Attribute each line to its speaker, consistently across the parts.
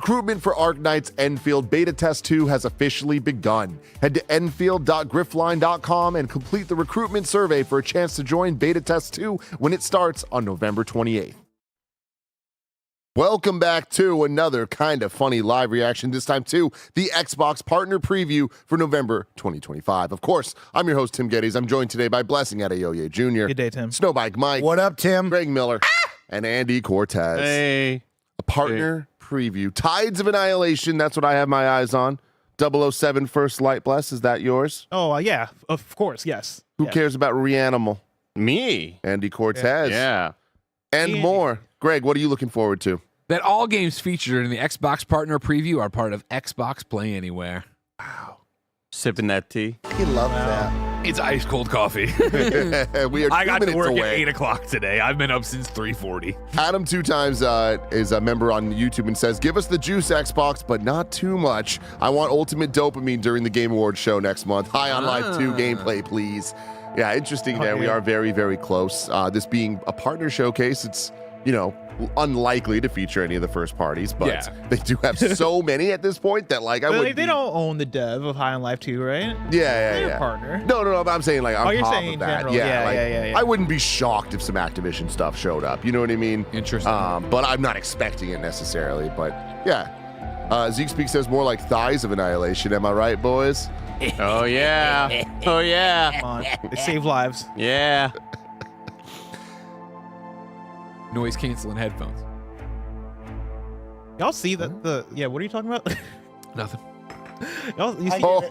Speaker 1: Recruitment for Arknight's Enfield Beta Test 2 has officially begun. Head to enfield.griffline.com and complete the recruitment survey for a chance to join Beta Test 2 when it starts on November 28th. Welcome back to another kind of funny live reaction, this time to the Xbox Partner Preview for November 2025. Of course, I'm your host, Tim Geddes. I'm joined today by Blessing Adeoye Jr.
Speaker 2: Good day, Tim.
Speaker 1: Snowbike Mike.
Speaker 3: What up, Tim?
Speaker 1: Greg Miller. And Andy Cortez.
Speaker 4: Hey.
Speaker 1: A partner preview. Tides of Annihilation, that's what I have my eyes on. 007 First Light Bless, is that yours?
Speaker 2: Oh, yeah, of course, yes.
Speaker 1: Who
Speaker 2: Yeah.
Speaker 1: cares about Reanimal?
Speaker 4: Me.
Speaker 1: Andy Cortez.
Speaker 4: Yeah.
Speaker 1: And
Speaker 2: Andy.
Speaker 1: more. Greg, what are you looking forward to?
Speaker 5: That all games featured in the Xbox Partner Preview are part of Xbox Play Anywhere.
Speaker 4: Sipping that tea.
Speaker 3: He loves that.
Speaker 5: It's ice cold coffee.
Speaker 1: We are 2
Speaker 5: I got to
Speaker 1: minutes
Speaker 5: work
Speaker 1: away.
Speaker 5: at 8 o'clock today. I've been up since 3:40.
Speaker 1: Adam 2 times is a member on YouTube and says, give us the juice, Xbox, but not too much. I want ultimate dopamine during the Game Awards show next month. High on Life 2 gameplay, please. Yeah, interesting there. We are very, very close. This being a partner showcase, it's, you know, unlikely to feature any of the first parties, but they do have so many at this point that, like, I would.
Speaker 2: They don't own the dev of High on Life 2, right?
Speaker 1: Yeah.
Speaker 2: They're a partner.
Speaker 1: No, but I'm saying, like, on
Speaker 2: you're
Speaker 1: top
Speaker 2: saying
Speaker 1: of
Speaker 2: in
Speaker 1: that.
Speaker 2: general.
Speaker 1: Yeah.
Speaker 2: Yeah.
Speaker 1: I wouldn't be shocked if some Activision stuff showed up. You know what I mean?
Speaker 5: Interesting.
Speaker 1: But I'm not expecting it necessarily. But yeah. Zeke Speak says more like Thighs of Annihilation. Am I right, boys?
Speaker 4: Oh, yeah. Oh, yeah.
Speaker 2: Come on. They save lives.
Speaker 4: Yeah.
Speaker 5: Noise canceling headphones.
Speaker 2: Y'all see that what are you talking about?
Speaker 5: Nothing.
Speaker 2: You see
Speaker 3: I got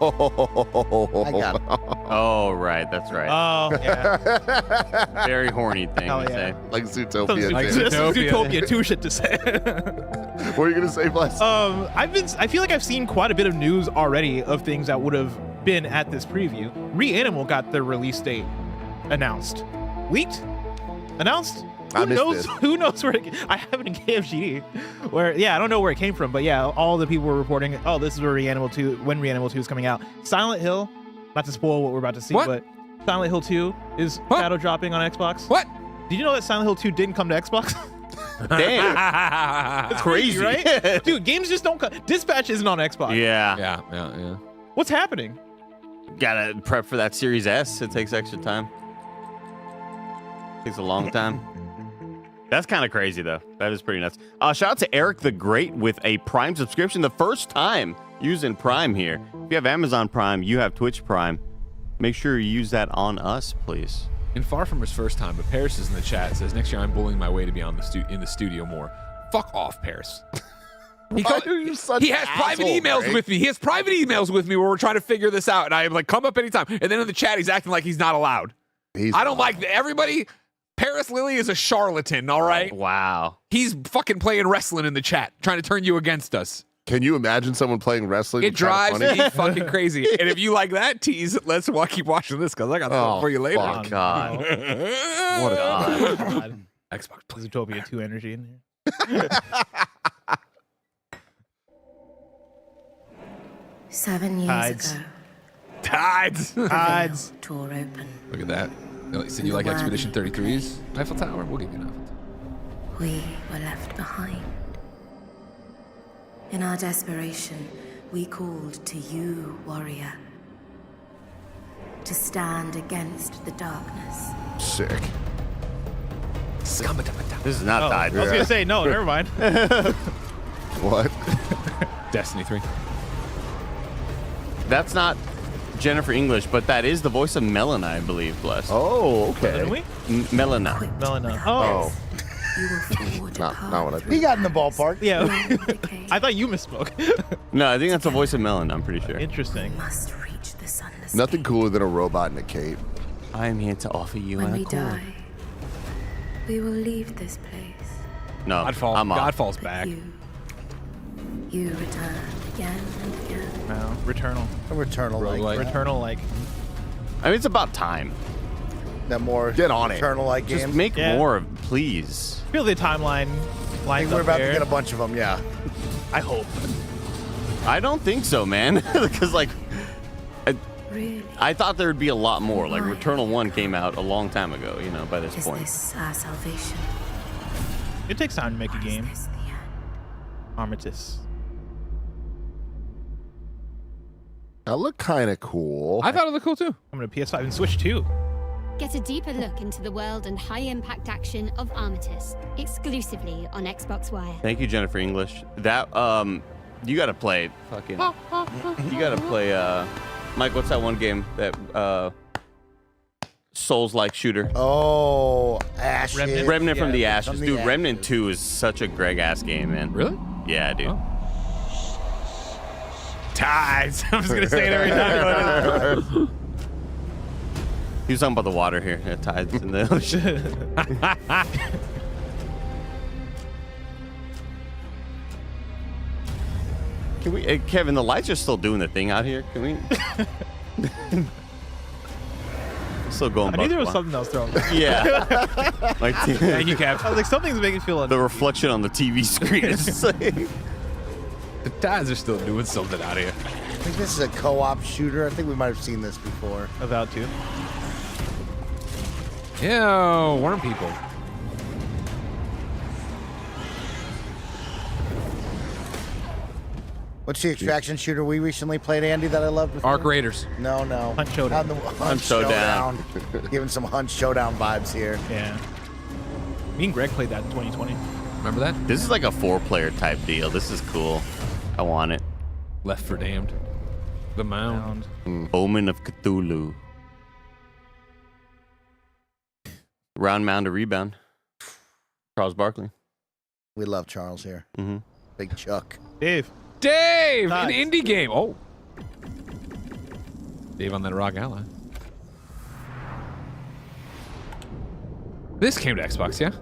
Speaker 3: it.
Speaker 4: Oh, right. That's right.
Speaker 2: Oh, yeah.
Speaker 4: Very horny thing
Speaker 2: Hell
Speaker 4: to
Speaker 2: yeah.
Speaker 4: say.
Speaker 1: Like Zootopia.
Speaker 5: Like
Speaker 1: too.
Speaker 2: This is
Speaker 5: Zootopia.
Speaker 2: Zootopia 2 shit to say.
Speaker 1: What are you gonna say, Bless?
Speaker 2: I feel like I've seen quite a bit of news already of things that would have been at this preview. Reanimal got their release date announced. Leaked? Announced?
Speaker 1: I missed this.
Speaker 2: Who knows where I have it in KFGD. Where I don't know where it came from, but yeah, all the people were reporting, oh, this is where Reanimal 2 is coming out. Silent Hill, not to spoil what we're about to see,
Speaker 5: What?
Speaker 2: but Silent Hill 2 is
Speaker 5: What?
Speaker 2: shadow dropping on Xbox.
Speaker 5: What?
Speaker 2: Did you know that Silent Hill 2 didn't come to Xbox?
Speaker 4: Damn.
Speaker 2: It's crazy, right? Dude, games just don't come. Dispatch isn't on Xbox.
Speaker 4: Yeah.
Speaker 5: Yeah.
Speaker 2: What's happening?
Speaker 4: Gotta prep for that Series S. It takes extra time. Takes a long time. That's kind of crazy, though. That is pretty nuts. Shout out to Eric the Great with a Prime subscription. The first time using Prime here. If you have Amazon Prime, you have Twitch Prime. Make sure you use that on us, please.
Speaker 5: And far from his first time, but Paris is in the chat. Says next year I'm bullying my way to be on in the studio more. Fuck off, Paris. He has private emails with me. He has private emails with me where we're trying to figure this out, and I'm like, come up anytime. And then in the chat, he's acting like he's not allowed. I don't like everybody. Paris Lilly is a charlatan, all right?
Speaker 4: Wow.
Speaker 5: He's fucking playing wrestling in the chat, trying to turn you against us.
Speaker 1: Can you imagine someone playing wrestling?
Speaker 5: It drives me fucking crazy. And if you like that tease, let's keep watching this because I got something for you later.
Speaker 4: Oh, God.
Speaker 1: What a
Speaker 2: God.
Speaker 5: Xbox Play.
Speaker 2: Zootopia 2 energy in here.
Speaker 6: 7 years
Speaker 2: Tides.
Speaker 6: ago,
Speaker 5: Tides.
Speaker 2: Tides.
Speaker 6: tore open.
Speaker 5: Look at that. So you like Expedition 33's Eiffel Tower? We'll give you an Eiffel Tower.
Speaker 6: We were left behind. In our desperation, we called to you, warrior, to stand against the darkness.
Speaker 1: Sick.
Speaker 4: This is not
Speaker 2: I
Speaker 4: died.
Speaker 2: was going to say, no, never mind.
Speaker 1: What?
Speaker 5: Destiny 3.
Speaker 4: That's not Jennifer English, but that is the voice of Melina, I believe, Bless.
Speaker 1: Oh, okay.
Speaker 2: Didn't we?
Speaker 4: Melina.
Speaker 2: Melina.
Speaker 1: Oh,
Speaker 6: You will forge a
Speaker 1: not
Speaker 6: path
Speaker 1: what I
Speaker 3: He got in the ballpark.
Speaker 2: Yeah.
Speaker 6: through decay.
Speaker 2: I thought you misspoke.
Speaker 4: No, I think that's the voice of Melina, I'm pretty sure.
Speaker 2: Interesting.
Speaker 6: Must reach the sunless
Speaker 1: Nothing
Speaker 6: gate.
Speaker 1: cooler than a robot in a cape.
Speaker 4: I am here to offer you
Speaker 6: When
Speaker 4: an
Speaker 6: we
Speaker 4: accord.
Speaker 6: die, we will leave this place.
Speaker 4: No, I'm off.
Speaker 5: Godfall's back.
Speaker 6: You return again and again.
Speaker 2: No, Returnal.
Speaker 3: A Returnal
Speaker 5: Roguelike.
Speaker 3: like
Speaker 2: Returnal, like,
Speaker 4: I mean, it's about time.
Speaker 3: that more
Speaker 1: Get on it.
Speaker 3: Returnal like
Speaker 4: Just
Speaker 3: game.
Speaker 4: make
Speaker 2: Yeah.
Speaker 4: more, please.
Speaker 2: feel the timeline
Speaker 3: I
Speaker 2: lines
Speaker 3: think we're
Speaker 2: up
Speaker 3: about
Speaker 2: there.
Speaker 3: to get a bunch of them. Yeah.
Speaker 2: I hope.
Speaker 4: I don't think so, man. Because, like,
Speaker 6: Really?
Speaker 4: I thought there would be a lot more. Like, Returnal 1 came out a long time ago, you know, by this
Speaker 6: Is
Speaker 4: point.
Speaker 6: this our salvation?
Speaker 2: It takes time to make a
Speaker 6: Or is
Speaker 2: game.
Speaker 6: this the end?
Speaker 2: Armistice.
Speaker 1: That looked kind of cool.
Speaker 5: I thought it looked cool too.
Speaker 2: I'm gonna PS5 and Switch too.
Speaker 7: Get a deeper look into the world and high-impact action of Armistice, exclusively on Xbox Wire.
Speaker 4: Thank you, Jennifer English. That you gotta play fucking. You gotta play Mike. What's that one game that Souls-like shooter?
Speaker 3: Oh, Ashes.
Speaker 4: Remnant from the
Speaker 2: Yeah,
Speaker 4: Ashes,
Speaker 3: from the
Speaker 4: dude.
Speaker 3: Ashes.
Speaker 4: Remnant 2 is such a Greg-ass game, man.
Speaker 5: Really?
Speaker 4: Yeah, dude.
Speaker 5: Oh.
Speaker 2: Tides. I'm just gonna say it every time.
Speaker 4: He was talking about the water here. Yeah, tides in the ocean. Can we, Kevin? The lights are still doing the thing out here. Can we? Still going.
Speaker 2: I knew there was
Speaker 4: buck
Speaker 2: something else thrown.
Speaker 4: Yeah. Like
Speaker 5: Thank you, Kev.
Speaker 2: I was like, something's making me feel
Speaker 4: the
Speaker 2: uneasy.
Speaker 4: reflection on the TV screen is just like.
Speaker 5: The Tides are still doing something out here.
Speaker 3: I think this is a co-op shooter. I think we might have seen this before.
Speaker 2: About to.
Speaker 5: Yeah, worm people.
Speaker 3: What's the extraction shooter we recently played, Andy, that I loved? Before?
Speaker 5: Arc Raiders.
Speaker 3: No.
Speaker 2: Hunt Showdown.
Speaker 3: On the
Speaker 4: Hunt Showdown.
Speaker 3: Giving some Hunt Showdown vibes here.
Speaker 2: Yeah. Me and Greg played that in 2020.
Speaker 5: Remember that?
Speaker 4: This is like a 4-player type deal. This is cool. I want it.
Speaker 5: Left for Damned. The Mound.
Speaker 4: Omen of Cthulhu. Round mound to rebound. Charles Barkley.
Speaker 3: We love Charles here.
Speaker 4: Mm-hmm.
Speaker 3: Big Chuck.
Speaker 2: Dave.
Speaker 5: Dave,
Speaker 2: Nice.
Speaker 5: an indie game. Oh. Dave on that rock ally. This came to Xbox, yeah?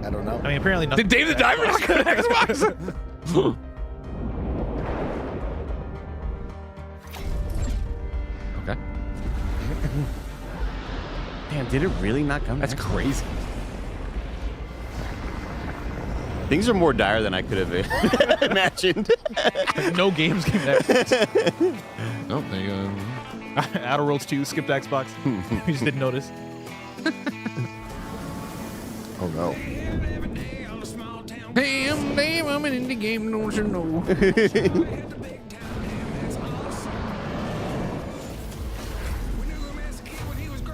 Speaker 3: I don't know.
Speaker 2: I mean, apparently nothing.
Speaker 5: Did Dave the Diver not come to Xbox? Okay.
Speaker 4: Damn, did it really not come?
Speaker 5: That's crazy.
Speaker 4: Things are more dire than I could have imagined.
Speaker 2: No games came to
Speaker 5: Oh, there you go.
Speaker 2: Outer Worlds 2 skipped Xbox. We just didn't notice.
Speaker 1: Oh no.
Speaker 5: Hey, I'm Dave. I'm an indie game. Don't you know?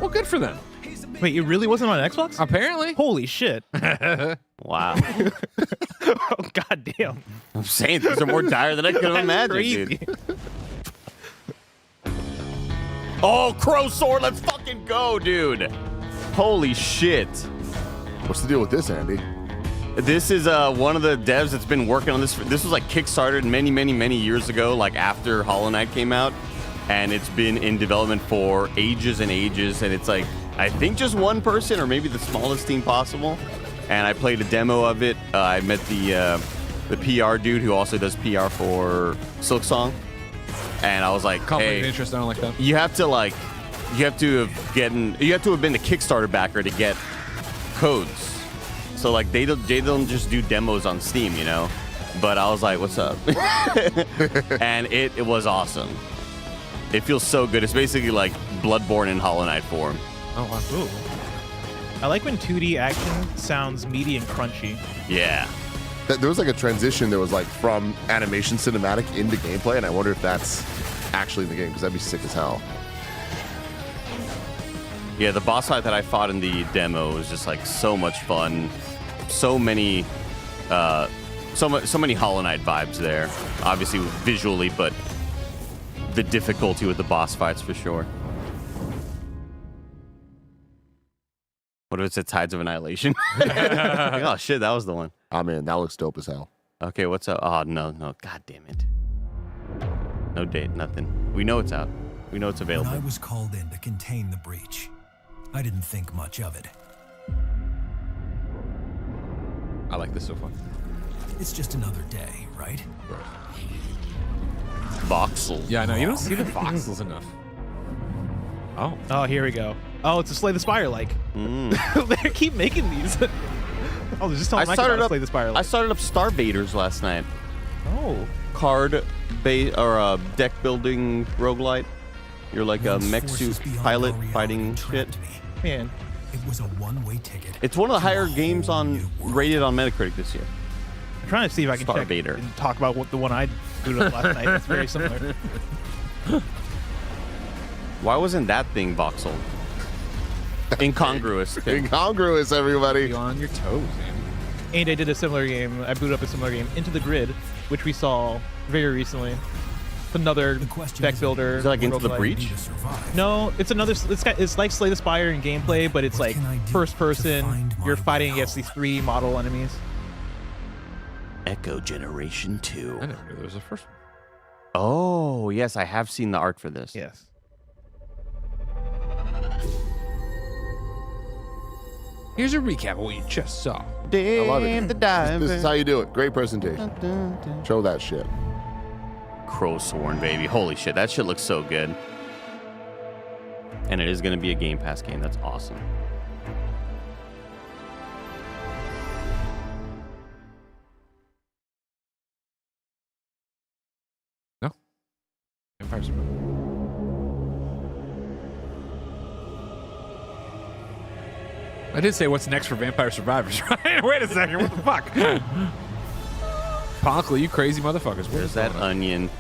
Speaker 5: Well, good for them.
Speaker 2: Wait, it really wasn't on Xbox?
Speaker 5: Apparently.
Speaker 2: Holy shit.
Speaker 4: Wow.
Speaker 2: Oh, god damn.
Speaker 4: I'm saying things are more dire than I could have
Speaker 2: That's
Speaker 4: imagined,
Speaker 2: crazy.
Speaker 4: dude. Oh, Crow Sword, let's fucking go, dude. Holy shit.
Speaker 1: What's the deal with this, Andy?
Speaker 4: This is one of the devs that's been working on this. This was like kickstarted many years ago, like after Hollow Knight came out. And it's been in development for ages and ages. And it's like, I think just one person or maybe the smallest team possible. And I played a demo of it. I met the PR dude who also does PR for Silksong. And I was like,
Speaker 5: Conflict
Speaker 4: hey,
Speaker 5: of interest. I don't like that.
Speaker 4: you have to have been a Kickstarter backer to get codes. So like they don't just do demos on Steam, you know. But I was like, what's up? And it was awesome. It feels so good. It's basically like Bloodborne in Hollow Knight form.
Speaker 5: Oh, wow.
Speaker 2: Ooh. I like when 2D action sounds meaty and crunchy.
Speaker 4: Yeah.
Speaker 1: There was like a transition that was like from animation cinematic into gameplay, and I wonder if that's actually in the game, because that'd be sick as hell.
Speaker 4: Yeah, the boss fight that I fought in the demo was just like so much fun. So many so many Hollow Knight vibes there. Obviously visually, but the difficulty with the boss fights for sure. What if it said Tides of Annihilation? Oh shit, that was the one.
Speaker 1: Oh man, that looks dope as hell.
Speaker 4: Okay, what's up? Oh no, god damn it. No date, nothing. We know it's out. We know it's
Speaker 8: When I
Speaker 4: available.
Speaker 8: was called in to contain the breach, I didn't think much of it.
Speaker 5: I like this so far.
Speaker 8: It's just another day, right?
Speaker 4: Voxel.
Speaker 5: Yeah, I know. You don't see the voxels enough. Oh.
Speaker 2: Oh, here we go. Oh, it's a Slay the Spire like. They keep making these. Oh, just tell
Speaker 4: I
Speaker 2: Mike
Speaker 4: started
Speaker 2: about
Speaker 4: up
Speaker 2: Slay the Spire
Speaker 4: I
Speaker 2: like.
Speaker 4: started up Star Vaders last night.
Speaker 2: Oh.
Speaker 4: Card deck building roguelite. You're like a
Speaker 8: Once
Speaker 4: mech
Speaker 8: forces
Speaker 4: suit
Speaker 8: beyond
Speaker 4: pilot
Speaker 8: our reality
Speaker 4: fighting shit.
Speaker 8: trapped me.
Speaker 2: Man.
Speaker 8: It was a one-way ticket.
Speaker 4: It's one of the
Speaker 8: to a
Speaker 4: higher games
Speaker 8: whole
Speaker 4: on
Speaker 8: new world.
Speaker 4: rated on Metacritic this year.
Speaker 2: I'm trying to see if I can
Speaker 4: Star
Speaker 2: check
Speaker 4: Vader.
Speaker 2: and talk about what the one I booted up last night. It's very similar.
Speaker 4: Why wasn't that thing voxeled? Incongruous.
Speaker 1: Incongruous, everybody.
Speaker 5: Be on your toes, Andy.
Speaker 2: And I did a similar game. I booted up a similar game, Into the Grid, which we saw very recently. It's another deck builder.
Speaker 4: Is it like Into the
Speaker 2: roguelike.
Speaker 4: Breach?
Speaker 2: No, it's another. It's like Slay the Spire in gameplay, but it's like first person. You're fighting against these 3 model enemies.
Speaker 4: Echo Generation 2.
Speaker 5: I never knew there was a first one.
Speaker 4: Oh, yes, I have seen the art for this.
Speaker 2: Yes.
Speaker 5: Here's a recap of what you just saw.
Speaker 1: I love it. This is how you do it. Great presentation. Show that shit.
Speaker 4: Crowsworn, baby. Holy shit, that shit looks so good. And it is going to be a Game Pass game. That's awesome.
Speaker 5: No? Vampire Survivors. I did say what's next for Vampire Survivors, right? Wait a second, what the fuck? Ponkley, you crazy motherfuckers. What
Speaker 4: There's
Speaker 5: is
Speaker 4: that
Speaker 5: going on?
Speaker 4: onion.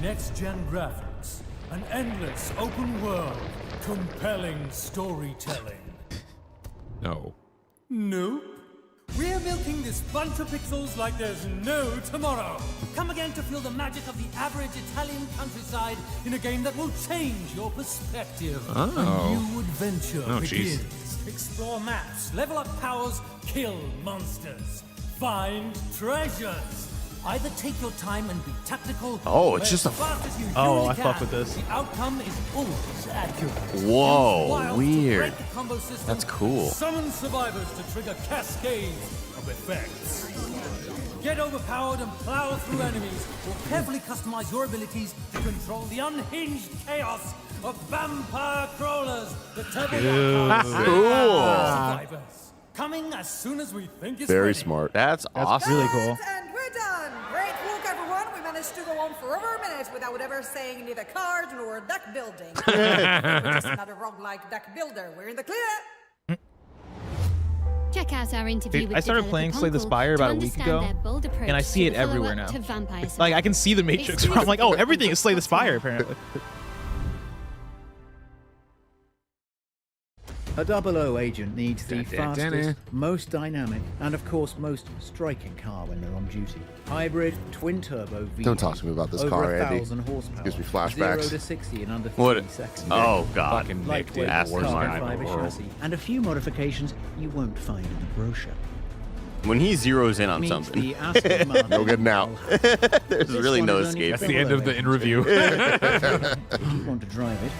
Speaker 9: Next-gen graphics, an endless open world, compelling storytelling.
Speaker 5: No.
Speaker 9: Nope. We're milking this bunch of pixels like there's no tomorrow. Come again to feel the magic of the average Italian countryside in a game that will change your perspective.
Speaker 5: Oh.
Speaker 9: A new adventure
Speaker 5: Oh, jeez.
Speaker 9: begins. Explore maps, level up powers, kill monsters, find treasures. Either take your time and be tactical.
Speaker 4: Oh, it's
Speaker 9: or
Speaker 4: just
Speaker 9: as
Speaker 4: a-
Speaker 9: fast as you
Speaker 2: Oh,
Speaker 9: humanly
Speaker 2: I fuck
Speaker 9: can.
Speaker 2: with this.
Speaker 9: The outcome is always accurate.
Speaker 4: Whoa,
Speaker 9: Use wiles to
Speaker 4: weird.
Speaker 9: break the combo system.
Speaker 4: That's cool.
Speaker 9: Summon survivors to trigger cascades of effects. Get overpowered and plow through enemies, or carefully customize your abilities to control the unhinged chaos of vampire crawlers. The survivors. Coming as soon as we think it's
Speaker 1: Very
Speaker 9: ready.
Speaker 1: smart.
Speaker 4: That's awesome.
Speaker 2: Really cool.
Speaker 10: And we're done. Great work, everyone. We managed to go on for over a minute without ever saying neither card nor deck building. We're just another roguelike deck builder. We're in the clear.
Speaker 7: Check out our interview
Speaker 2: Dude,
Speaker 7: with
Speaker 2: I started
Speaker 7: developer
Speaker 2: playing Slay the
Speaker 7: Punkle
Speaker 2: Spire
Speaker 7: to
Speaker 2: about a week
Speaker 7: understand
Speaker 2: ago,
Speaker 7: their bold approach
Speaker 2: and I see
Speaker 7: to
Speaker 2: it
Speaker 7: the
Speaker 2: everywhere
Speaker 7: follow-up
Speaker 2: now.
Speaker 7: to Vampire
Speaker 2: Like I can see the Matrix. I'm like, oh, everything is Slay the Spire apparently.
Speaker 11: A 00 agent needs the
Speaker 5: Dun, dun, dun,
Speaker 11: fastest, most dynamic, and of course most striking car when they're on duty. Hybrid twin-turbo V8.
Speaker 1: Don't talk to me about this
Speaker 11: over
Speaker 1: car, Andy.
Speaker 11: 1,000 horsepower.
Speaker 1: Gives me flashbacks.
Speaker 11: 0 to 60 in under 3
Speaker 4: What?
Speaker 11: seconds.
Speaker 4: Oh, God.
Speaker 5: Fucking
Speaker 11: Lightweight
Speaker 5: Nick,
Speaker 4: ass
Speaker 11: carbon
Speaker 4: worst guy in the
Speaker 11: fiber
Speaker 4: world.
Speaker 11: chassis, and a few modifications you won't find in the brochure.
Speaker 4: When he zeroes in on
Speaker 11: Meet
Speaker 4: something,
Speaker 11: the Aston Martin
Speaker 1: No getting out.
Speaker 4: there's
Speaker 11: This
Speaker 4: really
Speaker 11: one
Speaker 4: no
Speaker 11: is only
Speaker 4: escape.
Speaker 5: That's the end of the in review.
Speaker 11: If you want to drive it,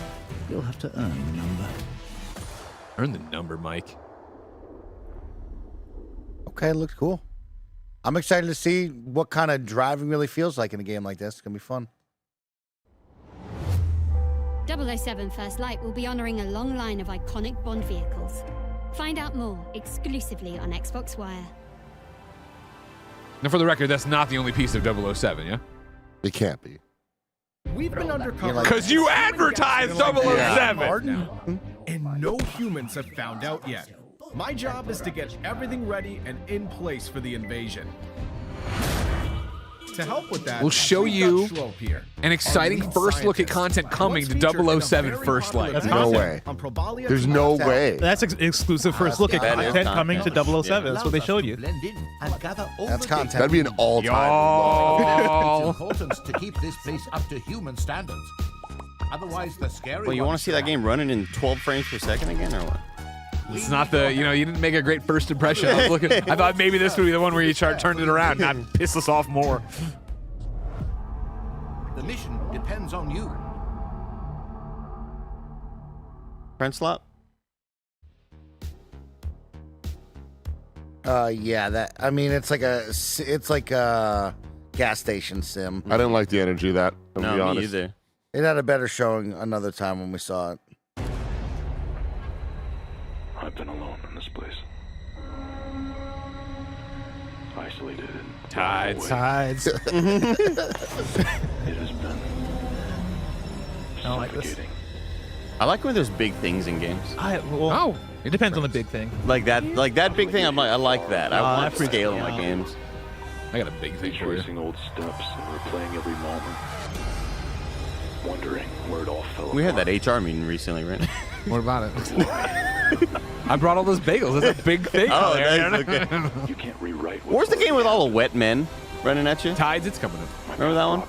Speaker 11: you'll have to earn the number.
Speaker 5: Earn the number, Mike.
Speaker 3: Okay, it looks cool. I'm excited to see what kind of driving really feels like in a game like this. It's going to be fun.
Speaker 7: 007 First Light will be honoring a long line of iconic Bond vehicles. Find out more exclusively on Xbox Wire.
Speaker 5: Now, for the record, that's not the only piece of 007, yeah?
Speaker 1: It can't be.
Speaker 12: We've been undercover.
Speaker 5: Because you advertised 007!
Speaker 12: And no humans have found out yet. My job is to get everything ready and in place for the invasion. To help with that,
Speaker 5: We'll show
Speaker 12: we've
Speaker 5: you
Speaker 12: got Schroep here,
Speaker 5: An exciting
Speaker 12: our lead
Speaker 5: first look at
Speaker 12: scientist.
Speaker 5: content coming
Speaker 12: What's
Speaker 5: to
Speaker 12: featured in a
Speaker 5: 007
Speaker 12: very
Speaker 5: First
Speaker 12: popular
Speaker 5: Light.
Speaker 1: No
Speaker 12: content
Speaker 1: way.
Speaker 12: on Probalia
Speaker 1: There's no
Speaker 12: Content.
Speaker 1: way.
Speaker 2: That's exclusive first look at
Speaker 4: That is
Speaker 2: content coming to
Speaker 4: content.
Speaker 2: 007. That's what they showed you.
Speaker 3: That's content.
Speaker 1: That'd be an all-time.
Speaker 5: Y'all.
Speaker 13: Importance to keep this place up to human standards. Otherwise, the scary.
Speaker 4: Well, you want to see that game running in 12 frames per second again, or what?
Speaker 5: It's not the, you didn't make a great first impression. I thought maybe this would be the one where you turned it around, not piss us off more.
Speaker 13: The mission depends on you.
Speaker 4: Friend slot?
Speaker 3: Yeah, that. I mean, it's like a gas station sim.
Speaker 1: I didn't like the energy of that. I'm gonna be
Speaker 4: No, me
Speaker 1: honest.
Speaker 4: either.
Speaker 3: It had a better showing another time when we saw it.
Speaker 14: I've been alone in this place. Isolated and
Speaker 5: Tides.
Speaker 2: Tides.
Speaker 14: It has been
Speaker 2: I don't like this.
Speaker 14: suffocating.
Speaker 4: I like when there's big things in games.
Speaker 5: Oh,
Speaker 2: It depends on the big thing.
Speaker 4: Like that big thing. I'm like, I like that. I want
Speaker 2: that
Speaker 4: scale in
Speaker 2: freaks
Speaker 4: my
Speaker 2: me out.
Speaker 4: games.
Speaker 5: I got a big thing for you.
Speaker 14: Retracing old steps and replaying every moment. Wondering where it all fell
Speaker 4: We had
Speaker 14: apart.
Speaker 4: that HR meeting recently, right?
Speaker 5: What about it? I brought all those bagels. That's a big thing.
Speaker 4: Oh,
Speaker 5: there.
Speaker 4: nice, okay.
Speaker 14: You can't rewrite
Speaker 4: Where's the game with all the wet men running at you?
Speaker 5: Tides, it's coming up.
Speaker 4: Remember that one?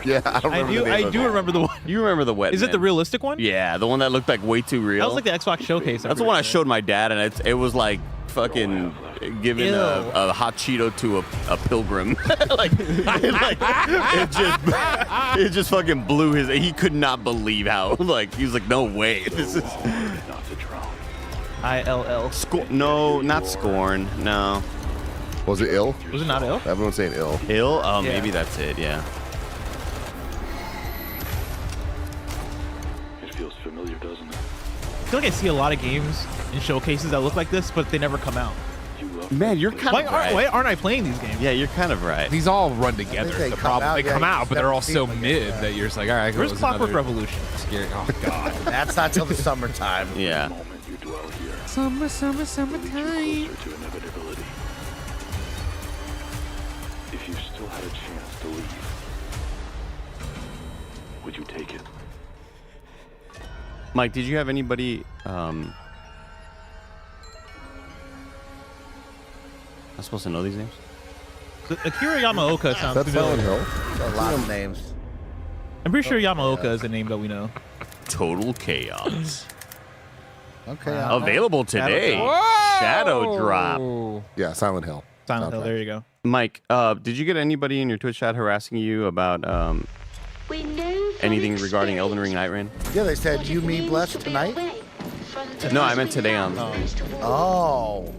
Speaker 1: Yeah, I don't remember the name
Speaker 2: I
Speaker 1: of
Speaker 2: do
Speaker 1: it.
Speaker 2: remember the one.
Speaker 4: You remember the wet
Speaker 2: Is it
Speaker 4: men.
Speaker 2: the realistic one?
Speaker 4: Yeah, the one that looked like way too real.
Speaker 2: That was like the Xbox showcase.
Speaker 4: That's the one I showed my dad, and it was like fucking giving a hot Cheeto to a pilgrim. it just fucking blew his. He could not believe how he was like, no way, this is.
Speaker 14: Not to drown.
Speaker 2: ILL.
Speaker 4: No, not Scorn. No.
Speaker 1: Was it ill?
Speaker 2: Was it not ill?
Speaker 1: Everyone's saying ill.
Speaker 4: Ill? Oh,
Speaker 2: Yeah.
Speaker 4: maybe that's it. Yeah.
Speaker 14: It feels familiar, doesn't it?
Speaker 2: I feel like I see a lot of games in showcases that look like this, but they never come out.
Speaker 4: Man, you're kind
Speaker 2: Why
Speaker 4: of right.
Speaker 2: why aren't I playing these games?
Speaker 4: Yeah, you're kind of right.
Speaker 5: These all run together.
Speaker 3: they
Speaker 5: The
Speaker 3: come
Speaker 5: problem,
Speaker 3: out,
Speaker 5: they
Speaker 3: yeah,
Speaker 5: come
Speaker 3: you
Speaker 5: out, but they're all
Speaker 3: never
Speaker 5: so
Speaker 3: see them
Speaker 5: mid
Speaker 3: again.
Speaker 5: that you're just like, all right.
Speaker 2: Where's
Speaker 5: cool,
Speaker 2: Clockwork
Speaker 5: another
Speaker 2: Revolution?
Speaker 5: Scary. Oh God.
Speaker 3: That's not till the summertime.
Speaker 4: Yeah.
Speaker 14: The moment you dwell here,
Speaker 5: Summertime.
Speaker 14: closer to inevitability. If you still had a chance to leave, would you take it?
Speaker 4: Mike, did you have anybody? I'm supposed to know these names.
Speaker 2: Akira Yamaoka sounds
Speaker 1: That's Silent
Speaker 2: familiar.
Speaker 1: Hill.
Speaker 3: A lot of names.
Speaker 2: I'm pretty sure Yamaoka is a name that we know.
Speaker 4: Total Chaos.
Speaker 3: Okay.
Speaker 4: Available today. Shadow Drop.
Speaker 1: Yeah, Silent Hill.
Speaker 2: Silent Hill.
Speaker 1: Soundtrack.
Speaker 2: There you go.
Speaker 4: Mike, did you get anybody in your Twitch chat harassing you about anything regarding Elden Ring Night Rain?
Speaker 3: Yeah, they said you, me, blessed tonight.
Speaker 4: No, I meant today on.
Speaker 3: Oh.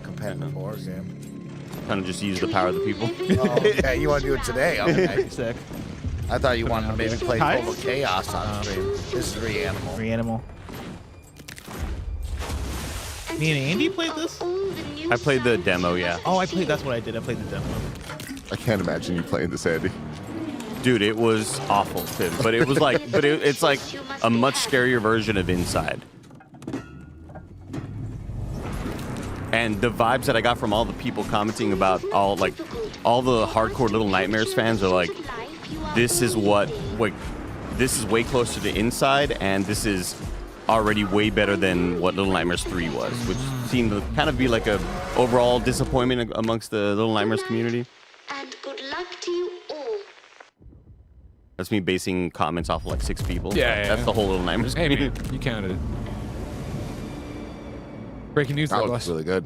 Speaker 3: Competitive board game.
Speaker 4: Kind of just use the power of the people.
Speaker 3: Oh, okay, you want to do it today? Okay.
Speaker 2: Sick.
Speaker 3: I thought you wanted to maybe play
Speaker 2: Hi.
Speaker 3: Total Chaos on stream. This is Reanimal.
Speaker 2: Reanimal. Me and Andy played this?
Speaker 4: I played the demo, yeah.
Speaker 2: Oh, that's what I did. I played the demo.
Speaker 1: I can't imagine you playing this, Andy.
Speaker 4: Dude, it was awful, Tim. But it was like, it's like a much scarier version of Inside. And the vibes that I got from all the people commenting about all the hardcore Little Nightmares fans are like, this is way closer to Inside, and this is already way better than what Little Nightmares 3 was, which seemed to kind of be like a overall disappointment amongst the Little Nightmares community.
Speaker 15: And good luck to you all.
Speaker 4: That's me basing comments off of like 6 people.
Speaker 5: Yeah.
Speaker 4: That's the whole Little Nightmares
Speaker 5: Hey
Speaker 4: community.
Speaker 5: man, you counted it. Breaking news,
Speaker 1: That was
Speaker 5: Douglas.
Speaker 1: really good.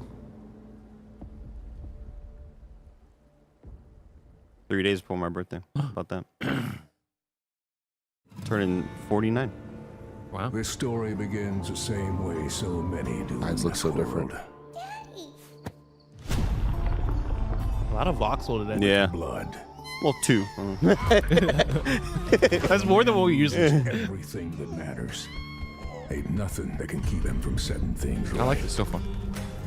Speaker 4: 3 days before my birthday. How about that? Turning 49.
Speaker 5: Wow.
Speaker 16: This story begins the same way so many do.
Speaker 1: Eyes look so different.
Speaker 2: A lot of voxel today.
Speaker 4: Yeah.
Speaker 16: Blood.
Speaker 4: Well, 2.
Speaker 2: That's more than what we usually do.
Speaker 16: Everything that matters. Ain't nothing that can keep him from setting things right.
Speaker 5: I like this so far.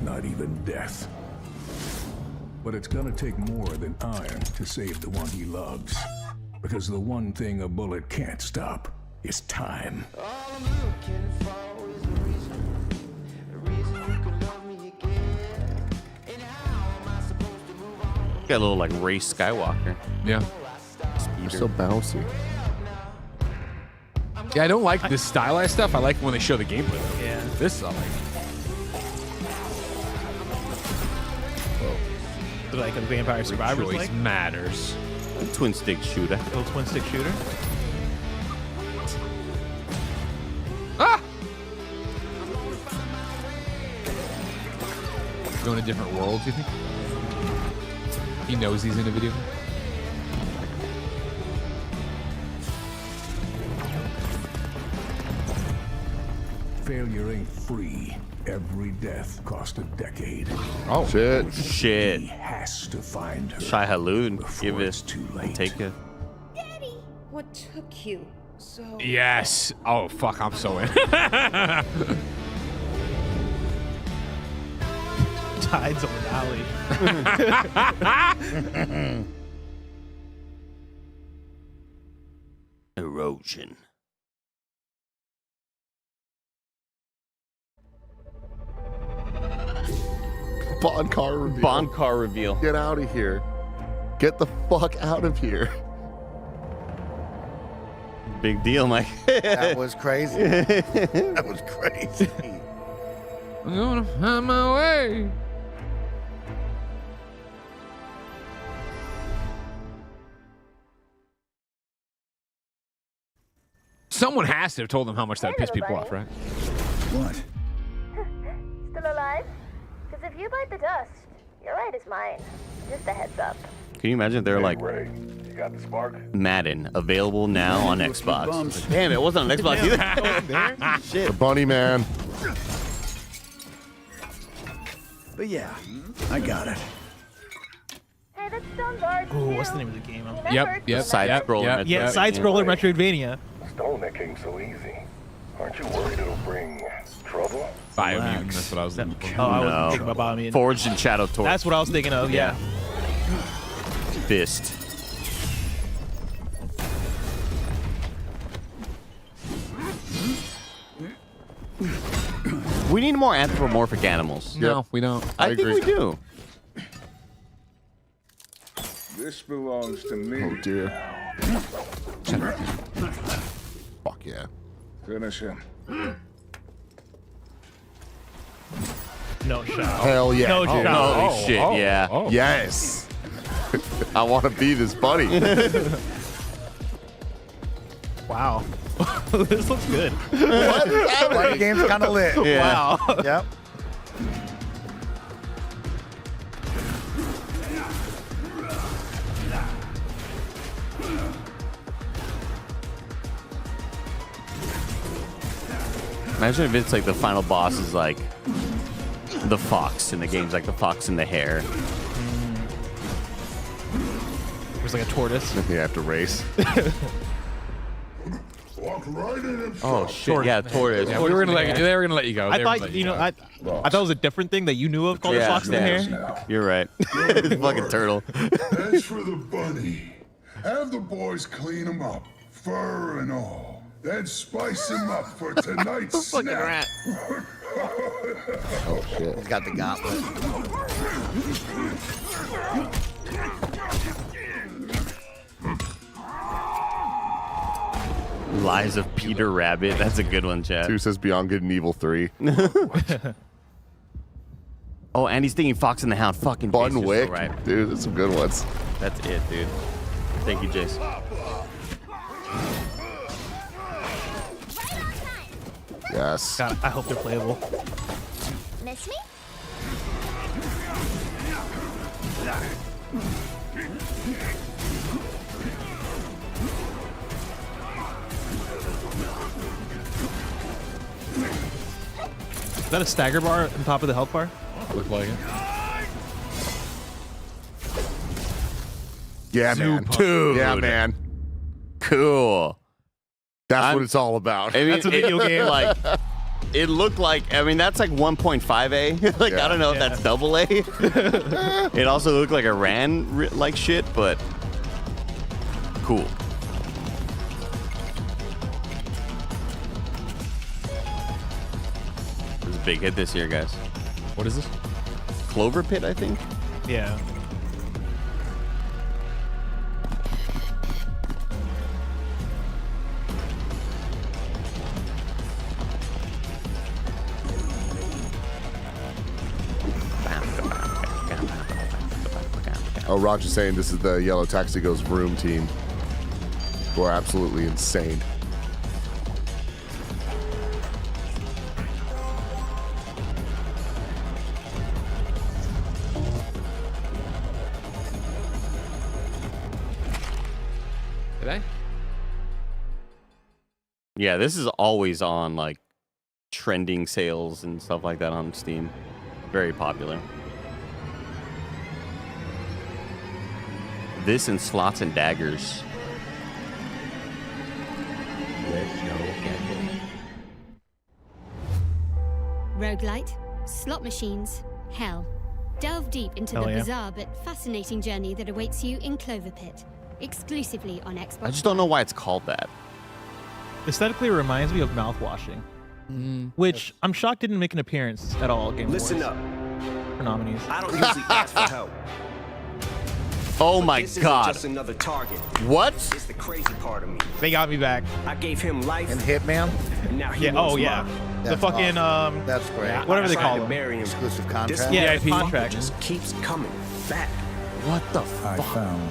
Speaker 16: Not even death. But it's gonna take more than iron to save the one he loves. Because the one thing a bullet can't stop is time.
Speaker 4: Got a little like Ray Skywalker.
Speaker 5: Yeah.
Speaker 1: You're so bouncy.
Speaker 5: Yeah, I don't like this stylized stuff. I like when they show the gameplay though.
Speaker 2: Yeah.
Speaker 5: This I like.
Speaker 2: So like a Vampire Survivors
Speaker 5: Choice
Speaker 2: like?
Speaker 5: matters.
Speaker 4: Twin stick shooter.
Speaker 2: Little twin stick shooter.
Speaker 5: Ah! Going to different worlds, you think? He knows he's in a video.
Speaker 16: Failure ain't free. Every death cost a decade.
Speaker 5: Oh
Speaker 1: shit!
Speaker 4: Shit.
Speaker 16: He has to find her.
Speaker 4: Shai Halud. Give it.
Speaker 16: Too late.
Speaker 4: Take it.
Speaker 10: What took you so?
Speaker 5: Yes. Oh fuck, I'm so in.
Speaker 2: Tides of an alley.
Speaker 4: Erosion.
Speaker 1: Bond car reveal.
Speaker 4: Bond car reveal.
Speaker 1: Get out of here. Get the fuck out of here.
Speaker 4: Big deal, Mike.
Speaker 3: That was crazy. That was crazy.
Speaker 5: I'm gonna find my way. Someone has to have told them how much that pissed people off, right?
Speaker 3: What?
Speaker 17: Still alive? Because if you bite the dust, your right is mine. Just a heads up.
Speaker 4: Can you imagine if they're like,
Speaker 14: You got the spark?
Speaker 4: Madden, available now on Xbox. Like, damn, it wasn't on Xbox either. Shit.
Speaker 1: The bunny man.
Speaker 8: But yeah, I got it.
Speaker 17: Hey, that's Stone's art.
Speaker 2: Ooh, what's the name of the game?
Speaker 5: Yep.
Speaker 4: Side-scroller.
Speaker 2: Yeah, side-scroller Metroidvania.
Speaker 14: Stone that came so easy. Aren't you worried it'll bring trouble?
Speaker 5: Biomutant, that's what I was thinking.
Speaker 2: Oh, I was thinking about Biomutant.
Speaker 4: Forged in Shadow Torch.
Speaker 2: That's what I was thinking of, yeah.
Speaker 4: Fist. We need more anthropomorphic animals.
Speaker 5: No, we don't.
Speaker 4: I think we do.
Speaker 16: This belongs to me.
Speaker 1: Oh, dear. Fuck yeah.
Speaker 16: Finish him.
Speaker 2: No shot.
Speaker 1: Hell yeah.
Speaker 2: No shot.
Speaker 4: Holy shit, yeah.
Speaker 1: Yes. I want to be this buddy.
Speaker 2: Wow. This looks good.
Speaker 1: What is happening?
Speaker 3: Party game's kind of lit.
Speaker 4: Yeah.
Speaker 2: Wow.
Speaker 3: Yep.
Speaker 4: Imagine if it's like the final boss is like the fox in the game's like the fox in the hare.
Speaker 2: There's like a tortoise.
Speaker 1: You have to race.
Speaker 16: Walk right in and
Speaker 4: Oh shit! Yeah, tortoise.
Speaker 5: Yeah, we were gonna let you. They were gonna let you go.
Speaker 2: I thought, you know, I thought it was a different thing that you knew of called the fox in the hair.
Speaker 4: You're right. It's fucking turtle.
Speaker 16: As for the bunny, have the boys clean him up, fur and all. Then spice him up for tonight's
Speaker 5: Fucking
Speaker 16: snack.
Speaker 5: rat.
Speaker 1: Oh shit.
Speaker 3: He's got the gauntlet.
Speaker 4: Lies of Peter Rabbit. That's a good one, Chad.
Speaker 1: 2 says Beyond Good and Evil 3.
Speaker 4: Oh, and he's thinking Fox and the Hound. Fucking
Speaker 1: Bun
Speaker 4: Jace, you're
Speaker 1: Wick.
Speaker 4: so right.
Speaker 1: Dude, that's some good ones.
Speaker 4: That's it, dude. Thank you, Jace.
Speaker 1: Yes.
Speaker 2: God, I hope they're playable.
Speaker 17: Miss me?
Speaker 2: Is that a stagger bar on top of the health bar?
Speaker 5: Look like it.
Speaker 1: Yeah, man.
Speaker 4: Dude.
Speaker 1: Yeah, man.
Speaker 4: Cool.
Speaker 1: That's what it's all about.
Speaker 4: I mean,
Speaker 2: That's a video game.
Speaker 4: Like, it looked like, I mean, that's like 1.5A. Like, I don't know if that's double A. It also looked like it ran like shit, but cool. This is a big hit this year, guys.
Speaker 5: What is this?
Speaker 4: Clover Pit, I think.
Speaker 2: Yeah.
Speaker 1: Oh, Roger's saying this is the Yellow Taxi Goes Vroom team, who are absolutely insane.
Speaker 5: Did I?
Speaker 4: Yeah, this is always on like trending sales and stuff like that on Steam. Very popular. This and Slots and Daggers.
Speaker 7: Roguelite, slot machines, hell. Delve deep into
Speaker 2: Hell
Speaker 7: the
Speaker 2: yeah.
Speaker 7: bizarre but fascinating journey that awaits you in Clover Pit, exclusively on Xbox.
Speaker 4: I just don't know why it's called that.
Speaker 2: Aesthetically, it reminds me of mouthwashing, which I'm shocked didn't make an appearance at all. Game
Speaker 18: Listen
Speaker 2: Awards.
Speaker 18: up.
Speaker 2: Or Oscar nominees.
Speaker 18: I don't usually ask for help.
Speaker 4: Oh my
Speaker 18: This
Speaker 4: God.
Speaker 18: isn't just another target.
Speaker 4: What?
Speaker 18: It's the crazy part of me.
Speaker 2: They got me back.
Speaker 18: I gave him life.
Speaker 3: And Hitman?
Speaker 18: And now he
Speaker 2: Yeah.
Speaker 18: wants
Speaker 2: Oh yeah.
Speaker 18: mine.
Speaker 2: The fucking
Speaker 3: That's great.
Speaker 2: whatever they
Speaker 18: I tried
Speaker 2: call
Speaker 18: to
Speaker 2: them.
Speaker 18: bury him.
Speaker 3: Exclusive
Speaker 18: This
Speaker 3: contract?
Speaker 2: Yeah,
Speaker 18: motherfucker
Speaker 2: contract.
Speaker 18: just keeps coming back.
Speaker 4: What the
Speaker 8: I
Speaker 4: fuck?
Speaker 8: found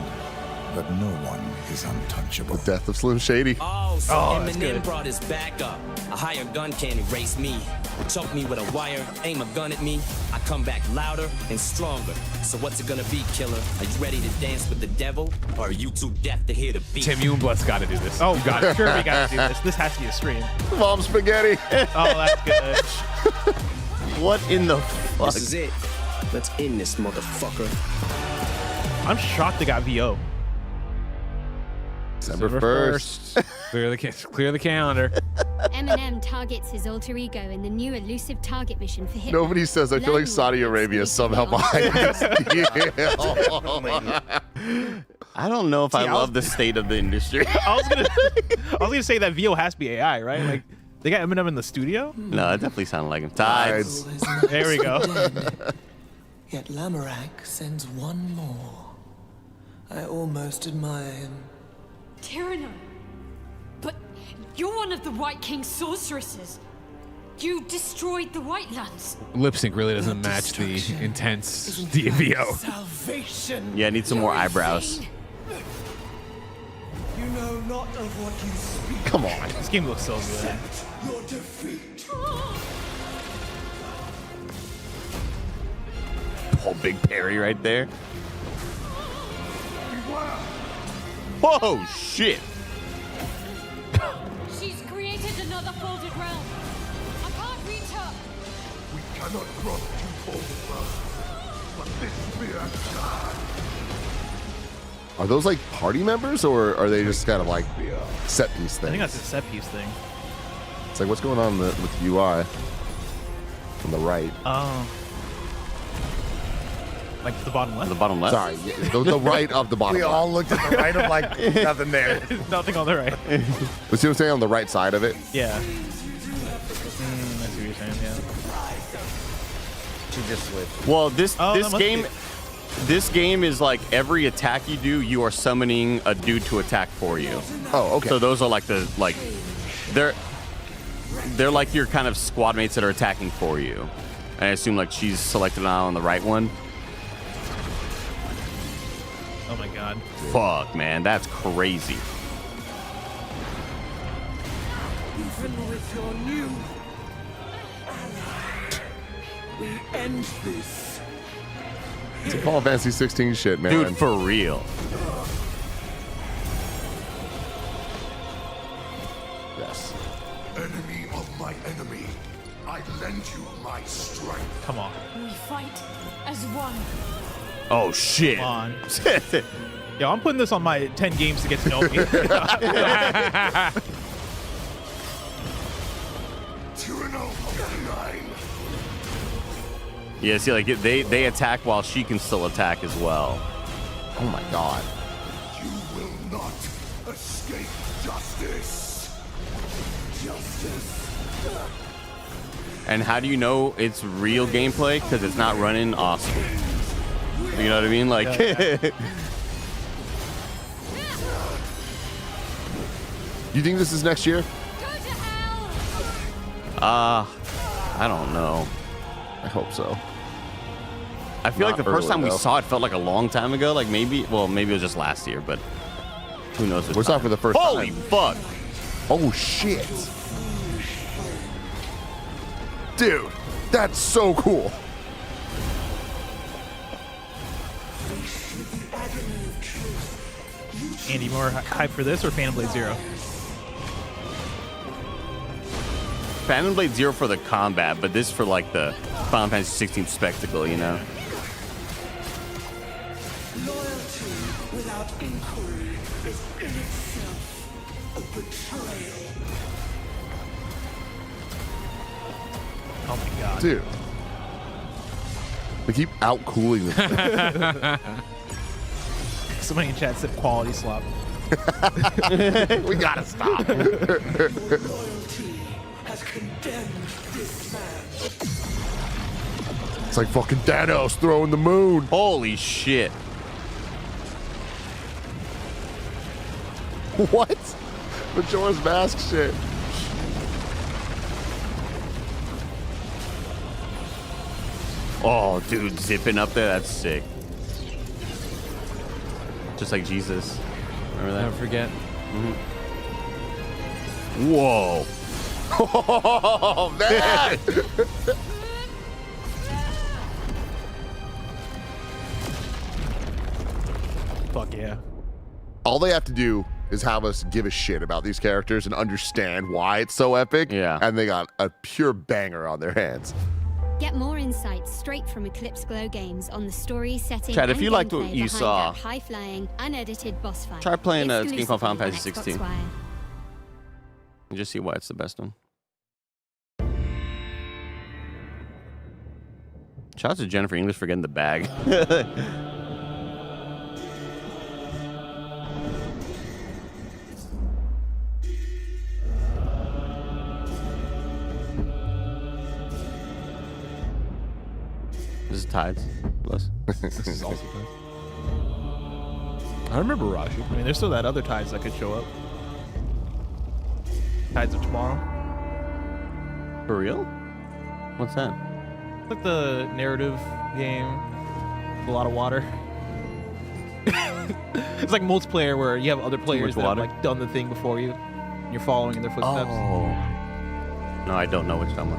Speaker 8: that no one is untouchable.
Speaker 1: Death of Slim Shady.
Speaker 19: Oh, so
Speaker 2: Oh, that's
Speaker 19: Eminem
Speaker 2: good.
Speaker 19: brought his back up. A higher gun can't erase me. Choke me with a wire, aim a gun at me. I come back louder and stronger. So what's it gonna be, killer? Are you ready to dance with the devil? Or are you too deaf to hear the beat?
Speaker 5: Tim, you and Bless got to do this.
Speaker 2: Oh
Speaker 5: You got
Speaker 2: God, sure we gotta do this. This has to be a stream.
Speaker 1: Mom spaghetti.
Speaker 2: Oh, that's good.
Speaker 4: What in the fuck?
Speaker 18: This is it. Let's end this motherfucker.
Speaker 2: I'm shocked they got VO.
Speaker 1: December 1st.
Speaker 5: Clear the calendar.
Speaker 7: Eminem targets his alter ego in the new elusive target mission for Hitman.
Speaker 1: Nobody says I feel like Saudi Arabia is somehow behind this deal.
Speaker 4: I don't know if I love the state of the industry.
Speaker 2: I was gonna say that VO has to be AI, right? Like they got Eminem in the studio.
Speaker 4: No, it definitely sounded like him. Tides.
Speaker 2: There we go.
Speaker 20: Yet Lamorak sends one more. I almost admire him.
Speaker 21: Tyranno, but you're one of the White King's sorceresses. You destroyed the White Lands.
Speaker 5: Lip sync really doesn't match the intense DVO.
Speaker 20: Salvation.
Speaker 4: Yeah, I need some more eyebrows.
Speaker 20: You know not of what you speak.
Speaker 1: Come on.
Speaker 2: This game looks so good.
Speaker 20: Your defeat.
Speaker 4: Oh, big parry right there. Whoa, shit.
Speaker 21: She's created another folded realm. I can't reach her.
Speaker 14: We cannot cross two folded realms, but this spear shall.
Speaker 1: Are those like party members or are they just kind of like set piece
Speaker 2: I
Speaker 1: things?
Speaker 2: think that's a set piece thing.
Speaker 1: It's like what's going on with the UI on the right.
Speaker 2: Oh. Like the bottom left?
Speaker 4: The bottom left?
Speaker 1: Sorry, yeah, the right of the bottom
Speaker 3: We
Speaker 1: left.
Speaker 3: all looked at the right of like nothing there.
Speaker 2: Nothing on the right.
Speaker 1: You see what I'm saying? On the right side of it?
Speaker 2: Yeah. I see what you're saying, yeah.
Speaker 3: She just switched.
Speaker 4: Well, this
Speaker 2: Oh, that must
Speaker 4: game this game is like every attack you do, you are summoning a dude to attack for you.
Speaker 1: Oh, okay.
Speaker 4: So those are like they're like your kind of squad mates that are attacking for you. And I assume like she's selected now on the right one.
Speaker 2: Oh my god.
Speaker 4: Fuck, man, that's crazy.
Speaker 20: Even with your new we end this.
Speaker 1: It's a Final Fantasy 16 shit, man.
Speaker 4: Dude, for real.
Speaker 1: Yes.
Speaker 14: Enemy of my enemy, I lend you my strength.
Speaker 2: Come on.
Speaker 21: We fight as one.
Speaker 4: Oh shit.
Speaker 2: Come on. Yo, I'm putting this on my 10 games to get to know me.
Speaker 14: Tyranno of the Nine.
Speaker 4: Yeah, see, like they attack while she can still attack as well.
Speaker 1: Oh my god.
Speaker 14: You will not escape justice. Justice.
Speaker 4: And how do you know it's real gameplay? Because it's not running awesome. You know what I mean? Like,
Speaker 1: You think this is next year?
Speaker 4: I don't know.
Speaker 1: I hope so.
Speaker 4: I feel like
Speaker 1: Not
Speaker 4: the first
Speaker 1: early,
Speaker 4: time we
Speaker 1: though.
Speaker 4: saw it felt like a long time ago. Like maybe it was just last year, but who knows?
Speaker 1: We're talking for the first
Speaker 4: Holy
Speaker 1: time.
Speaker 4: fuck!
Speaker 1: Oh shit. Dude, that's so cool.
Speaker 2: Andy, more hype for this or Phantom Blade Zero?
Speaker 4: Phantom Blade Zero for the combat, but this for like the Final Fantasy 16 spectacle, you know?
Speaker 20: Loyalty without inquiry is in itself a betrayal.
Speaker 2: Oh my god.
Speaker 1: Dude. They keep outcooling this thing.
Speaker 2: Somebody in chat said quality slop.
Speaker 1: We gotta stop.
Speaker 20: Loyalty has condemned this man.
Speaker 1: It's like fucking Thanos throwing the moon.
Speaker 4: Holy shit.
Speaker 1: What? Majora's Mask shit.
Speaker 4: Oh, dude, zipping up there. That's sick. Just like Jesus. Remember that?
Speaker 5: Don't forget.
Speaker 4: Whoa.
Speaker 1: Oh, man.
Speaker 2: Fuck yeah.
Speaker 1: All they have to do is have us give a shit about these characters and understand why it's so epic.
Speaker 4: Yeah.
Speaker 1: And they got a pure banger on their hands.
Speaker 7: Get more insights straight from Eclipse Glow Games on the story, setting,
Speaker 4: Chad, if
Speaker 7: and
Speaker 4: you liked what
Speaker 7: gameplay
Speaker 4: you
Speaker 7: behind
Speaker 4: saw,
Speaker 7: that high-flying, unedited boss fight.
Speaker 4: try playing this game called Final
Speaker 7: exclusively
Speaker 4: Fantasy
Speaker 7: on Xbox
Speaker 4: 16.
Speaker 7: Wire.
Speaker 4: And just see why it's the best one. Shout out to Jennifer English for getting the bag. This is Tides. Bless.
Speaker 5: This is also Tides. I remember Raji.
Speaker 2: I mean, there's still that other Tides that could show up. Tides of Tomorrow.
Speaker 4: For real? What's that?
Speaker 2: It's like the narrative game with a lot of water. It's like multiplayer where you have other players that have like done the thing before you. And you're following in their footsteps.
Speaker 4: Oh. No, I don't know which one.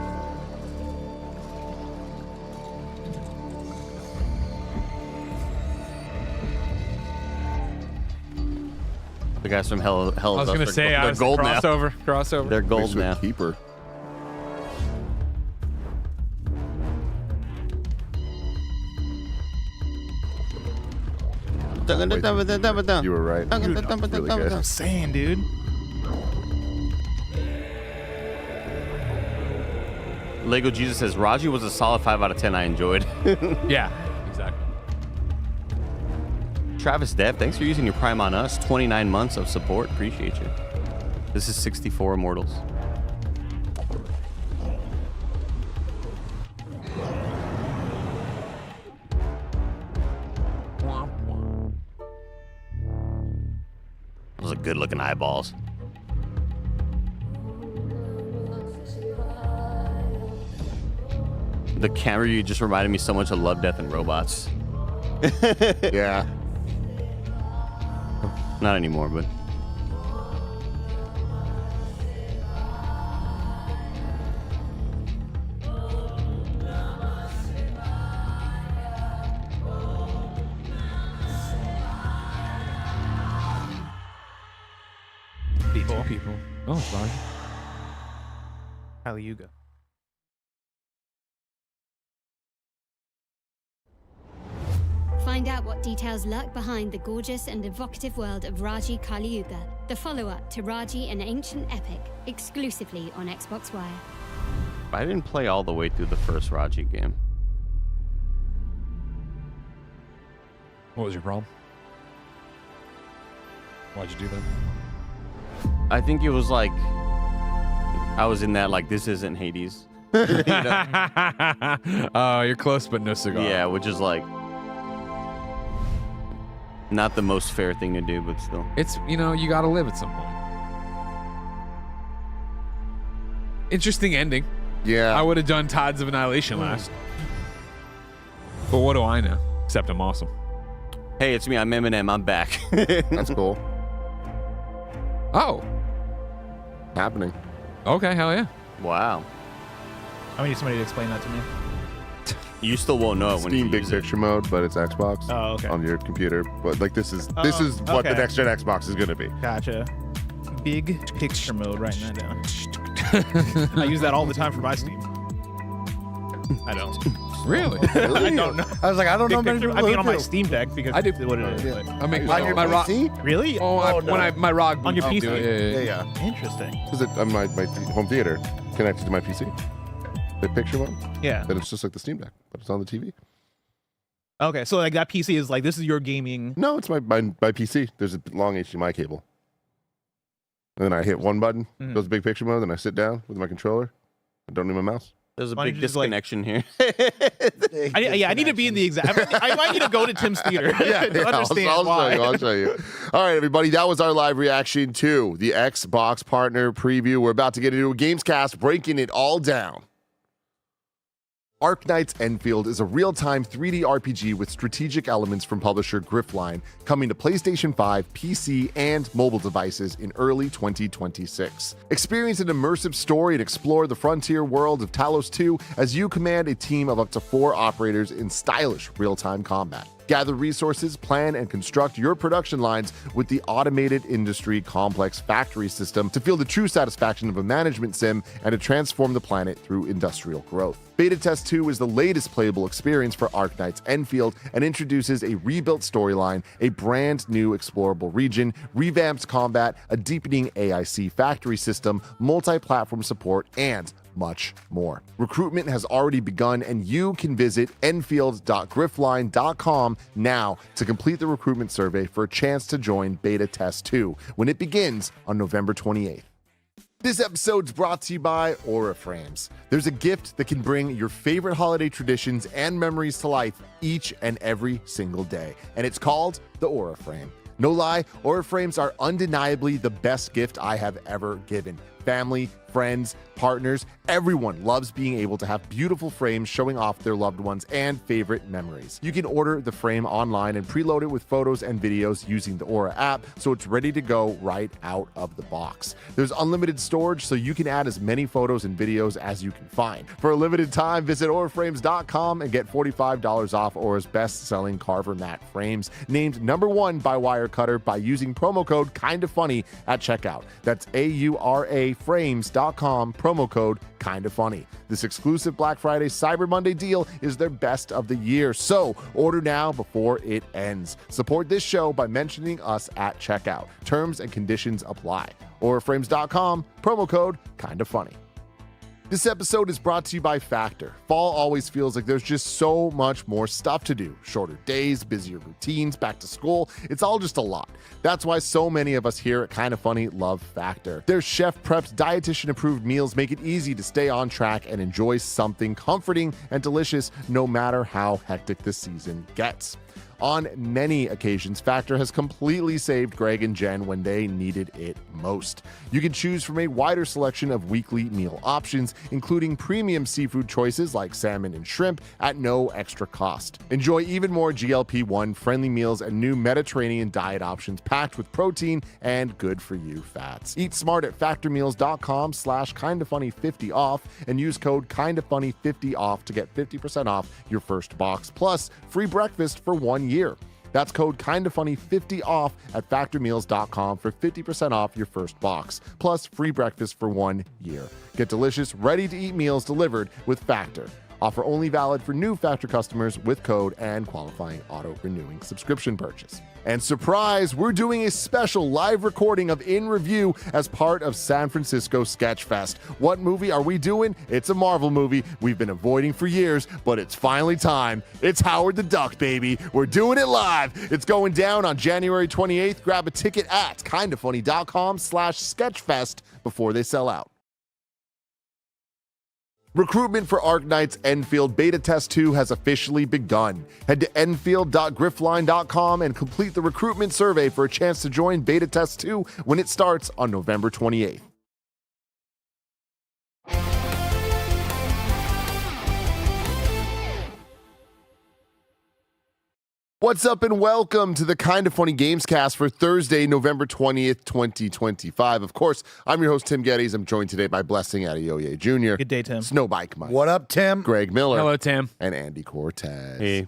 Speaker 4: The guys from Hell.
Speaker 5: I was gonna say,
Speaker 4: they're gold now.
Speaker 5: Crossover.
Speaker 4: They're gold
Speaker 1: Mixed with
Speaker 4: now.
Speaker 1: Keeper. You were right.
Speaker 2: Dude,
Speaker 1: Really good.
Speaker 2: I'm saying, dude.
Speaker 4: Lego Jesus says Raji was a solid 5 out of 10. I enjoyed.
Speaker 5: Yeah, exactly.
Speaker 4: Travis Dev, thanks for using your Prime on us. 29 months of support. Appreciate you. This is 64 Immortals. Those are good looking eyeballs. The camera you just reminded me so much of Love, Death, and Robots.
Speaker 1: Yeah.
Speaker 4: Not anymore, but.
Speaker 5: People. Oh, it's Raji.
Speaker 2: Kali Yuga.
Speaker 7: Find out what details lurk behind the gorgeous and evocative world of Raji Kali Yuga, the follow-up to Raji, an ancient epic, exclusively on Xbox Wire.
Speaker 4: I didn't play all the way through the first Raji game.
Speaker 5: What was your problem? Why'd you do that?
Speaker 4: I think it was like I was in that like this isn't Hades. You know?
Speaker 5: Oh, you're close, but no cigar.
Speaker 4: Yeah, which is like not the most fair thing to do, but still.
Speaker 5: It's, you know, you gotta live at some point. Interesting ending.
Speaker 1: Yeah.
Speaker 5: I would have done Tides of Annihilation last. But what do I know? Except I'm awesome.
Speaker 4: Hey, it's me. I'm Eminem. I'm back.
Speaker 1: That's cool.
Speaker 5: Oh.
Speaker 1: Happening.
Speaker 5: Okay, hell yeah.
Speaker 4: Wow.
Speaker 2: I need somebody to explain that to me.
Speaker 4: You still won't know it when you
Speaker 1: Steam Big
Speaker 4: use it.
Speaker 1: Picture mode, but it's Xbox on your computer. But like this is what the
Speaker 2: okay.
Speaker 1: next gen Xbox is gonna be.
Speaker 2: Gotcha. Big picture mode, writing that down. I use that all the time for my Steam. I don't.
Speaker 5: Really?
Speaker 2: I don't know.
Speaker 3: I was like, I don't know many
Speaker 2: Picture,
Speaker 3: people
Speaker 2: I mean,
Speaker 3: who
Speaker 2: on my
Speaker 3: do.
Speaker 2: Steam Deck because
Speaker 5: I do.
Speaker 2: what it is.
Speaker 3: Yeah.
Speaker 2: But
Speaker 5: I mean,
Speaker 3: On your
Speaker 5: my rock.
Speaker 3: PC?
Speaker 2: really?
Speaker 5: Oh,
Speaker 3: no.
Speaker 5: when my ROG
Speaker 2: On your
Speaker 5: boots, I'll
Speaker 2: PC?
Speaker 5: do it. Yeah.
Speaker 2: Interesting.
Speaker 1: Because on my home theater connected to my PC. The picture mode.
Speaker 2: Yeah.
Speaker 1: Then it's just like the Steam Deck, but it's on the TV.
Speaker 2: Okay, so like that PC is like this is your gaming.
Speaker 1: No, it's my PC. There's a long HDMI cable. And then I hit one button, goes big picture mode, then I sit down with my controller. I don't need my mouse.
Speaker 4: There's a
Speaker 2: Why
Speaker 4: big
Speaker 2: don't you just, like-
Speaker 4: disconnection here.
Speaker 2: I need to be in the exact. I might need to go to Tim's theater to understand
Speaker 1: I'll
Speaker 2: why.
Speaker 1: show you. All right, everybody, that was our live reaction to the Xbox partner preview. We're about to get into a Gamescast, breaking it all down. Arknight's Enfield is a real-time 3D RPG with strategic elements from publisher Griffline, coming to PlayStation 5, PC, and mobile devices in early 2026. Experience an immersive story and explore the frontier world of Talos 2 as you command a team of up to 4 operators in stylish real-time combat. Gather resources, plan, and construct your production lines with the automated industry complex factory system to feel the true satisfaction of a management sim and to transform the planet through industrial growth. Beta Test 2 is the latest playable experience for Arknight's Enfield and introduces a rebuilt storyline, a brand new explorable region, revamped combat, a deepening AIC factory system, multi-platform support, and much more. Recruitment has already begun, and you can visit enfield.griffline.com now to complete the recruitment survey for a chance to join Beta Test 2 when it begins on November 28th. This episode's brought to you by Aura Frames. There's a gift that can bring your favorite holiday traditions and memories to life each and every single day, and it's called the Aura Frame. No lie, Aura Frames are undeniably the best gift I have ever given. Family, friends, partners, everyone loves being able to have beautiful frames showing off their loved ones and favorite memories. You can order the frame online and preload it with photos and videos using the Aura app, so it's ready to go right out of the box. There's unlimited storage, so you can add as many photos and videos as you can find. For a limited time, visit auraframes.com and get $45 off Aura's best-selling Carver matte frames, named #1 by Wirecutter by using promo code KINDAFUNNY at checkout. That's auraframes.com, promo code KINDAFUNNY. This exclusive Black Friday Cyber Monday deal is their best of the year, so order now before it ends. Support this show by mentioning us at checkout. Terms and conditions apply. auraframes.com, promo code KINDAFUNNY. This episode is brought to you by Factor. Fall always feels like there's just so much more stuff to do. Shorter days, busier routines, back to school. It's all just a lot. That's why so many of us here at Kinda Funny love Factor. Their chef-prepped, dietitian-approved meals make it easy to stay on track and enjoy something comforting and delicious no matter how hectic the season gets. On many occasions, Factor has completely saved Greg and Jen when they needed it most. You can choose from a wider selection of weekly meal options, including premium seafood choices like salmon and shrimp at no extra cost. Enjoy even more GLP-1 friendly meals and new Mediterranean diet options packed with protein and good-for-you fats. Eat smart at factormeals.com/kindafunny50 off and use code kindafunny50 off to get 50% off your first box, plus free breakfast for 1 year. That's code KINDAFUNNY50 off at factormeals.com for 50% off your first box, plus free breakfast for 1 year. Get delicious, ready-to-eat meals delivered with Factor. Offer only valid for new Factor customers with code and qualifying auto-renewing subscription purchase. And surprise, we're doing a special live recording of In Review as part of San Francisco Sketch Fest. What movie are we doing? It's a Marvel movie we've been avoiding for years, but it's finally time. It's Howard the Duck, baby. We're doing it live. It's going down on January 28th. Grab a ticket at kindafunny.com/sketchfest before they sell out. Recruitment for Arknight's Enfield Beta Test 2 has officially begun. Head to enfield.griffline.com and complete the recruitment survey for a chance to join Beta Test 2 when it starts on November 28th. What's up and welcome to the Kinda Funny Gamescast for Thursday, November 20th, 2025. Of course, I'm your host, Tim Geddes. I'm joined today by Blessing Adeoye Jr.
Speaker 2: Good day, Tim.
Speaker 1: Snowbike Mike.
Speaker 3: What up, Tim?
Speaker 1: Greg Miller.
Speaker 5: Hello, Tim.
Speaker 1: And Andy Cortez.
Speaker 4: Hey.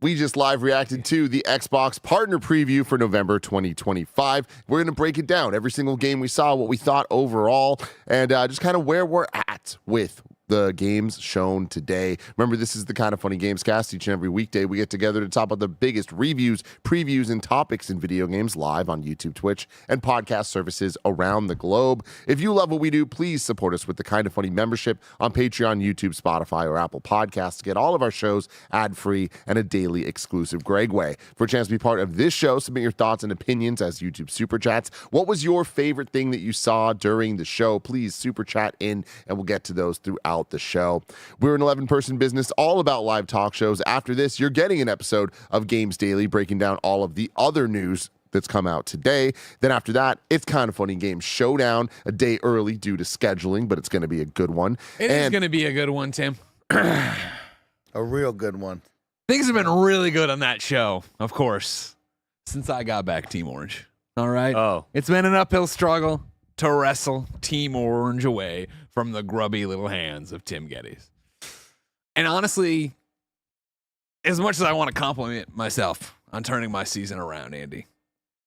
Speaker 1: We just live reacted to the Xbox partner preview for November 2025. We're going to break it down. Every single game we saw, what we thought overall, and just kind of where we're at with the games shown today. Remember, this is the Kinda Funny Gamescast. Each and every weekday, we get together to talk about the biggest reviews, previews, and topics in video games live on YouTube, Twitch, and podcast services around the globe. If you love what we do, please support us with the Kinda Funny membership on Patreon, YouTube, Spotify, or Apple Podcasts to get all of our shows ad-free and a daily exclusive Greg Way. For a chance to be part of this show, submit your thoughts and opinions as YouTube Super Chats. What was your favorite thing that you saw during the show? Please Super Chat in, and we'll get to those throughout throughout the show. We're an 11-person business all about live talk shows. After this, you're getting an episode of Games Daily breaking down all of the other news that's come out today. Then after that, it's Kind of Funny Game Showdown, a day early due to scheduling, but it's going to be a good one.
Speaker 5: It is going to be a good one, Tim.
Speaker 3: A real good one.
Speaker 5: Things have been really good on that show, of course, since I got back Team Orange. All right?
Speaker 4: Oh.
Speaker 5: It's been an uphill struggle to wrestle Team Orange away from the grubby little hands of Tim Geddes. And honestly, as much as I want to compliment myself on turning my season around, Andy,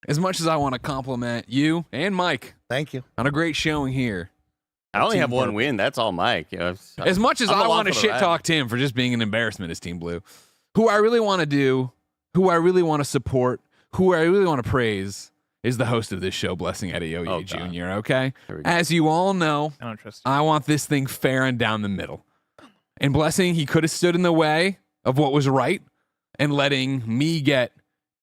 Speaker 5: as much as I want to compliment you and Mike.
Speaker 3: Thank you.
Speaker 5: On a great showing here.
Speaker 4: I only have one win. That's all Mike. You know,
Speaker 5: as much as I want to shit talk Tim for just being an embarrassment as Team Blue, who I really want to do, who I really want to support, who I really want to praise is the host of this show, Blessing Adeoye Jr., okay? As you all know, I want this thing fair and down the middle. And Blessing, he could have stood in the way of what was right and letting me get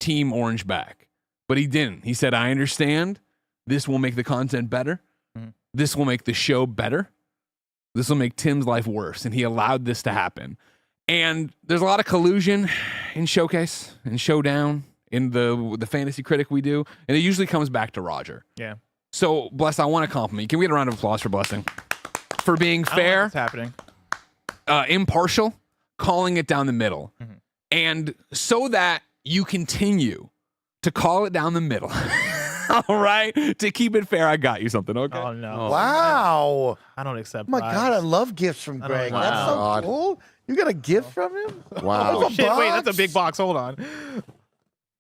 Speaker 5: Team Orange back. But he didn't. He said, I understand. This will make the content better. Mm-hmm. This will make the show better. This will make Tim's life worse. And he allowed this to happen. And there's a lot of collusion in Showcase and Showdown in the Fantasy Critic we do. And it usually comes back to Roger.
Speaker 2: Yeah.
Speaker 5: So, Bless, I want to compliment you. Can we get a round of applause for Blessing? For being fair.
Speaker 2: What's happening?
Speaker 5: Impartial, calling it down the middle. Mm-hmm. And so that you continue to call it down the middle. All right? To keep it fair, I got you something, okay?
Speaker 2: Oh, no.
Speaker 3: Wow.
Speaker 2: I don't accept
Speaker 3: Oh, my God, I love gifts from Greg. That's so cool. You got a gift from him?
Speaker 1: Wow.
Speaker 2: Oh, shit, wait, that's a big box. Hold on.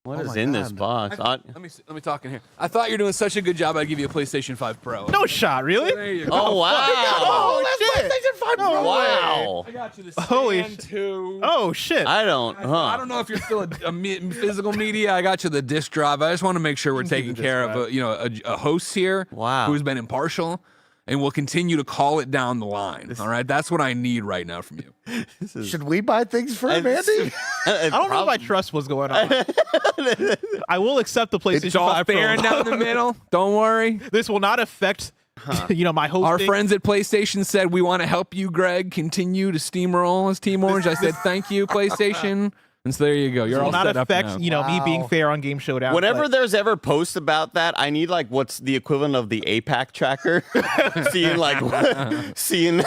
Speaker 4: What is in this box?
Speaker 5: Let me talk in here. I thought you were doing such a good job. I'd give you a PlayStation 5 Pro.
Speaker 2: No shot, really?
Speaker 5: There you go.
Speaker 4: Oh, wow.
Speaker 2: Oh,
Speaker 3: that's PlayStation 5 Pro.
Speaker 4: Wow.
Speaker 5: I got you the
Speaker 2: Holy
Speaker 5: stand too.
Speaker 2: Oh, shit.
Speaker 5: I don't know if you're still a physical media. I got you the disc drive. I just want to make sure we're taking care of a host here who's been impartial and will continue to call it down the line. All right? That's what I need right now from you.
Speaker 3: Should we buy things for him, Andy?
Speaker 2: I don't know if I trust what's going on. I will accept the PlayStation 5
Speaker 5: It's all fair
Speaker 2: Pro.
Speaker 5: and down the middle. Don't worry.
Speaker 2: This will not affect, my hosting.
Speaker 5: Our friends at PlayStation said, we want to help you, Greg, continue to steamroll as Team Orange. I said, thank you, PlayStation. And so there you go. You're all
Speaker 2: not
Speaker 5: set
Speaker 2: affect,
Speaker 5: up now.
Speaker 2: me being fair on Game Showdown.
Speaker 4: Whenever there's ever posts about that, I need what's the equivalent of the APAC tracker, seeing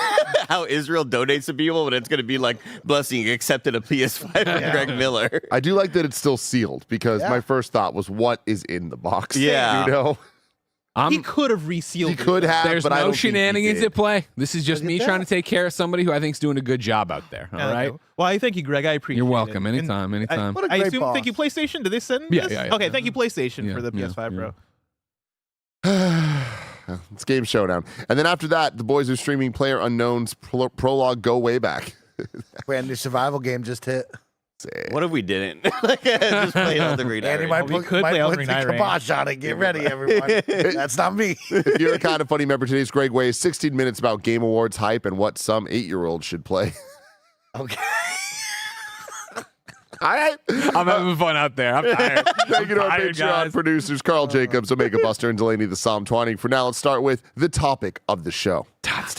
Speaker 4: how Israel donates to people, but it's going to be Blessing accepted a PS5 from Greg Miller.
Speaker 1: I do like that it's still sealed because my first thought was, what is in the box?
Speaker 4: Yeah.
Speaker 2: He could have resealed.
Speaker 1: He could have.
Speaker 5: There's
Speaker 1: but I
Speaker 5: no
Speaker 1: don't think he
Speaker 5: shenanigans
Speaker 1: did.
Speaker 5: at play. This is just me trying to take care of somebody who I think is doing a good job out there. All right.
Speaker 2: Well, I thank you, Greg. I appreciate it.
Speaker 5: You're welcome. Anytime. Anytime.
Speaker 3: What a
Speaker 2: I
Speaker 3: great
Speaker 2: assume.
Speaker 3: boss.
Speaker 2: Thank you, PlayStation. Did they send
Speaker 5: Yeah,
Speaker 2: this?
Speaker 5: yeah.
Speaker 2: Okay, thank you, PlayStation, for the PS5 Pro.
Speaker 1: It's Game Showdown. And then after that, the boys are streaming Player Unknown's prologue Go Way Back.
Speaker 3: Brand new survival game just hit.
Speaker 4: What if we didn't? Just play Elden Ring.
Speaker 3: Andy
Speaker 4: Night
Speaker 3: might
Speaker 2: we
Speaker 3: put,
Speaker 2: could
Speaker 3: might
Speaker 2: play
Speaker 3: put
Speaker 2: Elden
Speaker 3: the
Speaker 2: Ring Night
Speaker 3: kibosh on it. Get ready, everyone. That's not me.
Speaker 1: If you're a Kind of Funny member, today's Greg Way is 16 minutes about Game Awards hype and what some 8-year-olds should play.
Speaker 3: Okay.
Speaker 1: All right.
Speaker 5: I'm having fun out there. I'm tired.
Speaker 1: Thank you to our
Speaker 5: tired,
Speaker 1: Patreon
Speaker 5: guys.
Speaker 1: producers, Carl Jacobs, Omega Buster, and Delaney the Psalm 20. For now, let's start with the topic of the show.
Speaker 5: Tots.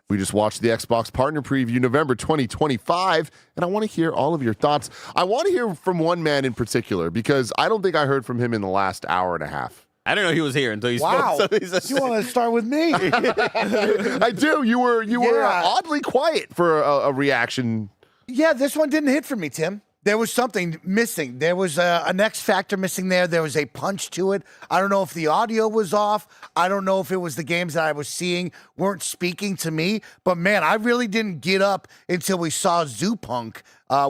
Speaker 1: We just watched the Xbox Partner Preview November 2025, and I want to hear all of your thoughts. I want to hear from one man in particular, because I don't think I heard from him in the last hour and a half.
Speaker 4: I didn't know he was here until you
Speaker 3: Wow.
Speaker 4: spoke.
Speaker 3: You want to start with me?
Speaker 1: I do. You were oddly quiet for a reaction.
Speaker 3: Yeah, this one didn't hit for me, Tim. There was something missing. There was an X factor missing there. There was a punch to it. I don't know if the audio was off. I don't know if it was the games that I was seeing weren't speaking to me. But, man, I really didn't get up until we saw Zoopunk,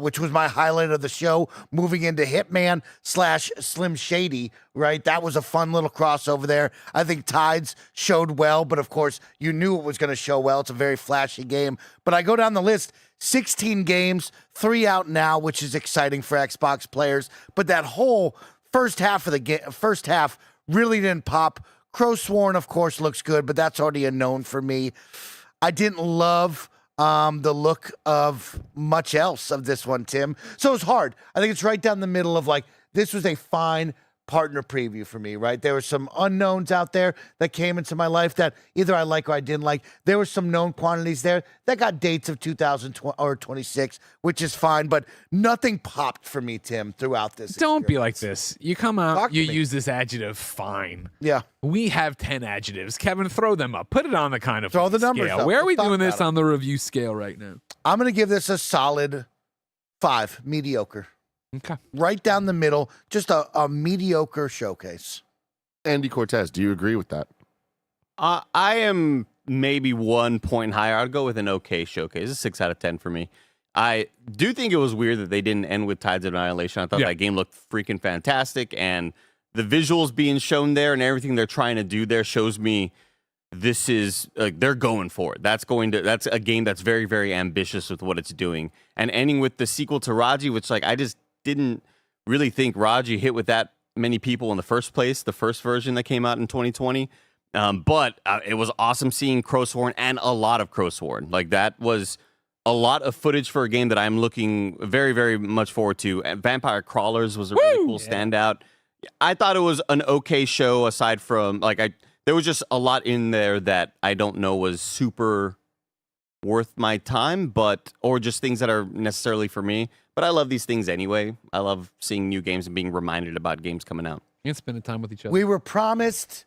Speaker 3: which was my highlight of the show, moving into Hitman / Slim Shady, right? That was a fun little crossover there. I think Tides showed well, but, of course, you knew it was going to show well. It's a very flashy game. But I go down the list. 16 games, 3 out now, which is exciting for Xbox players. But that whole first half of the first half really didn't pop. Crow Sworn, of course, looks good, but that's already a known for me. I didn't love the look of much else of this one, Tim. So it's hard. I think it's right down the middle of this was a fine partner preview for me, right? There were some unknowns out there that came into my life that either I like or I didn't like. There were some known quantities there that got dates of 2020 or 26, which is fine, but nothing popped for me, Tim, throughout this.
Speaker 5: Don't be like this. You come out, you
Speaker 3: me.
Speaker 5: use this adjective, fine.
Speaker 3: Yeah.
Speaker 5: We have 10 adjectives. Kevin, throw them up. Put it on the kind of
Speaker 3: Throw the numbers
Speaker 5: scale.
Speaker 3: up.
Speaker 5: Where are we
Speaker 3: Let's talk
Speaker 5: doing this
Speaker 3: about it.
Speaker 5: on the review scale right now?
Speaker 3: I'm going to give this a solid 5, mediocre.
Speaker 5: Okay.
Speaker 3: Right down the middle, just a mediocre showcase.
Speaker 1: Andy Cortez, do you agree with that?
Speaker 4: I am maybe 1 point higher. I'd go with an okay showcase. A 6 out of 10 for me. I do think it was weird that they didn't end with Tides of Annihilation. I thought that game looked freaking fantastic, and the visuals being shown there and everything they're trying to do there shows me this is like they're going for it. That's a game that's very, very ambitious with what it's doing. And ending with the sequel to Raji, which like I just didn't really think Raji hit with that many people in the first place, the first version that came out in 2020. But it was awesome seeing Crowsworn and a lot of Crowsworn. Like that was a lot of footage for a game that I'm looking very, very much forward to. And Vampire Crawlers was a really cool standout. I thought it was an okay show aside from there was just a lot in there that I don't know was super worth my time, or just things that are necessarily for me. But I love these things anyway. I love seeing new games and being reminded about games coming out.
Speaker 5: And spending time with each other.
Speaker 3: We were promised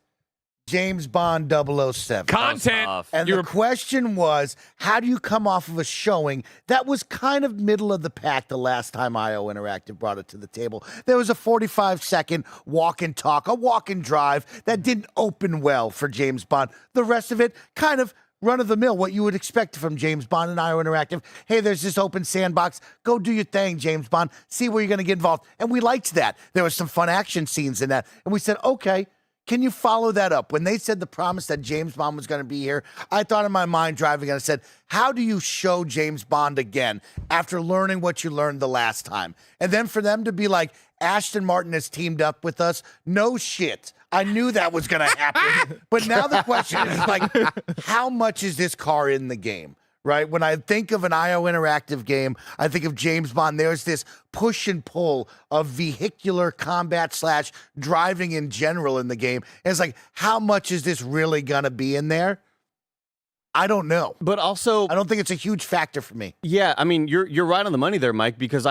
Speaker 3: James Bond 007.
Speaker 5: Content!
Speaker 3: And the question was, how do you come off of a showing that was kind of middle of the pack the last time IO Interactive brought it to the table? There was a 45-second walk and talk, a walk and drive that didn't open well for James Bond. The rest of it kind of run-of-the-mill, what you would expect from James Bond and IO Interactive. Hey, there's this open sandbox. Go do your thing, James Bond. See where you're going to get involved. And we liked that. There was some fun action scenes in that. And we said, okay, can you follow that up? When they said the promise that James Bond was going to be here, I thought in my mind driving, and I said, how do you show James Bond again after learning what you learned the last time? And then for them to be like, Ashton Martin has teamed up with us. No shit. I knew that was going to happen. But now the question is like, how much is this car in the game? Right? When I think of an IO Interactive game, I think of James Bond. There's this push and pull of vehicular combat / driving in general in the game. And it's like, how much is this really going to be in there? I don't know.
Speaker 4: But also,
Speaker 3: I don't think it's a huge factor for me.
Speaker 4: Yeah, I mean, you're right on the money there, Mike, because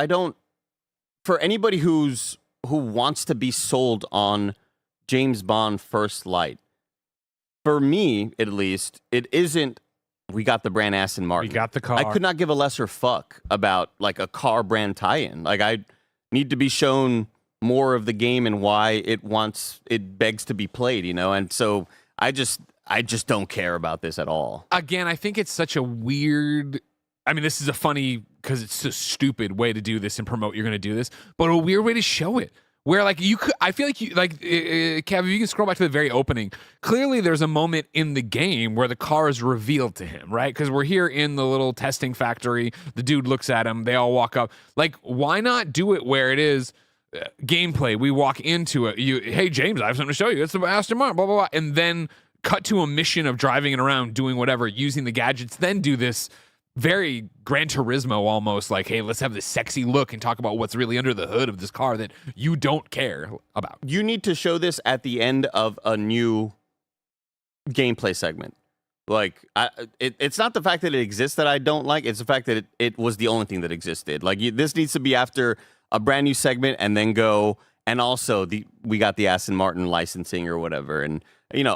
Speaker 4: for anybody who wants to be sold on James Bond First Light, for me, at least, it isn't, we got the brand Aston Martin.
Speaker 5: We got the car.
Speaker 4: I could not give a lesser fuck about like a car brand tie-in. Like I need to be shown more of the game and why it begs to be played, And so I just don't care about this at all.
Speaker 5: Again, I think it's such a weird, I mean, this is a funny, because it's a stupid way to do this and promote you're going to do this, but a weird way to show it. Where like you could, I feel like Kev, if you can scroll back to the very opening, clearly there's a moment in the game where the car is revealed to him, right? Because we're here in the little testing factory. The dude looks at him. They all walk up. Like, why not do it where it is gameplay? We walk into it. Hey James, I have something to show you. It's the Aston Martin, blah blah blah, and then cut to a mission of driving it around, doing whatever, using the gadgets. Then do this very Gran Turismo almost, like, hey, let's have this sexy look and talk about what's really under the hood of this car that you don't care about.
Speaker 4: You need to show this at the end of a new gameplay segment. Like, it's not the fact that it exists that I don't like. It's the fact that it was the only thing that existed. Like, this needs to be after a brand new segment and then go, and also we got the Aston Martin licensing or whatever. And,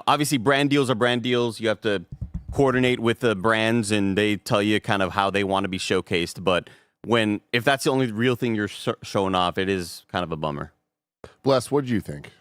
Speaker 4: obviously brand deals are brand deals. You have to coordinate with the brands and they tell you kind of how they want to be showcased. But if that's the only real thing you're showing off, it is kind of a bummer.
Speaker 1: Bless, what do you think?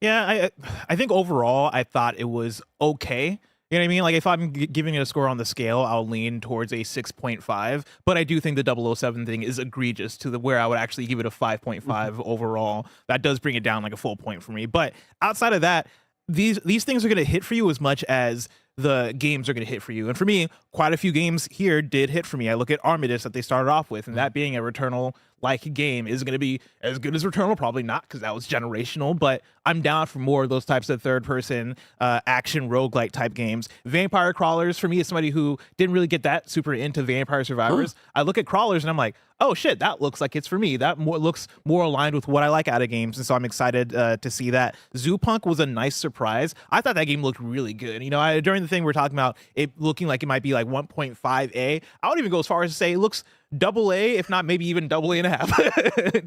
Speaker 2: Yeah, I think overall I thought it was okay. You know what I mean? Like, if I'm giving it a score on the scale, I'll lean towards a 6.5. But I do think the 007 thing is egregious to where I would actually give it a 5.5 overall. That does bring it down like a full point for me. But outside of that, these things are going to hit for you as much as the games are going to hit for you. And for me, quite a few games here did hit for me. I look at Armistice that they started off with, and that being a Returnal-like game is going to be as good as Returnal, probably not because that was generational, but I'm down for more of those types of third-person action roguelike type games. Vampire Crawlers, for me, is somebody who didn't really get that super into Vampire Survivors. I look at Crawlers and I'm like, oh shit, that looks like it's for me. That looks more aligned with what I like out of games, and so I'm excited to see that. Zoopunk was a nice surprise. I thought that game looked really good. You know, during the thing we're talking about it looking like it might be like 1.5A, I would even go as far as to say it looks AA, if not maybe even AA and a half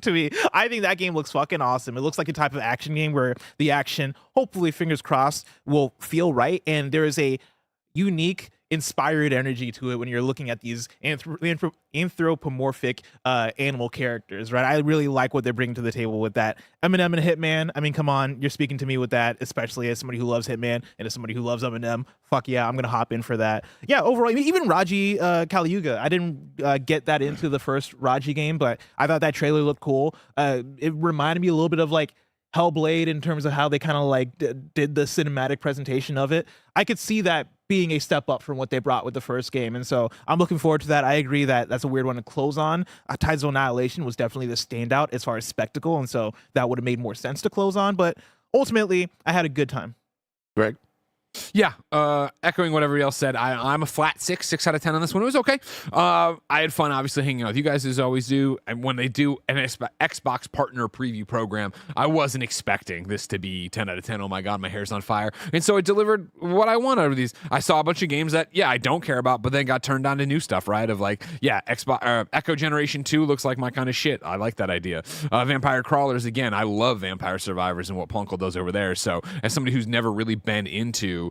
Speaker 2: to me. I think that game looks fucking awesome. It looks like a type of action game where the action, hopefully fingers crossed, will feel right, and there is a unique inspired energy to it when you're looking at these anthropomorphic animal characters, right? I really like what they're bringing to the table with that. Eminem and Hitman, I mean, come on, you're speaking to me with that, especially as somebody who loves Hitman and as somebody who loves Eminem. Fuck yeah, I'm gonna hop in for that. Yeah, overall, I mean, even Raji Kaliuga, I didn't get that into the first Raji game, but I thought that trailer looked cool. It reminded me a little bit of like Hellblade in terms of how they kind of like did the cinematic presentation of it. I could see that being a step up from what they brought with the first game, and so I'm looking forward to that. I agree that that's a weird one to close on. Tides of Annihilation was definitely the standout as far as spectacle, and so that would have made more sense to close on, but ultimately I had a good time.
Speaker 1: Greg?
Speaker 5: Yeah, echoing what everybody else said, I'm a flat 6 out of 10 on this one. It was okay. I had fun, obviously, hanging out with you guys as always do. And when they do an Xbox partner preview program, I wasn't expecting this to be 10 out of 10. Oh my God, my hair's on fire. And so it delivered what I want out of these. I saw a bunch of games that, yeah, I don't care about, but then got turned on to new stuff, right? Of like, yeah, Xbox Echo Generation 2 looks like my kind of shit. I like that idea. Vampire Crawlers, again, I love Vampire Survivors and what Punkle does over there. So as somebody who's never really been into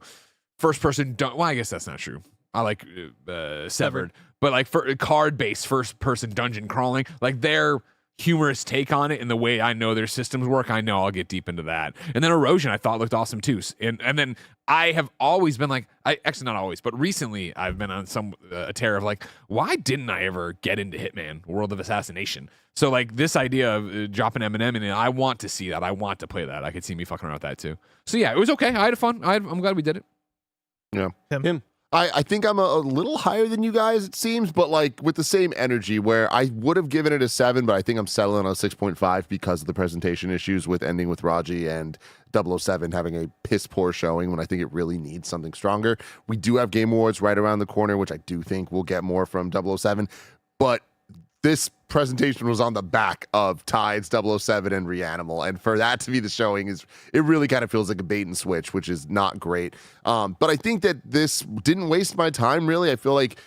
Speaker 5: first person, well, I guess that's not true. I like Severed, but like for card-based first person dungeon crawling, like their humorous take on it and the way I know their systems work, I know I'll get deep into that. And then Erosion I thought looked awesome too. And then I have always been like, actually not always, but recently I've been on a tear of like, why didn't I ever get into Hitman World of Assassination? So like this idea of dropping Eminem in it, I want to see that. I want to play that. I could see me fucking around with that too. So yeah, it was okay. I had fun. I'm glad we did it.
Speaker 1: Yeah.
Speaker 2: Him.
Speaker 1: I think I'm a little higher than you guys, it seems, but like with the same energy where I would have given it a 7, but I think I'm settling on a 6.5 because of the presentation issues with ending with Raji and 007 having a piss poor showing when I think it really needs something stronger. We do have Game Awards right around the corner, which I do think we'll get more from 007, but this presentation was on the back of Tides, 007, and Reanimal, and for that to be the showing it really kind of feels like a bait and switch, which is not great. But I think that this didn't waste my time, really. I feel like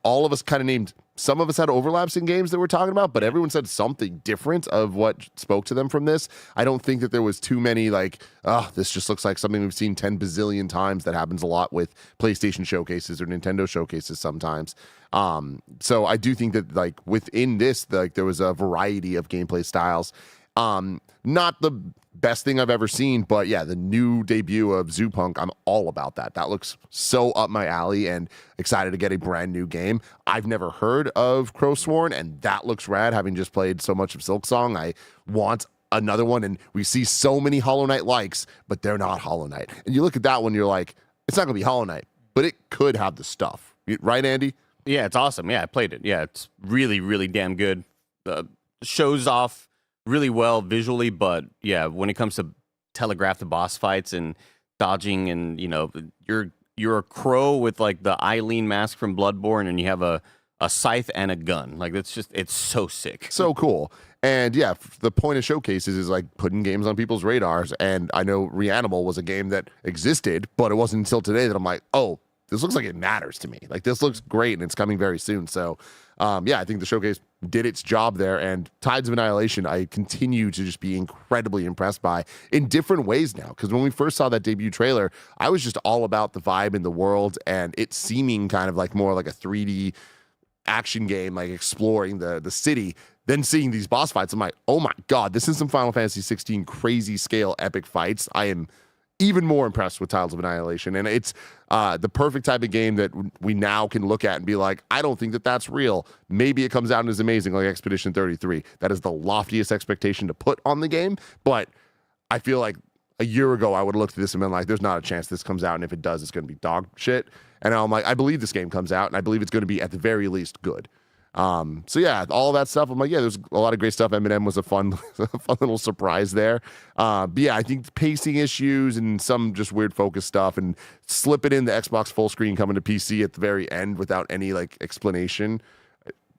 Speaker 1: all of us kind of named, some of us had overlaps in games that we're talking about, but everyone said something different of what spoke to them from this. I don't think that there was too many like, this just looks like something we've seen 10 bazillion times. That happens a lot with PlayStation showcases or Nintendo showcases sometimes. So I do think that like within this, like there was a variety of gameplay styles. Not the best thing I've ever seen, but yeah, the new debut of Zoopunk, I'm all about that. That looks so up my alley and excited to get a brand new game. I've never heard of Crowsworn, and that looks rad, having just played so much of Silksong. I want another one, and we see so many Hollow Knight likes, but they're not Hollow Knight. And you look at that one, you're like, it's not going to be Hollow Knight, but it could have the stuff. Right, Andy?
Speaker 4: Yeah, it's awesome. Yeah, I played it. Yeah, it's really, really damn good. Shows off really well visually, but yeah, when it comes to telegraph the boss fights and dodging, and you know, you're a crow with like the Eileen mask from Bloodborne, and you have a scythe and a gun. Like it's so sick,
Speaker 1: so cool. And yeah, the point of showcases is like putting games on people's radars. And I know Reanimal was a game that existed, but it wasn't until today that I'm like, oh, this looks like it matters to me. Like this looks great, and it's coming very soon. So yeah, I think the showcase did its job there. And Tides of Annihilation, I continue to just be incredibly impressed by in different ways now. Because when we first saw that debut trailer, I was just all about the vibe in the world and it seeming kind of like more like a 3D action game, like exploring the city. Then seeing these boss fights, I'm like, oh my God, this is some Final Fantasy 16 crazy scale epic fights. I am even more impressed with Tiles of Annihilation. And it's the perfect type of game that we now can look at and be like, I don't think that that's real. Maybe it comes out and is amazing like Expedition 33. That is the loftiest expectation to put on the game. But I feel like a year ago, I would have looked at this and been like, there's not a chance this comes out. And if it does, it's going to be dog shit. And now I'm like, I believe this game comes out and I believe it's going to be at the very least good. So yeah, all that stuff. I'm like, yeah, there's a lot of great stuff. Eminem was a fun little surprise there. But yeah, I think pacing issues and some just weird focus stuff and slip it in the Xbox full screen coming to PC at the very end without any like explanation.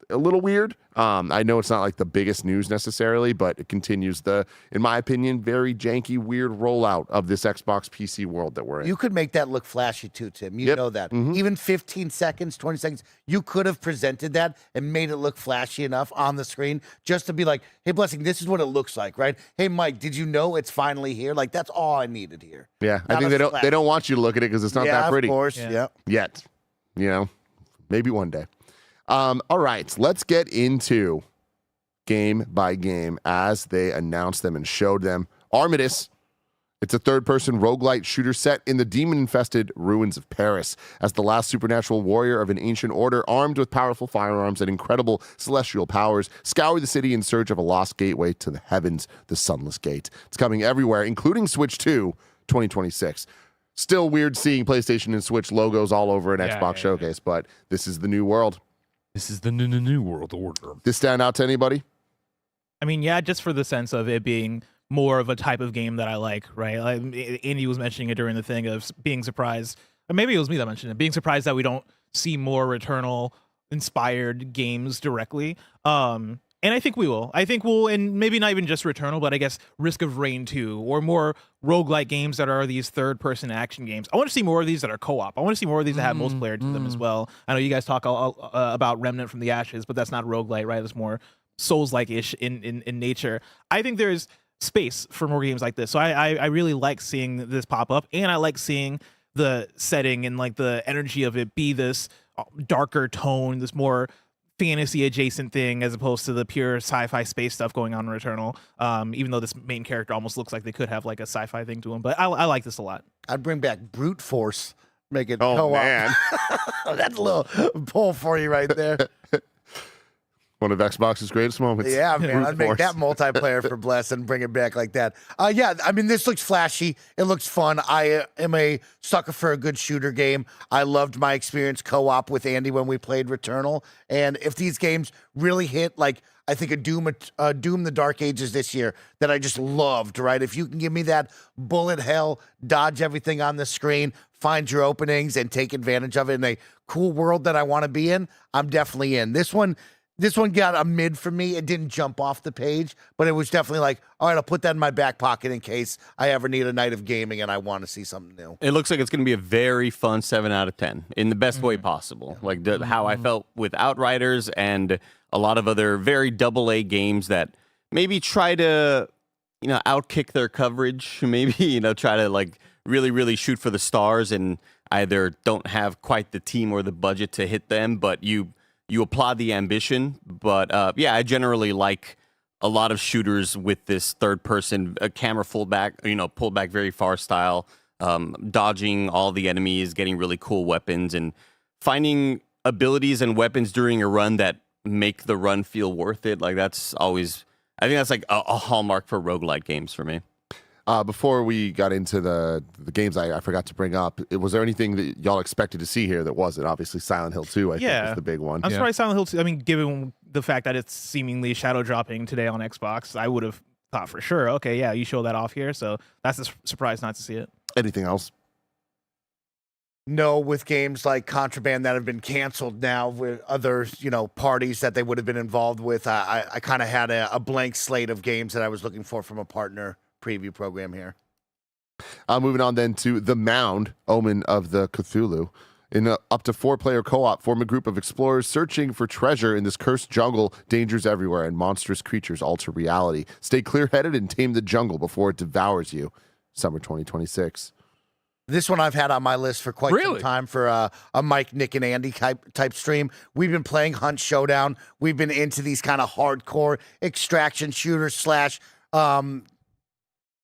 Speaker 1: A little weird. I know it's not like the biggest news necessarily, but it continues the, in my opinion, very janky, weird rollout of this Xbox PC world that we're in.
Speaker 3: You could make that look flashy too, Tim. You know that. Even 15 seconds, 20 seconds, you could have presented that and made it look flashy enough on the screen just to be like, hey, Blessing, this is what it looks like, right? Hey, Mike, did you know it's finally here? Like, that's all I needed here.
Speaker 1: Yeah, I think they don't want you to look at it because it's not that pretty.
Speaker 3: Of course, yeah.
Speaker 1: Yet. You know, maybe one day. All right, let's get into game by game as they announced them and showed them. Armistice. It's a third-person roguelite shooter set in the demon-infested ruins of Paris as the last supernatural warrior of an ancient order armed with powerful firearms and incredible celestial powers scour the city in search of a lost gateway to the heavens, the Sunless Gate. It's coming everywhere, including Switch 2, 2026. Still weird seeing PlayStation and Switch logos all over an Xbox showcase, but this is the new world.
Speaker 5: This is the new world order.
Speaker 1: This stand out to anybody?
Speaker 2: I mean, yeah, just for the sense of it being more of a type of game that I like, right? Like, Andy was mentioning it during the thing of being surprised, or maybe it was me that mentioned it, being surprised that we don't see more Returnal-inspired games directly. And I think we will. I think we'll, and maybe not even just Returnal, but I guess Risk of Rain 2, or more roguelike games that are these third-person action games. I want to see more of these that are co-op. I want to see more of these that have multiplayer to them as well. I know you guys talk about Remnant from the Ashes, but that's not roguelike, right? It's more Souls-like-ish in nature. I think there's space for more games like this. So I really like seeing this pop up, and I like seeing the setting and like the energy of it be this darker tone, this more fantasy adjacent thing as opposed to the pure sci-fi space stuff going on in Returnal. Even though this main character almost looks like they could have like a sci-fi thing to him, but I like this a lot.
Speaker 3: I'd bring back brute force, make it
Speaker 1: co-op. Man.
Speaker 3: That's a little pull for you right there.
Speaker 1: One of Xbox's greatest moments.
Speaker 3: Yeah, man, I'd make that multiplayer for Bless and bring it back like that. Yeah, I mean, this looks flashy. It looks fun. I am a sucker for a good shooter game. I loved my experience co-op with Andy when we played Returnal. And if these games really hit, like, I think a Doom the Dark Ages this year that I just loved, right? If you can give me that bullet hell, dodge everything on the screen, find your openings, and take advantage of it in a cool world that I want to be in, I'm definitely in. This one got a mid for me. It didn't jump off the page, but it was definitely like, all right, I'll put that in my back pocket in case I ever need a night of gaming and I want to see something new.
Speaker 4: It looks like it's going to be a very fun 7 out of 10 in the best way possible. Like how I felt with Outriders and a lot of other very AA games that maybe try to, outkick their coverage, maybe, try to like really, really shoot for the stars and either don't have quite the team or the budget to hit them, but you applaud the ambition, but I generally like a lot of shooters with this third-person camera pulled back very far style, dodging all the enemies, getting really cool weapons, and finding abilities and weapons during a run that make the run feel worth it. Like that's always, I think that's like a hallmark for roguelike games for me.
Speaker 1: Before we got into the games I forgot to bring up, was there anything that y'all expected to see here that wasn't? Obviously, Silent Hill 2, I think, was the big one.
Speaker 2: I'm surprised Silent Hill 2, I mean, given the fact that it's seemingly shadow dropping today on Xbox, I would have thought for sure, okay, yeah, you show that off here, so that's a surprise not to see it.
Speaker 1: Anything else?
Speaker 3: No, with games like Contraband that have been canceled now with other, parties that they would have been involved with, I kind of had a blank slate of games that I was looking for from a partner preview program here.
Speaker 1: Moving on then to The Mound, Omen of the Cthulhu. In up to 4-player co-op, form a group of explorers searching for treasure in this cursed jungle. Dangers everywhere and monstrous creatures alter reality. Stay clear-headed and tame the jungle before it devours you. Summer 2026.
Speaker 3: This one I've had on my list for quite some time for a Mike, Nick, and Andy type stream. We've been playing Hunt Showdown. We've been into these kind of hardcore extraction shooters /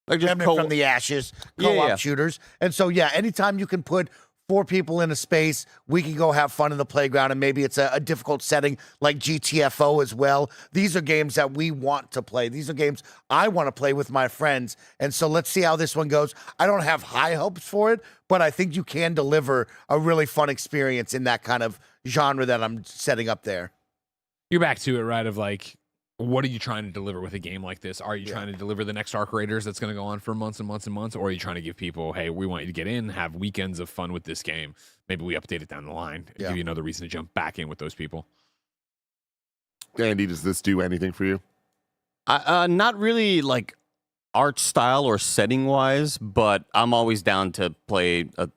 Speaker 3: like just from the ashes co-op shooters. And so anytime you can put 4 people in a space. We can go have fun in the playground, and maybe it's a difficult setting like GTFO as well. These are games that we want to play. These are games I want to play with my friends. And so let's see how this one goes. I don't have high hopes for it, but I think you can deliver a really fun experience in that kind of genre that I'm setting up there.
Speaker 5: You're back to it, right? Of like, what are you trying to deliver with a game like this? Are you trying to deliver the next Arc Raiders that's going to go on for months and months and months? Or are you trying to give people, hey, we want you to get in, have weekends of fun with this game. Maybe we update it down the line and give you another reason to jump back in with those people.
Speaker 1: Andy, does this do anything for you?
Speaker 4: Not really like art style or setting wise, but I'm always down to play a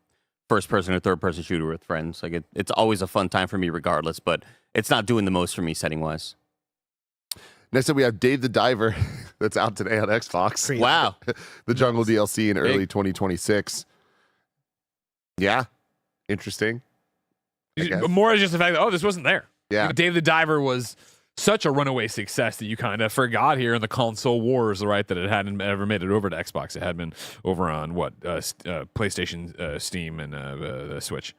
Speaker 4: first person or third person shooter with friends. Like it's always a fun time for me regardless, but it's not doing the most for me setting wise.
Speaker 1: Next up, we have Dave the Diver that's out today on Xbox.
Speaker 4: Crazy. Wow.
Speaker 1: The Jungle DLC in early 2026. Yeah. Interesting.
Speaker 5: More is just the fact that, this wasn't there.
Speaker 1: Yeah.
Speaker 5: Dave the Diver was such a runaway success that you kind of forgot here in the console wars, right, that it hadn't ever made it over to Xbox. It had been over on, PlayStation, Steam, and the Switch.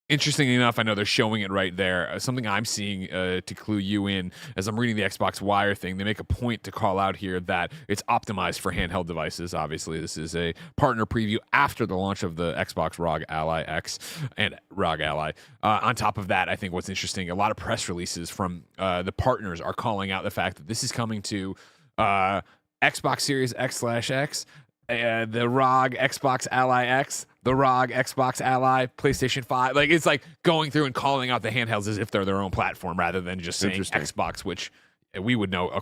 Speaker 5: Interestingly enough, I know they're showing it right there. Something I'm seeing to clue you in as I'm reading the Xbox Wire thing, they make a point to call out here that it's optimized for handheld devices. Obviously, this is a partner preview after the launch of the Xbox ROG Ally X and ROG Ally. On top of that, I think what's interesting, a lot of press releases from the partners are calling out the fact that this is coming to Xbox Series X/X, the ROG Xbox Ally X, the ROG Xbox Ally, PlayStation 5. Like, it's like going through and calling out the handhelds as if they're their own platform rather than just saying Xbox, which we would know,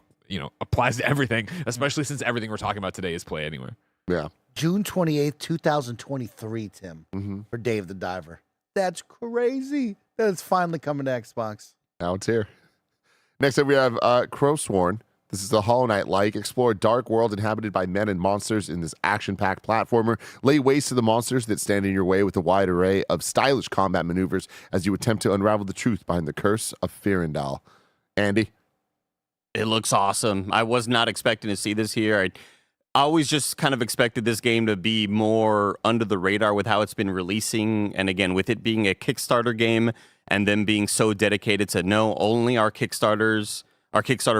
Speaker 5: applies to everything, especially since everything we're talking about today is Play Anywhere.
Speaker 1: Yeah.
Speaker 3: June 28th, 2023, Tim, for Dave the Diver. That's crazy that it's finally coming to Xbox.
Speaker 1: Now it's here. Next up, we have Crowsworn. This is a Hollow Knight-like. Explore a dark world inhabited by men and monsters in this action-packed platformer. Lay waste to the monsters that stand in your way with a wide array of stylish combat maneuvers as you attempt to unravel the truth behind the curse of Firendal. Andy?
Speaker 4: It looks awesome. I was not expecting to see this here. I always just kind of expected this game to be more under the radar with how it's been releasing. And again, with it being a Kickstarter game and them being so dedicated to only our Kickstarter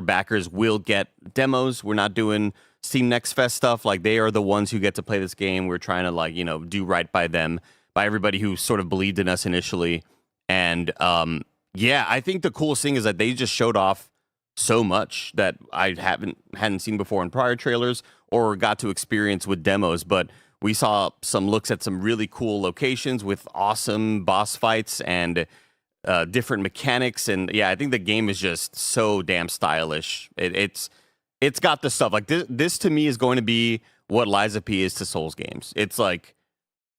Speaker 4: backers will get demos. We're not doing Steam Next Fest stuff. Like, they are the ones who get to play this game. We're trying to do right by them, by everybody who sort of believed in us initially. And I think the coolest thing is that they just showed off so much that I hadn't seen before in prior trailers or got to experience with demos. But we saw some looks at some really cool locations with awesome boss fights and different mechanics, and I think the game is just so damn stylish. It's got the stuff like this to me is going to be what Lies of P is to Souls games. It's like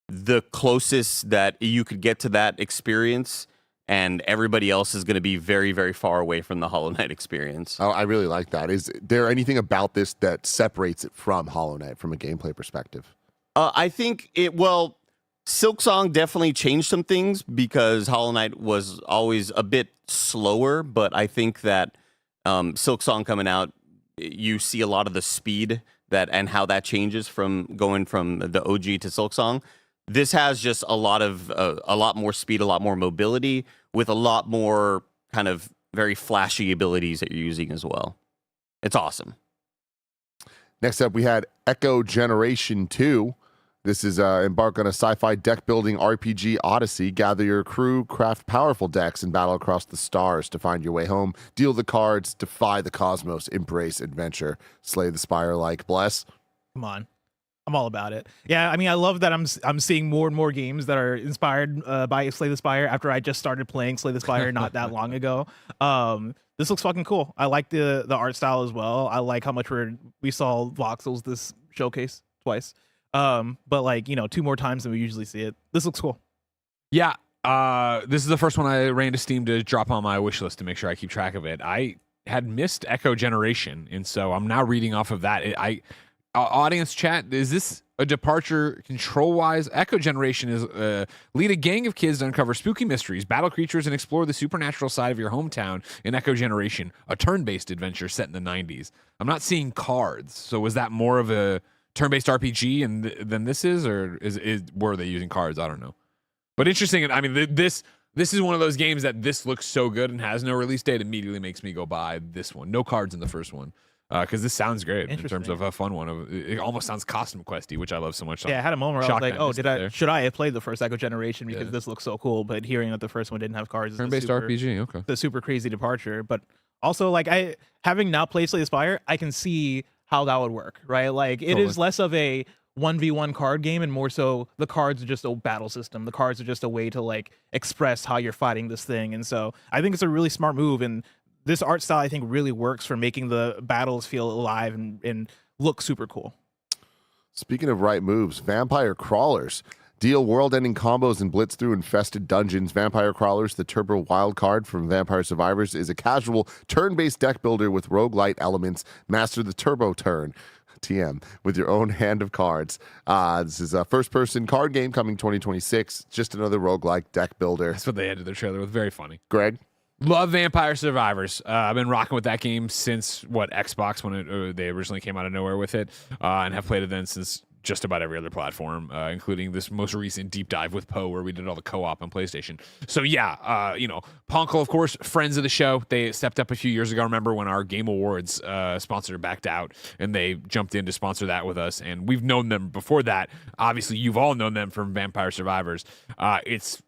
Speaker 4: the closest that you could get to that experience, and everybody else is going to be very, very far away from the Hollow Knight experience.
Speaker 1: Oh, I really like that. Is there anything about this that separates it from Hollow Knight from a gameplay perspective?
Speaker 4: I think Silksong definitely changed some things because Hollow Knight was always a bit slower, but I think that Silksong coming out, you see a lot of the speed and how that changes from going from the OG to Silksong. This has just a lot more speed, a lot more mobility, with a lot more kind of very flashy abilities that you're using as well. It's awesome.
Speaker 1: Next up, we had Echo Generation 2. This is embark on a sci-fi deck-building RPG odyssey. Gather your crew, craft powerful decks, and battle across the stars to find your way home. Deal the cards, defy the cosmos, embrace adventure. Slay the Spire like bless.
Speaker 2: Come on. I'm all about it. Yeah, I mean, I love that I'm seeing more and more games that are inspired by Slay the Spire after I just started playing Slay the Spire not that long ago. This looks fucking cool. I like the art style as well. I like how much we saw voxels this showcase twice. But 2 more times than we usually see it. This looks cool.
Speaker 5: Yeah. This is the first one I ran to Steam to drop on my wish list to make sure I keep track of it. I had missed Echo Generation, and so I'm now reading off of that. Audience chat, is this a departure control-wise? Echo Generation is lead a gang of kids to uncover spooky mysteries, battle creatures, and explore the supernatural side of your hometown in Echo Generation, a turn-based adventure set in the 90s. I'm not seeing cards, so was that more of a turn-based RPG than this is, or were they using cards? I don't know. But interesting. I mean, this is one of those games that this looks so good and has no release date. Immediately makes me go buy this one. No cards in the first one. Because this sounds great in terms of a fun one. It almost sounds Custom Questy, which I love so much.
Speaker 2: Yeah, I had a moment where I was like, "Oh, should I have played the first Echo Generation because this looks so cool?" But hearing that the first one didn't have cards,
Speaker 5: turn-based RPG, okay,
Speaker 2: the super crazy departure. But also, like having now played Slay the Spire, I can see how that would work, right? Like it is less of a 1v1 card game and more so the cards are just a battle system. The cards are just a way to like express how you're fighting this thing, and so I think it's a really smart move and. This art style, I think, really works for making the battles feel alive and look super cool.
Speaker 1: Speaking of right moves, Vampire Crawlers. Deal world-ending combos and blitz through infested dungeons. Vampire Crawlers, the turbo wild card from Vampire Survivors, is a casual turn-based deck builder with roguelite elements. Master the turbo turn. TM, with your own hand of cards. This is a first-person card game coming 2026. Just another roguelike deck builder.
Speaker 5: That's what they ended their trailer with. Very funny.
Speaker 1: Greg?
Speaker 5: Love Vampire Survivors. I've been rocking with that game since Xbox when they originally came out of nowhere with it, and have played it then since just about every other platform, including this most recent deep dive with Poe where we did all the co-op on PlayStation. So yeah, Ponkel, of course, friends of the show. They stepped up a few years ago. Remember when our Game Awards sponsor backed out, and they jumped in to sponsor that with us. And we've known them before that. Obviously, you've all known them from Vampire Survivors. It's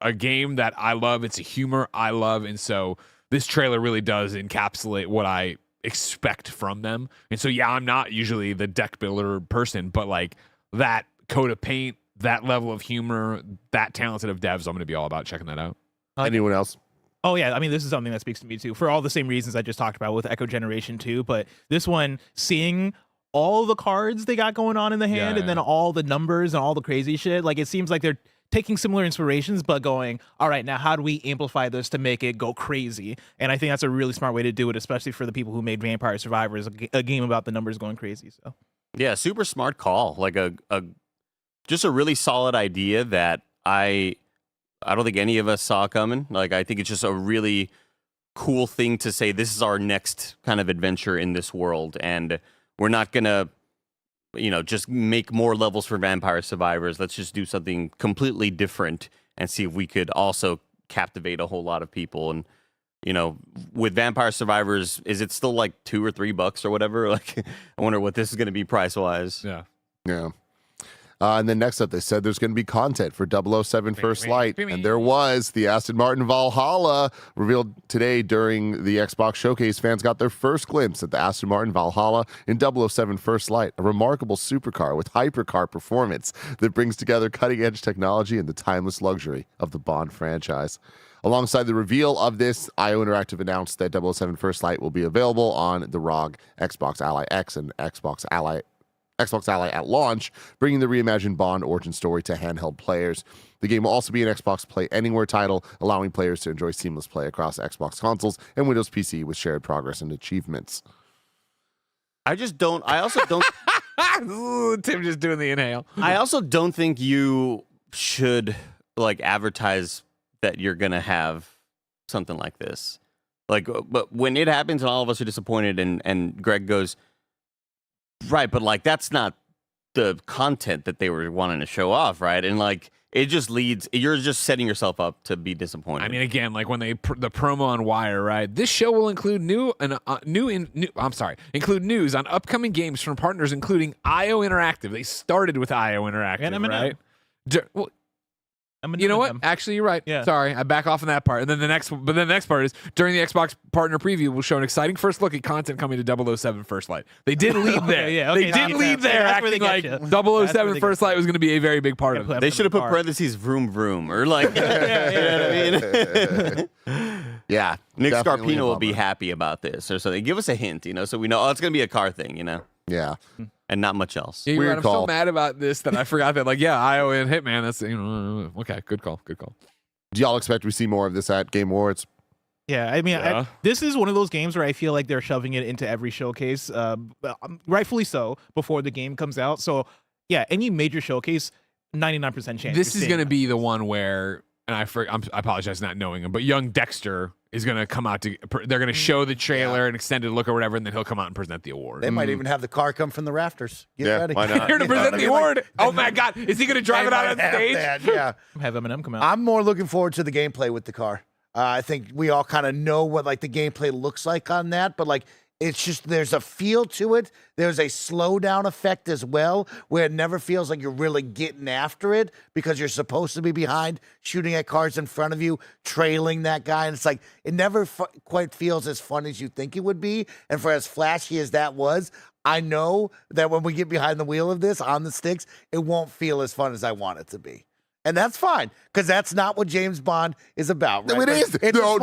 Speaker 5: a game that I love. It's a humor I love. And so this trailer really does encapsulate what I expect from them. And so, yeah, I'm not usually the deck builder person, but like that coat of paint, that level of humor, that talented of devs, I'm going to be all about checking that out.
Speaker 1: Anyone else?
Speaker 2: Oh, yeah. I mean, this is something that speaks to me, too, for all the same reasons I just talked about with Echo Generation 2. But this one, seeing all the cards they got going on in the hand and then all the numbers and all the crazy shit, like it seems like they're taking similar inspirations, but going, all right, now how do we amplify this to make it go crazy? And I think that's a really smart way to do it, especially for the people who made Vampire Survivors, a game about the numbers going crazy. So,
Speaker 4: yeah, super smart call. Like just a really solid idea that I don't think any of us saw coming. Like, I think it's just a really cool thing to say. This is our next kind of adventure in this world, and we're not gonna just make more levels for Vampire Survivors. Let's just do something completely different and see if we could also captivate a whole lot of people. And, with Vampire Survivors, is it still like $2 or $3 or whatever? Like, I wonder what this is going to be price-wise.
Speaker 5: Yeah.
Speaker 1: Yeah. And then next up, they said there's going to be content for 007 First Light. And there was. The Aston Martin Valhalla revealed today during the Xbox Showcase. Fans got their first glimpse at the Aston Martin Valhalla in 007 First Light, a remarkable supercar with hypercar performance that brings together cutting-edge technology and the timeless luxury of the Bond franchise. Alongside the reveal of this, IO Interactive announced that 007 First Light will be available on the ROG, Xbox Ally X, and Xbox Ally at launch, bringing the reimagined Bond origin story to handheld players. The game will also be an Xbox Play Anywhere title, allowing players to enjoy seamless play across Xbox consoles and Windows PC with shared progress and achievements.
Speaker 4: I also don't...
Speaker 5: Ooh, Tim just doing the inhale.
Speaker 4: I also don't think you should, advertise that you're going to have something like this. But when it happens and all of us are disappointed and Greg goes... Right, but that's not the content that they were wanting to show off, right? And it just leads, you're just setting yourself up to be disappointed.
Speaker 5: I mean, again, when the promo on Wire, right? This show will include include news on upcoming games from partners, including IO Interactive. They started with IO Interactive, right? You know what? Actually, you're right.
Speaker 2: Yeah.
Speaker 5: Sorry, I back off on that part. And then the next part is during the Xbox partner preview, we'll show an exciting first look at content coming to 007 First Light. They did lead there. They did lead there, acting like 007 First Light was going to be a very big part of it.
Speaker 4: They should have put parentheses vroom vroom or you know what I mean?
Speaker 1: Yeah,
Speaker 4: Nick Scarpino will be happy about this or something. Give us a hint, so we know. Oh, it's going to be a car thing,
Speaker 1: Yeah.
Speaker 4: And not much else.
Speaker 5: Yeah, you're right. I'm so mad about this that I forgot that, IO and Hitman, that's, okay, good call.
Speaker 1: Do y'all expect we see more of this at Game Awards?
Speaker 2: Yeah, I mean, this is one of those games where I feel like they're shoving it into every showcase, rightfully so, before the game comes out. So, yeah, any major showcase, 99% chance.
Speaker 5: This is going to be the one where, and I apologize not knowing him, but young Dexter is going to come out to. They're going to show the trailer, an extended look or whatever, and then he'll come out and present the award.
Speaker 3: They might even have the car come from the rafters. Get ready.
Speaker 1: Why not?
Speaker 5: Here to present the award. Oh my God, is he going to drive it out on stage?
Speaker 3: Yeah.
Speaker 2: Have Eminem come out.
Speaker 3: I'm more looking forward to the gameplay with the car. I think we all kind of know what like the gameplay looks like on that, but like it's just there's a feel to it. There's a slowdown effect as well, where it never feels like you're really getting after it because you're supposed to be behind, shooting at cars in front of you, trailing that guy, and it's like it never quite feels as fun as you think it would be. And for as flashy as that was, I know that when we get behind the wheel of this on the sticks, it won't feel as fun as I want it to be. And that's fine, because that's not what James Bond is about. Right?
Speaker 1: No, it is. No.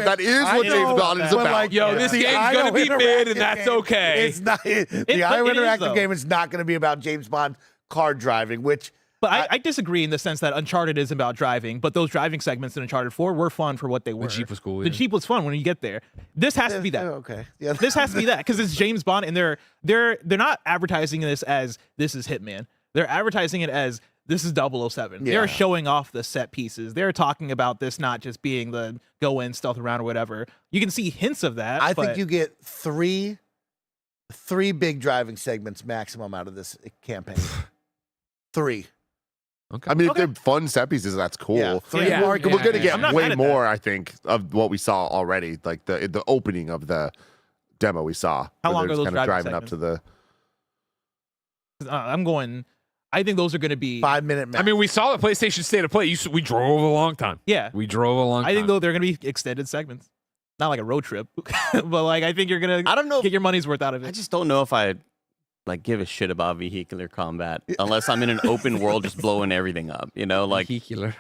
Speaker 1: That is what James Bond is about.
Speaker 3: Like,
Speaker 5: this game's going to be mid, and that's okay.
Speaker 3: It's not. The IO Interactive game is not going to be about James Bond car driving, which...
Speaker 2: But I disagree in the sense that Uncharted is about driving, but those driving segments in Uncharted 4 were fun for what they were.
Speaker 5: The Jeep was cool.
Speaker 2: The Jeep was fun when you get there. This has to be that.
Speaker 3: Okay. Yeah.
Speaker 2: This has to be that, because it's James Bond, and they're not advertising this as this is Hitman. They're advertising it as this is 007.
Speaker 3: Yeah.
Speaker 2: They're showing off the set pieces. They're talking about this not just being the go in, stealth around, or whatever. You can see hints of that.
Speaker 3: I think you get three big driving segments maximum out of this campaign. 3.
Speaker 1: Okay. I mean, if they're fun set pieces, that's cool.
Speaker 3: Yeah.
Speaker 1: We're going to get way more, I think, of what we saw already. Like the opening of the demo we saw.
Speaker 2: How long are those
Speaker 1: kind of driving
Speaker 2: segments?
Speaker 1: up to the...
Speaker 2: I think those are going to be
Speaker 3: 5-minute max.
Speaker 5: I mean, we saw the PlayStation State of Play. We drove a long time.
Speaker 2: Yeah.
Speaker 5: We drove a long time.
Speaker 2: I think, though, they're going to be extended segments. Not like a road trip, but like I think you're going to get your money's worth out of it.
Speaker 4: I just don't know if I like give a shit about vehicular combat unless I'm in an open world just blowing everything up, like vehicular.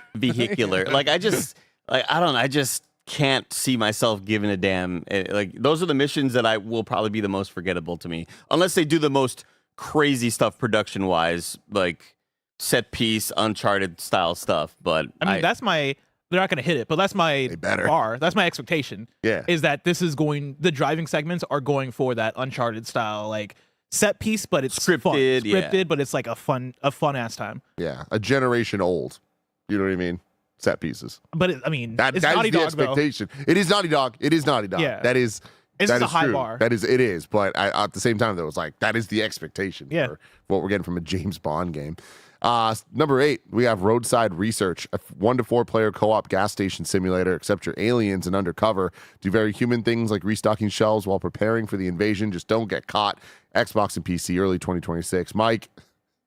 Speaker 4: Like I just can't see myself giving a damn. Like those are the missions that will probably be the most forgettable to me, unless they do the most crazy stuff production wise, like set piece Uncharted style stuff. But
Speaker 2: I mean, they're not going to hit it, but that's my bar. That's my expectation.
Speaker 1: Yeah.
Speaker 2: Is that the driving segments are going for that Uncharted style, like set piece, but it's scripted, but it's like a fun ass time.
Speaker 1: Yeah. A generation old. You know what I mean? Set pieces.
Speaker 2: But it's
Speaker 1: that
Speaker 2: Naughty
Speaker 1: is the
Speaker 2: Dog,
Speaker 1: expectation.
Speaker 2: Though.
Speaker 1: It is Naughty Dog.
Speaker 2: Yeah.
Speaker 1: That is
Speaker 2: It's
Speaker 1: that
Speaker 2: a
Speaker 1: is
Speaker 2: high
Speaker 1: true.
Speaker 2: bar.
Speaker 1: It is. But at the same time, though, it's like that is the expectation for what we're getting from a James Bond game. Number 8, we have Roadside Research, a 1 to 4 player co-op gas station simulator, except you're aliens and undercover. Do very human things like restocking shelves while preparing for the invasion. Just don't get caught. Xbox and PC, early 2026. Mike?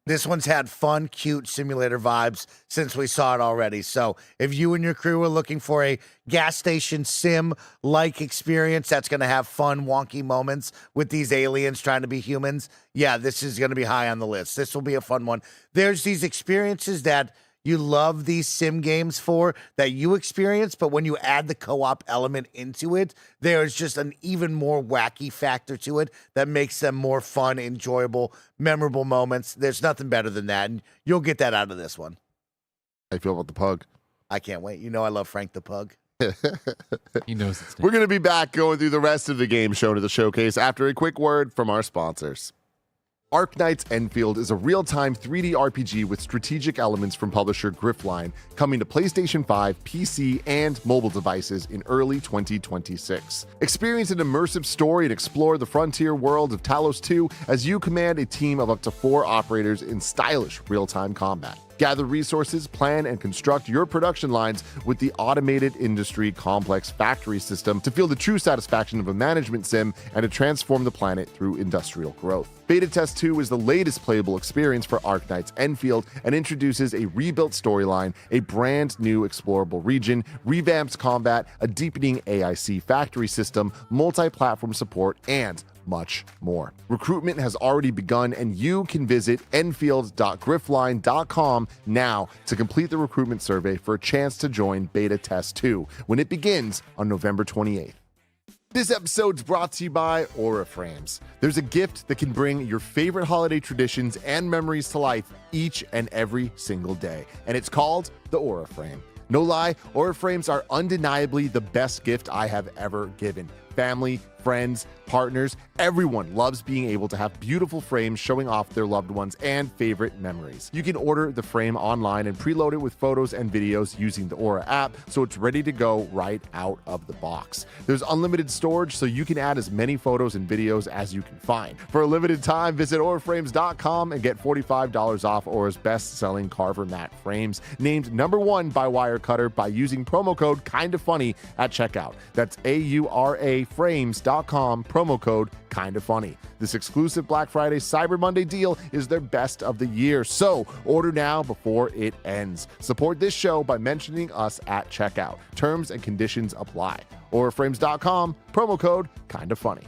Speaker 3: This one's had fun, cute simulator vibes since we saw it already. So if you and your crew are looking for a gas station sim-like experience that's going to have fun, wonky moments with these aliens trying to be humans, yeah, this is going to be high on the list. This will be a fun one. There's these experiences that you love these sim games for that you experience, but when you add the co-op element into it, there's just an even more wacky factor to it that makes them more fun, enjoyable, memorable moments. There's nothing better than that, and you'll get that out of this one.
Speaker 1: How you feel about the pug?
Speaker 3: I can't wait. You know I love Frank the Pug.
Speaker 5: He knows it's
Speaker 1: We're going to be back going through the rest of the game show to the showcase after a quick word from our sponsors. Arknights Enfield is a real-time 3D RPG with strategic elements from publisher Griffline, coming to PlayStation 5, PC, and mobile devices in early 2026. Experience an immersive story and explore the frontier world of Talos 2 as you command a team of up to 4 operators in stylish real-time combat. Gather resources, plan, and construct your production lines with the automated industry complex factory system to feel the true satisfaction of a management sim and to transform the planet through industrial growth. Beta Test 2 is the latest playable experience for Arknights Enfield and introduces a rebuilt storyline, a brand new explorable region, revamped combat, a deepening AIC factory system, multi-platform support, and much more. Recruitment has already begun, and you can visit enfield.griffline.com now to complete the recruitment survey for a chance to join Beta Test 2 when it begins on November 28th. This episode's brought to you by Aura Frames. There's a gift that can bring your favorite holiday traditions and memories to life each and every single day, and it's called the Aura Frame. No lie, Aura Frames are undeniably the best gift I have ever given. Family, friends, partners. Everyone loves being able to have beautiful frames showing off their loved ones and favorite memories. You can order the frame online and preload it with photos and videos using the Aura app, so it's ready to go right out of the box. There's unlimited storage, so you can add as many photos and videos as you can find. For a limited time, visit auraframes.com and get $45 off Aura's best-selling Carver matte frames, named #1 by Wirecutter by using promo code KINDAFUNNY at checkout. That's auraframes.com, promo code KINDAFUNNY. This exclusive Black Friday Cyber Monday deal is their best of the year, so order now before it ends. Support this show by mentioning us at checkout. Terms and conditions apply. auraframes.com, promo code KINDAFUNNY.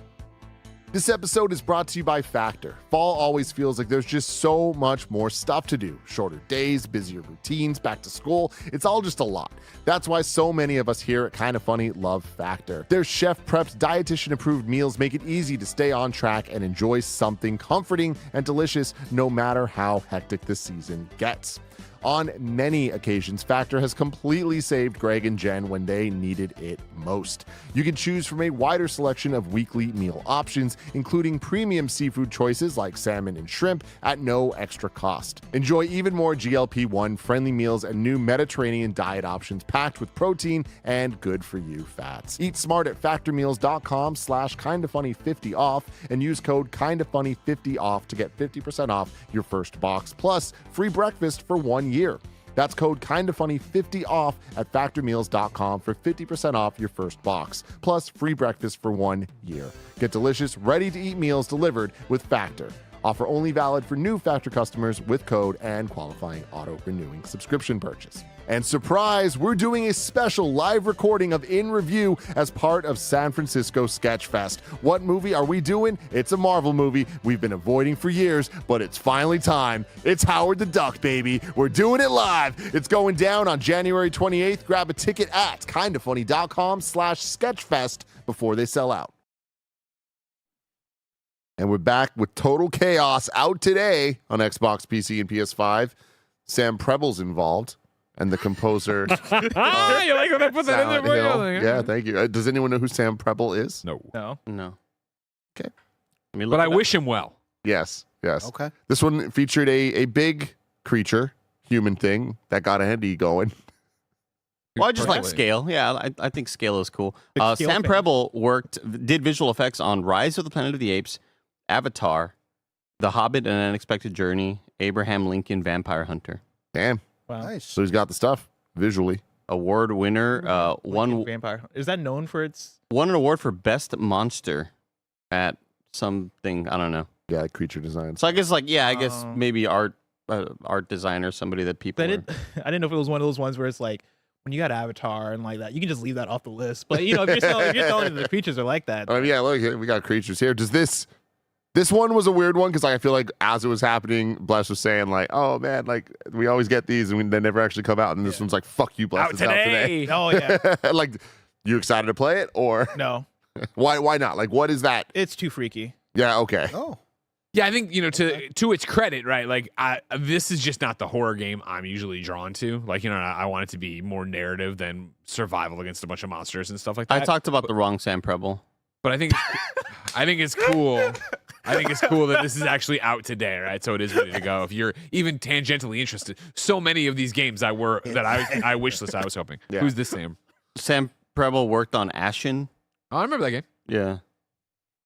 Speaker 1: This episode is brought to you by Factor. Fall always feels like there's just so much more stuff to do. Shorter days, busier routines, back to school. It's all just a lot. That's why so many of us here at Kinda Funny love Factor. Their chef prepped, dietitian-approved meals make it easy to stay on track and enjoy something comforting and delicious no matter how hectic the season gets. On many occasions, Factor has completely saved Greg and Jen when they needed it most. You can choose from a wider selection of weekly meal options, including premium seafood choices like salmon and shrimp at no extra cost. Enjoy even more GLP-1 friendly meals and new Mediterranean diet options packed with protein and good-for-you fats. Eat smart at factormeals.com/kindafunny50 off and use code kindafunny50 off to get 50% off your first box, plus free breakfast for 1 year. That's code KINDAFUNNY50 off at factormeals.com for 50% off your first box, plus free breakfast for 1 year. Get delicious, ready-to-eat meals delivered with Factor. Offer only valid for new Factor customers with code and qualifying auto-renewing subscription purchase. And surprise, we're doing a special live recording of In Review as part of San Francisco Sketch Fest. What movie are we doing? It's a Marvel movie we've been avoiding for years, but it's finally time. It's Howard the Duck, baby. We're doing it live. It's going down on January 28th. Grab a ticket at kindafunny.com/sketchfest before they sell out. And we're back with Total Chaos out today on Xbox, PC, and PS5. Sam Preble's involved, and the composer.
Speaker 5: You like when I put that in there for you?
Speaker 1: Yeah, thank you. Does anyone know who Sam Preble is?
Speaker 5: No.
Speaker 4: No.
Speaker 1: Okay.
Speaker 5: But I wish him well.
Speaker 1: Yes.
Speaker 3: Okay.
Speaker 1: This one featured a big creature, human thing, that got a handy going.
Speaker 4: Well, I just like scale. Yeah, I think scale is cool.
Speaker 2: Scale
Speaker 4: Sam
Speaker 2: fan.
Speaker 4: Preble did visual effects on Rise of the Planet of the Apes, Avatar, The Hobbit, An Unexpected Journey, Abraham Lincoln, Vampire Hunter.
Speaker 1: Damn.
Speaker 2: Wow.
Speaker 3: Nice.
Speaker 1: So he's got the stuff visually.
Speaker 4: Award winner. Won
Speaker 2: Vampire. Is that known for its?
Speaker 4: an award for best monster at something. I don't know.
Speaker 1: Yeah, creature design.
Speaker 4: So I guess I guess maybe art designer, somebody that people.
Speaker 2: I didn't know if it was one of those ones where it's like when you got Avatar and like that, you can just leave that off the list. But you know, if you're telling the creatures are like that.
Speaker 1: Yeah, look, we got creatures here. Does this one was a weird one because I feel like as it was happening, Bless was saying like, "Oh man, like we always get these and they never actually come out." And this one's like, "Fuck you, Bless,
Speaker 5: Out
Speaker 1: it's out today."
Speaker 2: Oh yeah.
Speaker 1: Like, you excited to play it or
Speaker 2: No,
Speaker 1: why not? Like, what is that?
Speaker 2: it's too freaky.
Speaker 1: Yeah, okay.
Speaker 3: Oh.
Speaker 5: Yeah, I think, to its credit, right? Like, this is just not the horror game I'm usually drawn to. Like, I want it to be more narrative than survival against a bunch of monsters and stuff like that.
Speaker 4: I talked about the wrong Sam Preble.
Speaker 5: But I think it's cool. I think it's cool that this is actually out today, right? So it is ready to go. If you're even tangentially interested, so many of these games I wish list. I was hoping.
Speaker 1: Yeah.
Speaker 5: Who's this Sam?
Speaker 4: Sam Preble worked on Ashen.
Speaker 5: Oh, I remember that game.
Speaker 4: Yeah.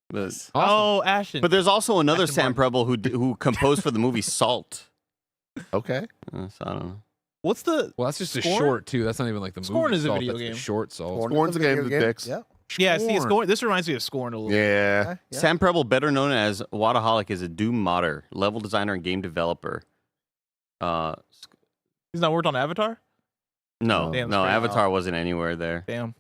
Speaker 4: But,
Speaker 5: Awesome.
Speaker 2: Oh, Ashen.
Speaker 4: but there's also another
Speaker 2: Ashen
Speaker 4: Sam
Speaker 2: Martin.
Speaker 4: Preble who composed for the movie Salt.
Speaker 1: Okay.
Speaker 4: So I don't know.
Speaker 2: What's the?
Speaker 5: Well, that's just a
Speaker 2: Scorn?
Speaker 5: short too. That's not even like the movie.
Speaker 2: Scorn is a
Speaker 5: Salt.
Speaker 2: video
Speaker 5: That's the
Speaker 2: game.
Speaker 5: short Salt.
Speaker 1: Scorn's a game with dicks.
Speaker 3: Yeah.
Speaker 2: Yeah, see, Scorn. This reminds me of Scorn a little.
Speaker 1: Yeah.
Speaker 3: Yeah.
Speaker 4: Sam Preble, better known as Wadaholic, is a Doom modder, level designer, and game developer.
Speaker 2: He's not worked on Avatar.
Speaker 4: No,
Speaker 2: Damn
Speaker 4: no,
Speaker 2: straight.
Speaker 4: Avatar wasn't anywhere there.
Speaker 2: Damn.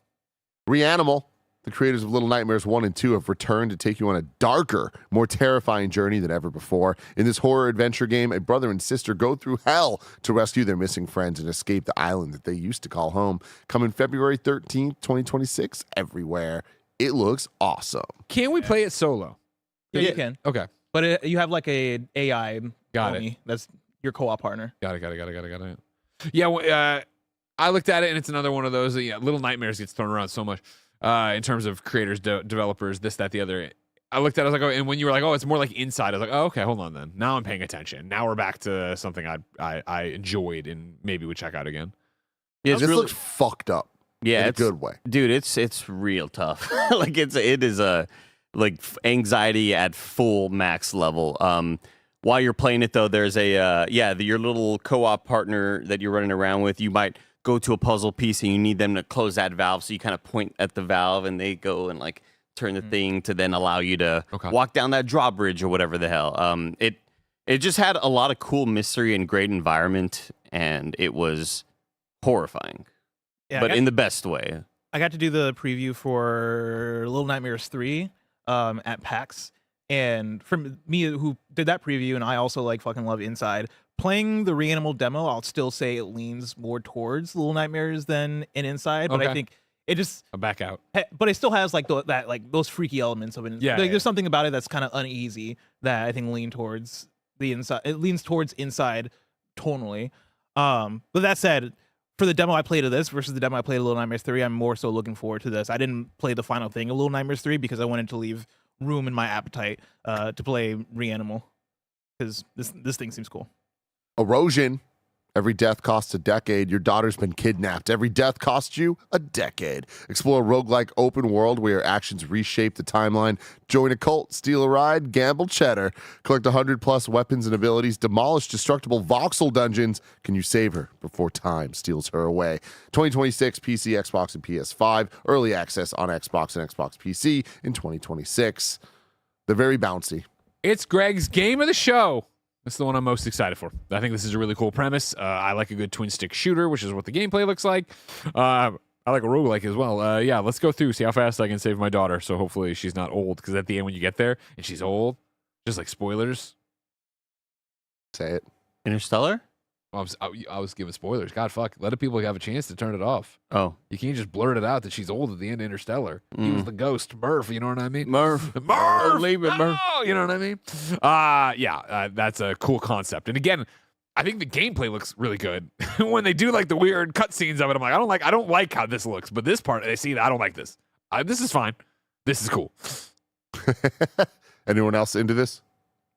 Speaker 1: Reanimal, the creators of Little Nightmares 1 and 2, have returned to take you on a darker, more terrifying journey than ever before. In this horror adventure game, a brother and sister go through hell to rescue their missing friends and escape the island that they used to call home. Coming February 13th, 2026, everywhere. It looks awesome.
Speaker 5: Can we play it solo?
Speaker 2: Yeah, you can.
Speaker 5: Okay.
Speaker 2: But you have like a AI.
Speaker 5: Got
Speaker 2: homie
Speaker 5: it.
Speaker 2: That's your co-op partner.
Speaker 5: Got it. Yeah, I looked at it and it's another one of those. Little Nightmares gets thrown around so much. in terms of creators, developers, this, that, the other. I looked at it, I was like, oh, and when you were like, oh, it's more like Inside, I was like, oh, okay, hold on then. Now I'm paying attention. Now we're back to something I enjoyed and maybe would check out again.
Speaker 1: Yeah, this looks fucked up.
Speaker 4: Yeah,
Speaker 1: in a
Speaker 4: it's
Speaker 1: good way,
Speaker 4: dude. It's real tough. Like it is a like anxiety at full max level. While you're playing it though, there's a your little co-op partner that you're running around with. You might go to a puzzle piece and you need them to close that valve, so you kind of point at the valve and they go and like turn the thing to then allow you to walk down that drawbridge or whatever the hell. It just had a lot of cool mystery and great environment, and it was horrifying.
Speaker 2: Yeah,
Speaker 4: but in the best way.
Speaker 2: I got to do the preview for Little Nightmares 3 at PAX. And for me, who did that preview, and I also like fucking love Inside, playing the Reanimal demo, I'll still say it leans more towards Little Nightmares than in Inside. But I think it just...
Speaker 5: I'll back out.
Speaker 2: But it still has like that like those freaky elements of it.
Speaker 5: Yeah,
Speaker 2: like, there's something about it that's kind of uneasy that I think lean towards the Inside. It leans towards Inside tonally. But that said, for the demo I played of this versus the demo I played of Little Nightmares 3, I'm more so looking forward to this. I didn't play the final thing of Little Nightmares 3 because I wanted to leave room in my appetite to play Reanimal, because this thing seems cool.
Speaker 1: Erosion. Every death costs a decade. Your daughter's been kidnapped. Every death costs you a decade. Explore a roguelike open world where your actions reshape the timeline. Join a cult, steal a ride, gamble cheddar. Collect 100+ weapons and abilities. Demolish destructible voxel dungeons. Can you save her before time steals her away? 2026 PC, Xbox, and PS5. Early access on Xbox and Xbox PC in 2026. They're very bouncy.
Speaker 5: It's Greg's game of the show. That's the one I'm most excited for. I think this is a really cool premise. I like a good twin-stick shooter, which is what the gameplay looks like. I like a roguelike as well. Yeah, let's go through, see how fast I can save my daughter. So hopefully she's not old, because at the end when you get there and she's old, just like spoilers.
Speaker 1: Say it.
Speaker 4: Interstellar?
Speaker 5: I was giving spoilers. God, fuck. Let the people have a chance to turn it off.
Speaker 4: Oh.
Speaker 5: You can't just blurt it out that she's old at the end of Interstellar. He was the ghost, Murph, you know what I mean?
Speaker 4: Murph.
Speaker 5: Leave it, Murph. You know what I mean? That's a cool concept. And again, I think the gameplay looks really good. When they do like the weird cutscenes of it, I'm like, I don't like how this looks. But this part, I don't like this. This is fine. This is cool.
Speaker 1: Anyone else into this?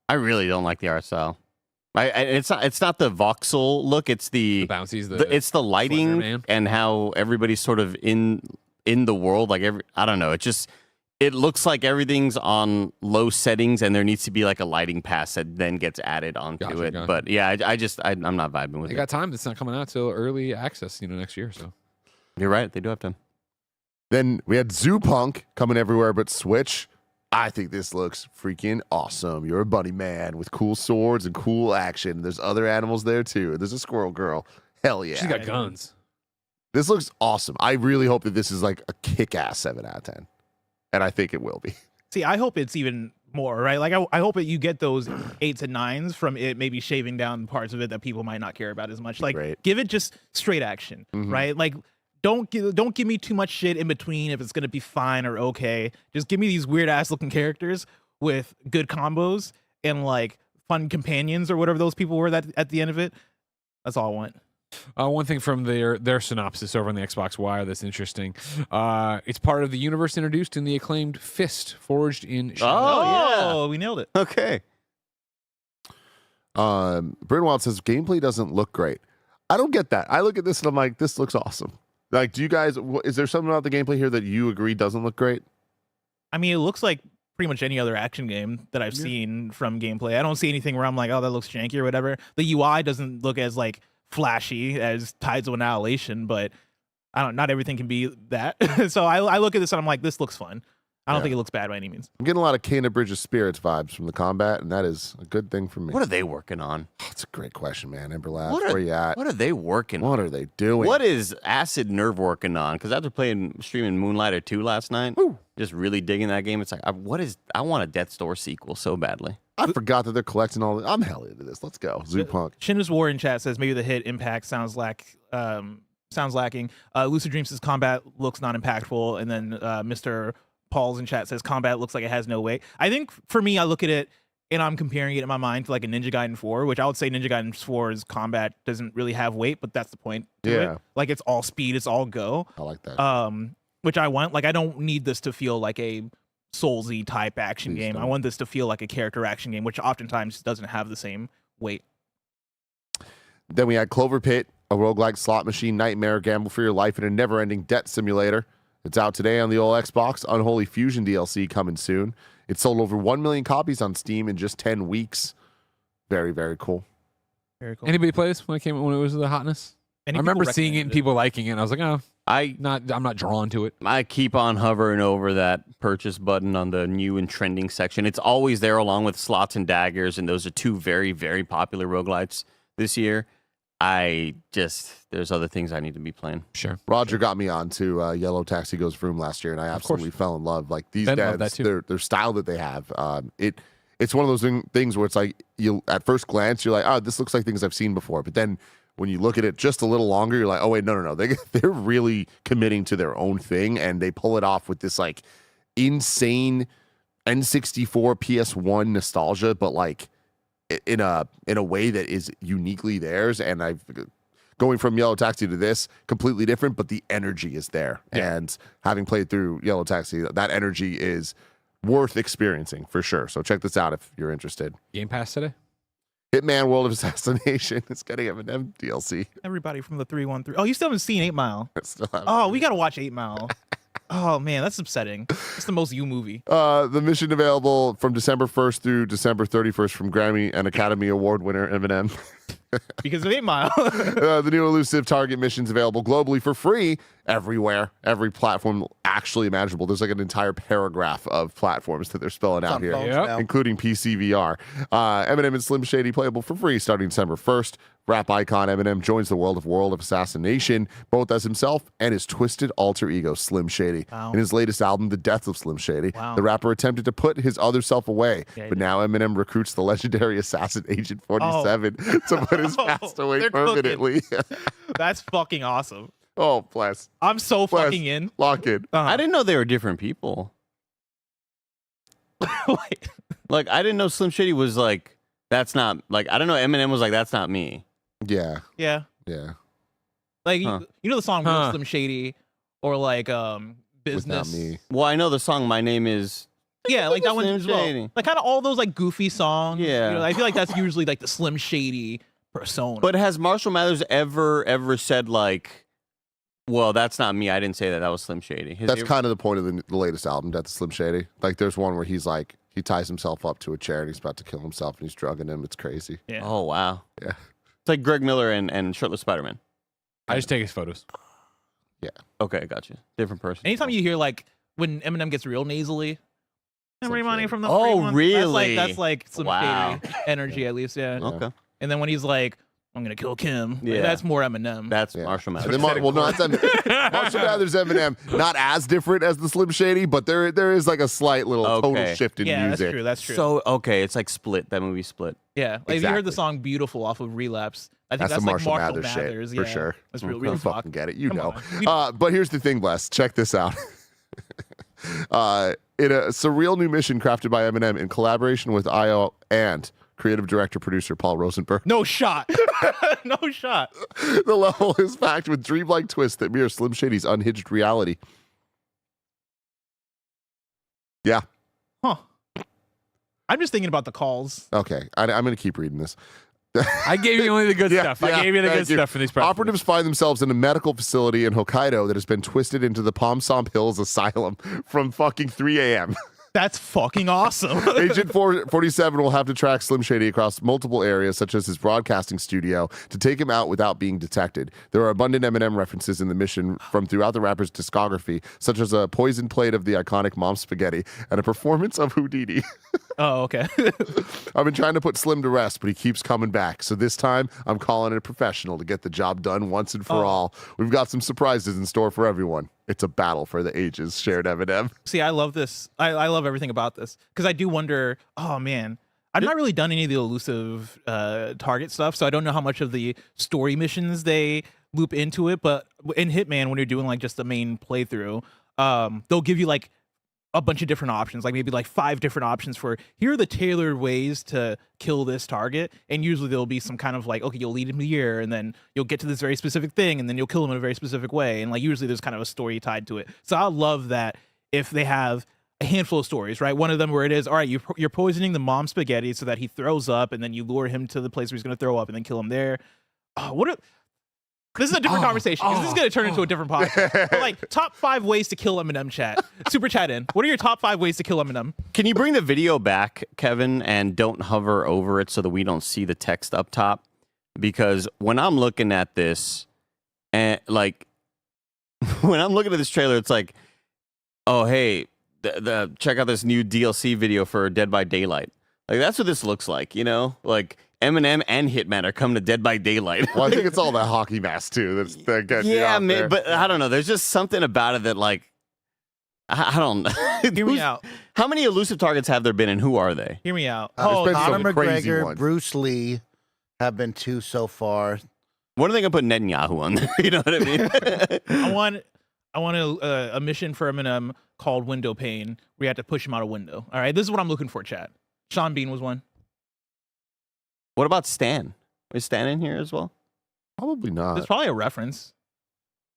Speaker 4: I really don't like the art style. It's not the voxel look. It's the
Speaker 5: bouncies.
Speaker 4: It's the lighting and how everybody's sort of in the world. Like I don't know. It looks like everything's on low settings, and there needs to be like a lighting pass that then gets added onto it. But yeah, I'm not vibing with it.
Speaker 5: They got time. It's not coming out till early access, next year. So
Speaker 4: you're right. They do have time.
Speaker 1: Then we had Zoo Punk coming everywhere but Switch. I think this looks freaking awesome. You're a bunny man with cool swords and cool action. There's other animals there too. There's a squirrel girl. Hell yeah.
Speaker 5: She's got guns.
Speaker 1: This looks awesome. I really hope that this is like a kick-ass 7 out of 10. And I think it will be.
Speaker 2: See, I hope it's even more, right? Like, I hope that you get those 8s and 9s from it maybe shaving down parts of it that people might not care about as much. Like, give it just straight action, right? Like, don't give me too much shit in between if it's going to be fine or okay. Just give me these weird-ass looking characters with good combos and, like, fun companions or whatever those people were that at the end of it. That's all I want.
Speaker 5: One thing from their synopsis over on the Xbox Wire that's interesting. It's part of the universe introduced in the acclaimed Fist, forged in
Speaker 2: Oh, we nailed it.
Speaker 4: Okay.
Speaker 1: Brynwild says gameplay doesn't look great. I don't get that. I look at this and I'm like, this looks awesome. Like, do you guys? Is there something about the gameplay here that you agree doesn't look great?
Speaker 2: I mean, it looks like pretty much any other action game that I've seen from gameplay. I don't see anything where I'm like, oh, that looks janky or whatever. The UI doesn't look as like flashy as Tides of Annihilation, but not everything can be that. So I look at this and I'm like, this looks fun. I don't think it looks bad by any means.
Speaker 1: I'm getting a lot of Kena Bridge of Spirits vibes from the combat, and that is a good thing for me.
Speaker 4: What are they working on?
Speaker 1: That's a great question, man. Ember Labs, where you at?
Speaker 4: What are they working on?
Speaker 1: What are they doing?
Speaker 4: What is Acid Nerve working on? Because after streaming Moonlighter 2 last night, just really digging that game, it's like, I want a Death's Door sequel so badly.
Speaker 1: I forgot that they're collecting all. I'm hell into this. Let's go. Zoo Punk.
Speaker 2: Shinda's War in chat says maybe the hit impact sounds lacking. Lucid Dreams says combat looks not impactful, and then Mr. Paul's in chat says combat looks like it has no weight. I think for me, I look at it and I'm comparing it in my mind to like a Ninja Gaiden 4, which I would say Ninja Gaiden 4's combat doesn't really have weight, but that's the point to it. Like, it's all speed, it's all go.
Speaker 1: I like that.
Speaker 2: which I want. Like, I don't need this to feel like a Soulsy type action game. I want this to feel like a character action game, which oftentimes doesn't have the same weight.
Speaker 1: Then we had Clover Pit, a roguelike slot machine nightmare, gamble for your life in a never-ending debt simulator. It's out today on the old Xbox. Unholy Fusion DLC coming soon. It sold over 1 million copies on Steam in just 10 weeks. Very, very cool.
Speaker 2: Very cool.
Speaker 5: Anybody play this when it was the hotness? I remember seeing it and people liking it, and I was like, oh, I'm not drawn to it.
Speaker 4: I keep on hovering over that purchase button on the new and trending section. It's always there along with Slots and Daggers, and those are two very, very popular roguelites this year. There's other things I need to be playing.
Speaker 5: Sure.
Speaker 1: Roger got me on to Yellow Taxi Goes Vroom last year, and I absolutely fell in love. Like these devs, their style that they have. It's one of those things where it's like you at first glance you're like, oh, this looks like things I've seen before, but then when you look at it just a little longer, you're like, oh wait, no. They're really committing to their own thing, and they pull it off with this like insane N64 PS1 nostalgia, but like in a way that is uniquely theirs. And going from Yellow Taxi to this, completely different, but the energy is there. Yeah. And having played through Yellow Taxi, that energy is worth experiencing for sure. So check this out if you're interested.
Speaker 5: Game Pass today?
Speaker 1: Hitman World of Assassination is getting Eminem DLC.
Speaker 2: Everybody from the 313. Oh, you still haven't seen 8 Mile. We got to watch 8 Mile. Oh, man, that's upsetting. It's the most you movie.
Speaker 1: The mission available from December 1st through December 31st from Grammy and Academy Award winner Eminem.
Speaker 2: Because of 8 Mile.
Speaker 1: The new elusive target missions available globally for free everywhere, every platform actually imaginable. There's like an entire paragraph of platforms that they're spelling out here, including PC VR. Eminem and Slim Shady playable for free starting December 1st. Rap icon Eminem joins the world of Assassination, both as himself and his twisted alter ego Slim Shady.
Speaker 2: Wow.
Speaker 1: In his latest album, The Death of Slim Shady,
Speaker 2: Wow.
Speaker 1: the rapper attempted to put his other self away, but now Eminem recruits the legendary assassin Agent 47 to put his past away permanently.
Speaker 2: That's fucking awesome.
Speaker 1: Oh, bless.
Speaker 2: I'm so fucking in.
Speaker 1: Lock in.
Speaker 4: I didn't know they were different people. Like, I didn't know Slim Shady was like, that's not, like, I don't know, Eminem was like, that's not me.
Speaker 1: Yeah.
Speaker 2: Yeah.
Speaker 1: Yeah.
Speaker 2: Like, you know the song Slim Shady or like Business?
Speaker 1: Not me.
Speaker 4: Well, I know the song My Name Is.
Speaker 2: Yeah, like that one
Speaker 4: Slim
Speaker 2: as well.
Speaker 4: Shady.
Speaker 2: Like kind of all those like goofy songs.
Speaker 4: Yeah.
Speaker 2: You know, I feel like that's usually like the Slim Shady persona.
Speaker 4: But has Marshall Mathers ever said like, well, that's not me, I didn't say that, that was Slim Shady?
Speaker 1: That's kind of the point of the latest album, Death of Slim Shady. Like there's one where he's like, he ties himself up to a chair and he's about to kill himself and he's drugging him. It's crazy.
Speaker 2: Yeah.
Speaker 4: Oh, wow.
Speaker 1: Yeah.
Speaker 4: It's like Greg Miller and Shirtless Spider-Man.
Speaker 5: I just take his photos.
Speaker 1: Yeah.
Speaker 4: Okay, gotcha. Different person.
Speaker 2: Anytime you hear like when Eminem gets real nasally, everybody from the
Speaker 4: Oh,
Speaker 2: 313,
Speaker 4: really?
Speaker 2: That's like some
Speaker 4: Wow.
Speaker 2: Shady energy at least. Yeah.
Speaker 4: Okay.
Speaker 2: And then when he's like, I'm gonna kill Kim. Like,
Speaker 4: Yeah.
Speaker 2: that's more Eminem.
Speaker 4: That's Marshall Mathers.
Speaker 1: And then Marshall Mathers Eminem, not as different as the Slim Shady, but there is like a slight little total shift in music.
Speaker 2: That's true.
Speaker 4: So, okay, it's like Split, that movie Split.
Speaker 2: Yeah, like if you heard the song "Beautiful" off of Relapse, I think that's
Speaker 1: the
Speaker 2: like
Speaker 1: Marshall Mathers shit,
Speaker 2: yeah.
Speaker 1: for sure.
Speaker 2: That's real
Speaker 1: You
Speaker 2: talk.
Speaker 1: fucking get it. You
Speaker 2: Come
Speaker 1: know.
Speaker 2: on.
Speaker 1: But here's the thing, Bless. Check this out. In a surreal new mission crafted by Eminem in collaboration with IO and creative director-producer Paul Rosenberg.
Speaker 2: No shot. No shot.
Speaker 1: The level is packed with dreamlike twists that mirror Slim Shady's unhinged reality. Yeah.
Speaker 2: Huh. I'm just thinking about the calls.
Speaker 1: Okay. I'm going to keep reading this.
Speaker 5: I gave you only the good stuff. I gave you the good stuff for these projects.
Speaker 1: Operatives find themselves in a medical facility in Hokkaido that has been twisted into the Palm Som Hills Asylum from fucking 3 a.m.
Speaker 2: That's fucking awesome.
Speaker 1: Agent 47 will have to track Slim Shady across multiple areas, such as his broadcasting studio, to take him out without being detected. There are abundant Eminem references in the mission from throughout the rapper's discography, such as a poison plate of the iconic Mom Spaghetti and a performance of Houdini.
Speaker 2: Oh, okay.
Speaker 1: I've been trying to put Slim to rest, but he keeps coming back. So this time, I'm calling it a professional to get the job done once and for all. We've got some surprises in store for everyone. It's a battle for the ages, shared Eminem.
Speaker 2: See, I love this. I love everything about this because I do wonder, oh man, I've not really done any of the elusive target stuff, so I don't know how much of the story missions they loop into it. But in Hitman, when you're doing like just the main playthrough, they'll give you like a bunch of different options, like maybe like 5 different options for here are the tailored ways to kill this target. And usually there'll be some kind of like, okay, you'll lead him here and then you'll get to this very specific thing and then you'll kill him in a very specific way. And like usually there's kind of a story tied to it. So I love that if they have a handful of stories, right? One of them where it is, all right, you're poisoning the mom spaghetti so that he throws up and then you lure him to the place where he's going to throw up and then kill him there. Oh, this is a different conversation because this is going to turn into a different podcast. But like top 5 ways to kill Eminem, chat. Super chat in. What are your top 5 ways to kill Eminem?
Speaker 4: Can you bring the video back, Kevin, and don't hover over it so that we don't see the text up top? Because when I'm looking at this, and like when I'm looking at this trailer, it's like, oh hey, check out this new DLC video for Dead by Daylight. Like that's what this looks like, you know, like. Eminem and Hitman are coming to Dead by Daylight.
Speaker 1: Well, I think it's all that hockey mask too. That gets you out there.
Speaker 4: But I don't know. There's just something about it that, like, I don't know.
Speaker 2: Hear me out.
Speaker 4: How many elusive targets have there been, and who are they?
Speaker 2: Hear me out.
Speaker 3: Conor McGregor, Bruce Lee have been 2 so far.
Speaker 4: When are they gonna put Netanyahu on there? You know what I mean?
Speaker 2: I want a mission for Eminem called Window Pane, where you have to push him out a window. All right, this is what I'm looking for, chat. Sean Bean was one.
Speaker 4: What about Stan? Is Stan in here as well?
Speaker 1: Probably not.
Speaker 2: There's probably a reference.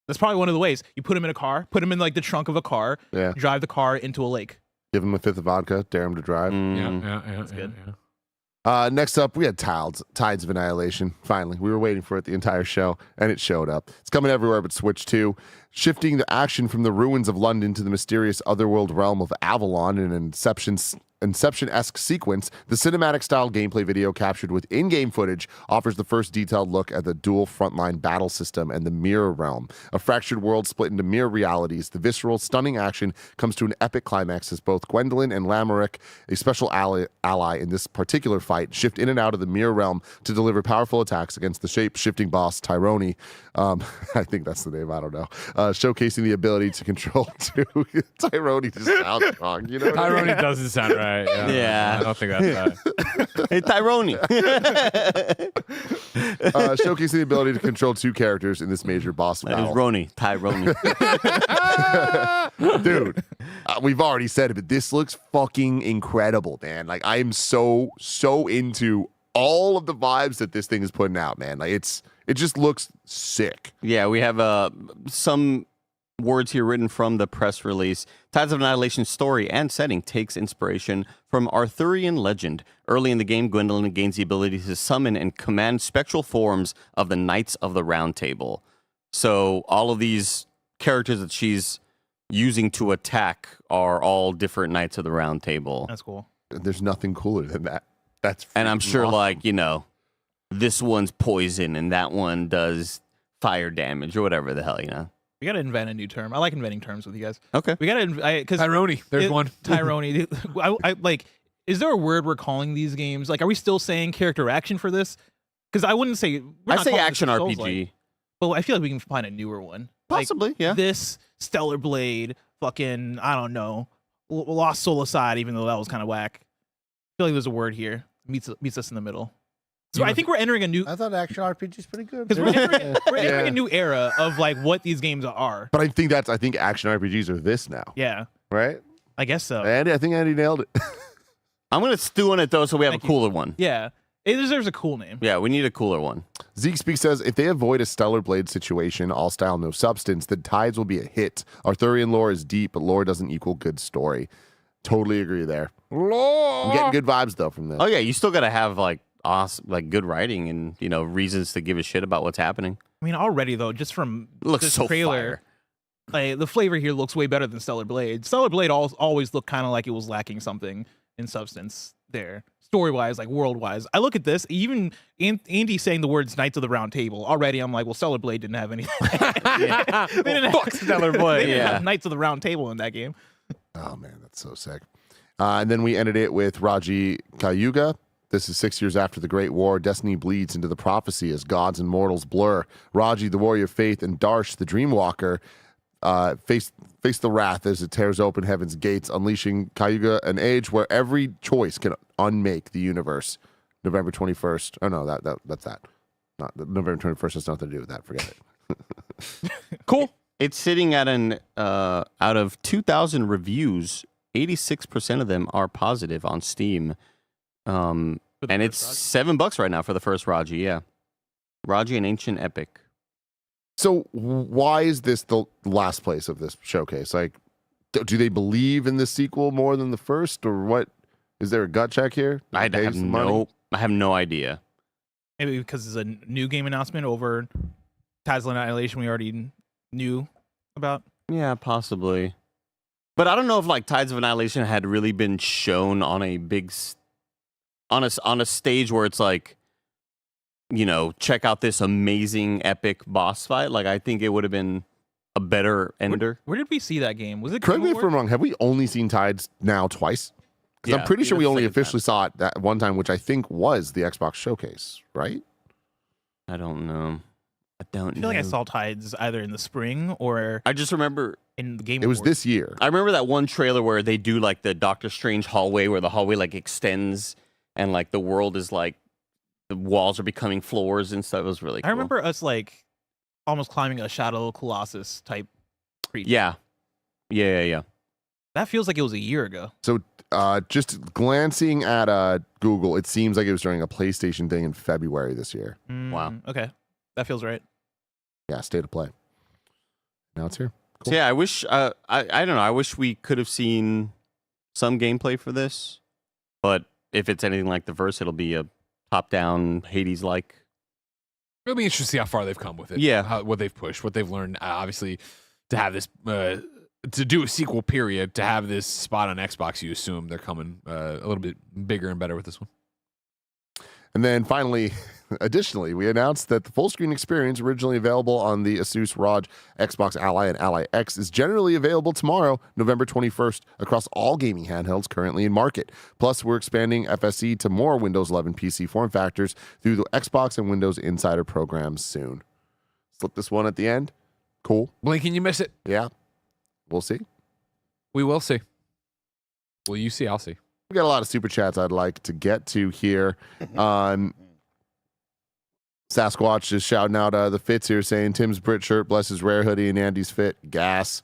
Speaker 2: That's probably one of the ways. You put him in a car, put him in like the trunk of a car, drive the car into a lake.
Speaker 1: Give him a 5th of vodka, dare him to drive.
Speaker 5: Yeah,
Speaker 2: That's good.
Speaker 1: Next up, we had Tides of Annihilation. Finally, we were waiting for it the entire show, and it showed up. It's coming everywhere but Switch 2. Shifting the action from the ruins of London to the mysterious otherworld realm of Avalon in an Inception-esque sequence, the cinematic-style gameplay video captured with in-game footage offers the first detailed look at the dual frontline battle system and the mirror realm. A fractured world split into mirror realities, the visceral, stunning action comes to an epic climax as both Gwendolyn and Lamarick, a special ally in this particular fight, shift in and out of the mirror realm to deliver powerful attacks against the shape-shifting boss, Tyrone. I think that's the name, I don't know. Showcasing the ability to control Tyrone just sounds wrong. You know
Speaker 5: Tyrone doesn't sound right. Yeah. I don't think that's right.
Speaker 4: Hey, Tyrone.
Speaker 1: Showcasing the ability to control 2 characters in this major boss battle.
Speaker 4: That is Roni. Tyrone.
Speaker 1: Dude, we've already said it, but this looks fucking incredible, man. Like, I am so into all of the vibes that this thing is putting out, man. Like, it just looks sick.
Speaker 4: Yeah, we have some words here written from the press release. Tides of Annihilation story and setting takes inspiration from Arthurian legend. Early in the game, Gwendolyn gains the ability to summon and command spectral forms of the Knights of the Round Table. So all of these characters that she's using to attack are all different Knights of the Round Table.
Speaker 2: That's cool.
Speaker 1: There's nothing cooler than that.
Speaker 4: And I'm sure,
Speaker 1: awesome.
Speaker 4: like, you know, this one's poison and that one does fire damage or whatever the hell, you know.
Speaker 2: We got to invent a new term. I like inventing terms with you guys.
Speaker 4: Okay.
Speaker 2: We got to because
Speaker 5: Tyrone. There's one.
Speaker 2: Tyrone. I like. Is there a word we're calling these games? Like, are we still saying character action for this? Because I wouldn't say.
Speaker 4: I say action RPG.
Speaker 2: But I feel like we can find a newer one.
Speaker 4: Possibly,
Speaker 2: like,
Speaker 4: yeah.
Speaker 2: This Stellar Blade, fucking, I don't know, Lost Soul Aside, even though that was kind of whack. I feel like there's a word here. Meets us in the middle. So I think we're entering a new.
Speaker 3: I thought action RPG is pretty good.
Speaker 2: Because we're entering a new era of like what these games are.
Speaker 1: But I think action RPGs are this now.
Speaker 2: Yeah.
Speaker 1: Right?
Speaker 2: I guess so.
Speaker 1: I think Andy nailed it.
Speaker 4: I'm going to stew on it, though, so we have a cooler one.
Speaker 2: Yeah. It deserves a cool name.
Speaker 4: Yeah, we need a cooler one.
Speaker 1: Zeke Speak says, if they avoid a Stellar Blade situation, all style, no substance, then Tides will be a hit. Arthurian lore is deep, but lore doesn't equal good story. Totally agree there.
Speaker 3: Lore.
Speaker 1: I'm getting good vibes, though, from this.
Speaker 4: Oh, yeah, you still got to have, like, awesome, like good writing and, you know, reasons to give a shit about what's happening.
Speaker 2: I mean, already, though, just from
Speaker 4: looks
Speaker 2: this
Speaker 4: so
Speaker 2: trailer, like, the flavor here looks way better than Stellar Blade. Stellar Blade always looked kind of like it was lacking something in substance there. Story-wise, like world-wise. I look at this, even Andy saying the words Knights of the Round Table, already I'm like, well, Stellar Blade didn't have anything. They didn't have
Speaker 4: Stellar Blade.
Speaker 2: They didn't have Knights of the Round Table in that game.
Speaker 1: Oh, man, that's so sick. And then we ended it with Raji Kayuga. This is 6 years after the Great War. Destiny bleeds into the prophecy as gods and mortals blur. Raji, the warrior of faith, and Darsh, the dreamwalker, face the wrath as it tears open heaven's gates, unleashing Kayuga, an age where every choice can unmake the universe. November 21st. Oh, no, that's that. Not November 21st has nothing to do with that. Forget it.
Speaker 4: Cool. It's sitting at an out of 2,000 reviews 86% of them are positive on Steam. And it's $7 right now for the first Raji. Yeah, Raji and Ancient Epic.
Speaker 1: So why is this the last place of this showcase? Like, do they believe in the sequel more than the first, or what? Is there a gut check here?
Speaker 4: I have no idea.
Speaker 2: Maybe because it's a new game announcement over Tides of Annihilation we already knew about.
Speaker 4: Yeah, possibly. But I don't know if like Tides of Annihilation had really been shown on a big, on a stage where it's like, you know, check out this amazing epic boss fight. Like I think it would have been a better ender.
Speaker 2: Where did we see that game? Was it?
Speaker 1: Correct me if I'm wrong. Have we only seen Tides now twice? Because I'm pretty sure we only officially saw it that one time, which I think was the Xbox showcase, right?
Speaker 4: I don't know. I
Speaker 2: feel like I saw Tides either in the spring or
Speaker 4: I just remember
Speaker 2: in the Game
Speaker 1: It was
Speaker 2: Awards.
Speaker 1: this year.
Speaker 4: I remember that one trailer where they do like the Doctor Strange hallway where the hallway like extends and like the world is like the walls are becoming floors and stuff. It was really cool.
Speaker 2: I remember us like almost climbing a Shadow Colossus type creature.
Speaker 4: Yeah.
Speaker 2: That feels like it was a year ago.
Speaker 1: So just glancing at Google, it seems like it was during a PlayStation thing in February this year.
Speaker 4: Wow.
Speaker 2: Okay. That feels right.
Speaker 1: Yeah, State of Play. Now it's here. Cool.
Speaker 4: So yeah, I wish I don't know. I wish we could have seen some gameplay for this, but if it's anything like the Verse, it'll be a top-down Hades-like.
Speaker 5: It'll be interesting to see how far they've come with it.
Speaker 4: Yeah,
Speaker 5: what they've pushed, what they've learned. Obviously, to have this, to do a sequel, period, to have this spot on Xbox, you assume they're coming a little bit bigger and better with this one.
Speaker 1: And then finally, additionally, we announced that the full screen experience, originally available on the Asus ROG Xbox Ally and Ally X, is generally available tomorrow, November 21st, across all gaming handhelds currently in market. Plus, we're expanding FSE to more Windows 11 PC form factors through the Xbox and Windows Insider programs soon. Slip this one at the end. Cool.
Speaker 5: Blink and you miss it.
Speaker 1: Yeah. We'll see.
Speaker 5: We will see. Will you see? I'll see.
Speaker 1: We got a lot of super chats I'd like to get to here. Sasquatch is shouting out the fits here, saying Tim's Brit shirt, bless his rare hoodie, and Andy's fit. Gas.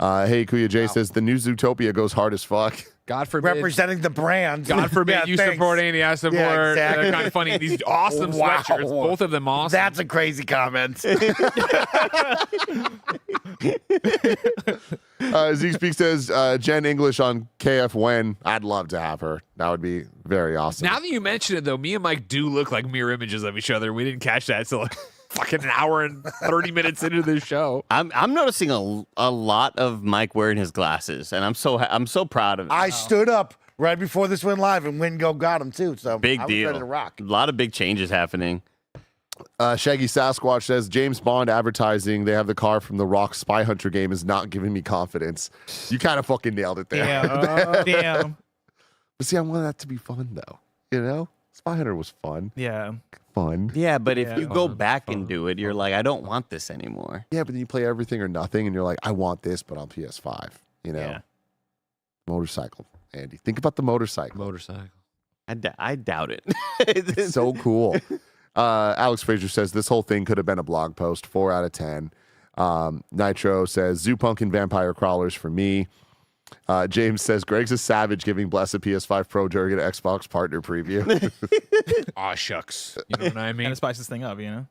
Speaker 1: Hey, Kuya J says the new Zootopia goes hard as fuck.
Speaker 5: God forbid.
Speaker 3: Representing the brand.
Speaker 5: God forbid you support Andy. I support.
Speaker 3: exactly.
Speaker 5: Kind of funny. These awesome sweatshirts. Both of them awesome.
Speaker 3: That's a crazy comment.
Speaker 1: Zeke Speak says Jen English on KF when. I'd love to have her. That would be very awesome.
Speaker 5: Now that you mention it, though, me and Mike do look like mirror images of each other. We didn't catch that until like fucking an hour and 30 minutes into the show.
Speaker 4: I'm noticing a lot of Mike wearing his glasses, and I'm so proud of it.
Speaker 3: I stood up right before this went live, and Wingo got him too. So
Speaker 4: big
Speaker 3: I was
Speaker 4: deal.
Speaker 3: ready to rock.
Speaker 4: A lot of big changes happening.
Speaker 1: Shaggy Sasquatch says James Bond advertising. They have the car from the Rock Spy Hunter game is not giving me confidence. You kind of fucking nailed it there.
Speaker 2: Damn.
Speaker 1: But see, I wanted that to be fun though. You know, Spy Hunter was fun.
Speaker 2: Yeah.
Speaker 1: Fun.
Speaker 4: Yeah, but if you go back and do it, you're like, I don't want this anymore.
Speaker 1: Yeah, but then you play everything or nothing, and you're like, I want this, but on PS5. You know,
Speaker 2: Yeah.
Speaker 1: Motorcycle. Andy, think about the motorcycle.
Speaker 5: Motorcycle.
Speaker 4: I doubt it.
Speaker 1: It's so cool. Alex Frazier says this whole thing could have been a blog post. 4 out of 10. Nitro says Zoopunk and Vampire Crawlers for me. James says Greg's a savage giving Bless a PS5 Pro during an Xbox partner preview.
Speaker 5: Aw, shucks. You know what I mean?
Speaker 2: Kind of spice this thing up, you know?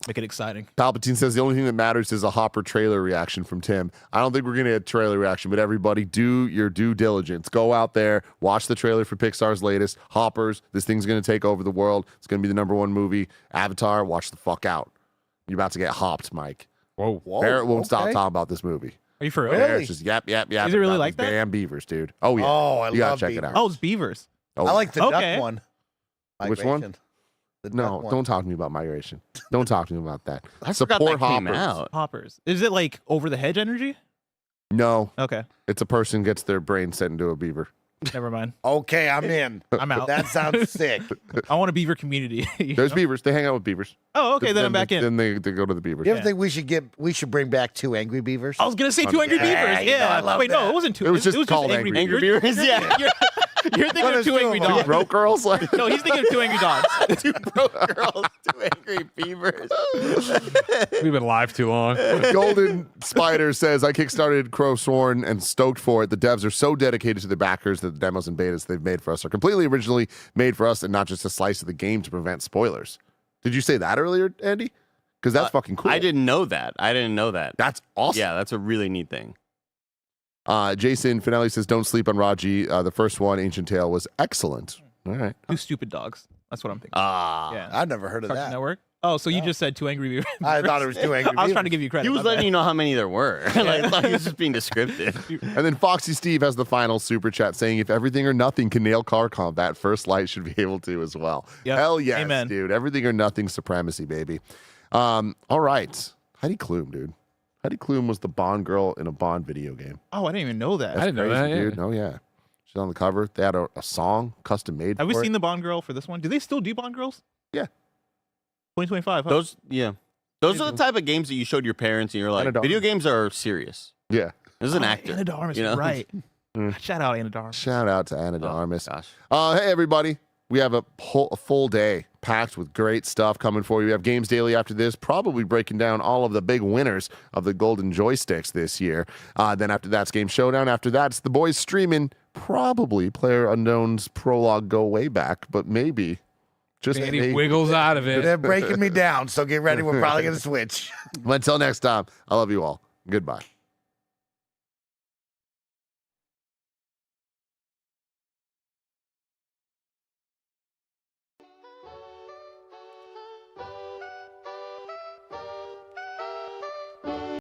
Speaker 2: Make it exciting.
Speaker 1: Palpatine says the only thing that matters is a Hopper trailer reaction from Tim. I don't think we're going to get a trailer reaction, but everybody do your due diligence. Go out there, watch the trailer for Pixar's latest, Hoppers. This thing's going to take over the world. It's going to be the #1 movie. Avatar, watch the fuck out. You're about to get hopped, Mike.
Speaker 5: Whoa.
Speaker 1: Barrett won't stop talking about this movie.
Speaker 2: Are you for real?
Speaker 1: Barrett's just, yep.
Speaker 2: Is it really like that?
Speaker 1: Damn beavers, dude. Oh, yeah.
Speaker 3: Oh, I
Speaker 1: you gotta
Speaker 3: love
Speaker 1: check
Speaker 3: beavers.
Speaker 1: it out.
Speaker 2: Oh, it's beavers.
Speaker 1: Oh,
Speaker 3: I like the
Speaker 2: Okay.
Speaker 3: duck one.
Speaker 1: Which one?
Speaker 3: Migration. The duck
Speaker 1: No,
Speaker 3: one.
Speaker 1: don't talk to me about migration. Don't talk to me about that.
Speaker 4: I forgot
Speaker 1: Support
Speaker 4: that came
Speaker 1: hoppers.
Speaker 4: out.
Speaker 2: Hoppers. Is it like over the hedge energy?
Speaker 1: No,
Speaker 2: Okay.
Speaker 1: it's a person gets their brain sent into a beaver.
Speaker 2: Never mind.
Speaker 3: Okay, I'm in.
Speaker 2: I'm out.
Speaker 3: That sounds sick.
Speaker 2: I want a beaver community. you
Speaker 1: There's
Speaker 2: know?
Speaker 1: beavers. They hang out with beavers.
Speaker 2: Oh, okay. Then I'm back in.
Speaker 1: Then they go to the beavers.
Speaker 3: You ever think we should bring back 2 Angry Beavers?
Speaker 2: I was gonna say 2 Angry
Speaker 3: Yeah,
Speaker 2: Beavers.
Speaker 3: you know, I
Speaker 2: Yeah.
Speaker 3: love
Speaker 2: Wait, no,
Speaker 3: that.
Speaker 2: it wasn't 2.
Speaker 1: It was just called
Speaker 2: Angry
Speaker 1: Angry
Speaker 2: Beavers.
Speaker 4: Beavers, yeah.
Speaker 2: You're thinking of Two Angry Dogs.
Speaker 1: Broke girls?
Speaker 2: No, he's thinking of Two Angry Dogs.
Speaker 4: Two broke girls, two angry beavers.
Speaker 5: We've been live too long.
Speaker 1: Golden Spider says, I kickstarted Crow Sworn and stoked for it. The devs are so dedicated to the backers that the demos and betas they've made for us are completely originally made for us and not just a slice of the game to prevent spoilers. Did you say that earlier, Andy? Because that's fucking cool.
Speaker 4: I didn't know that.
Speaker 1: That's awesome.
Speaker 4: Yeah, that's a really neat thing.
Speaker 1: Jason Finelli says, don't sleep on Raji. The first one, Ancient Tale, was excellent. All right.
Speaker 2: Two Stupid Dogs. That's what I'm thinking.
Speaker 4: Yeah.
Speaker 3: I've never heard of
Speaker 2: Cartoon
Speaker 3: that.
Speaker 2: Network. Oh, so you just said Two Angry Beavers.
Speaker 3: I thought it was Two Angry
Speaker 2: I was
Speaker 3: Beavers.
Speaker 2: trying to give you credit.
Speaker 4: He was letting you know how many there were. I thought he was just being descriptive.
Speaker 1: And then Foxy Steve has the final super chat saying, if Everything or Nothing can nail car combat, First Light should be able to as well.
Speaker 2: Yep.
Speaker 1: Hell yes,
Speaker 2: Amen.
Speaker 1: dude. Everything or Nothing supremacy, baby. All right. Heidi Klum, dude. Heidi Klum was the Bond girl in a Bond video game.
Speaker 2: Oh, I didn't even know that.
Speaker 5: I didn't know that, yeah.
Speaker 1: dude. Oh, yeah. She's on the cover. They had a song custom made
Speaker 2: Have we
Speaker 1: for it.
Speaker 2: seen the Bond girl for this one? Do they still do Bond girls?
Speaker 1: Yeah.
Speaker 2: 2025. Huh?
Speaker 4: Those are the type of games that you showed your parents and you're like,
Speaker 1: Anna de
Speaker 4: video
Speaker 1: Armas.
Speaker 4: games are serious.
Speaker 1: Yeah.
Speaker 4: This is an actor.
Speaker 2: Anna de Armas,
Speaker 4: you know?
Speaker 2: right. Shout out Anna de Armas.
Speaker 1: Shout out to Anna de Armas.
Speaker 4: Gosh.
Speaker 1: Hey, everybody. We have a full day packed with great stuff coming for you. We have Games Daily after this, probably breaking down all of the big winners of the Golden Joysticks this year. Then after that's Game Showdown. After that, it's the boys streaming probably PlayerUnknown's prologue go way back, but maybe. Just
Speaker 5: And he
Speaker 1: maybe.
Speaker 5: wiggles out of it.
Speaker 3: They're breaking me down, so get ready. We're probably going to switch.
Speaker 1: Until next time, I love you all. Goodbye.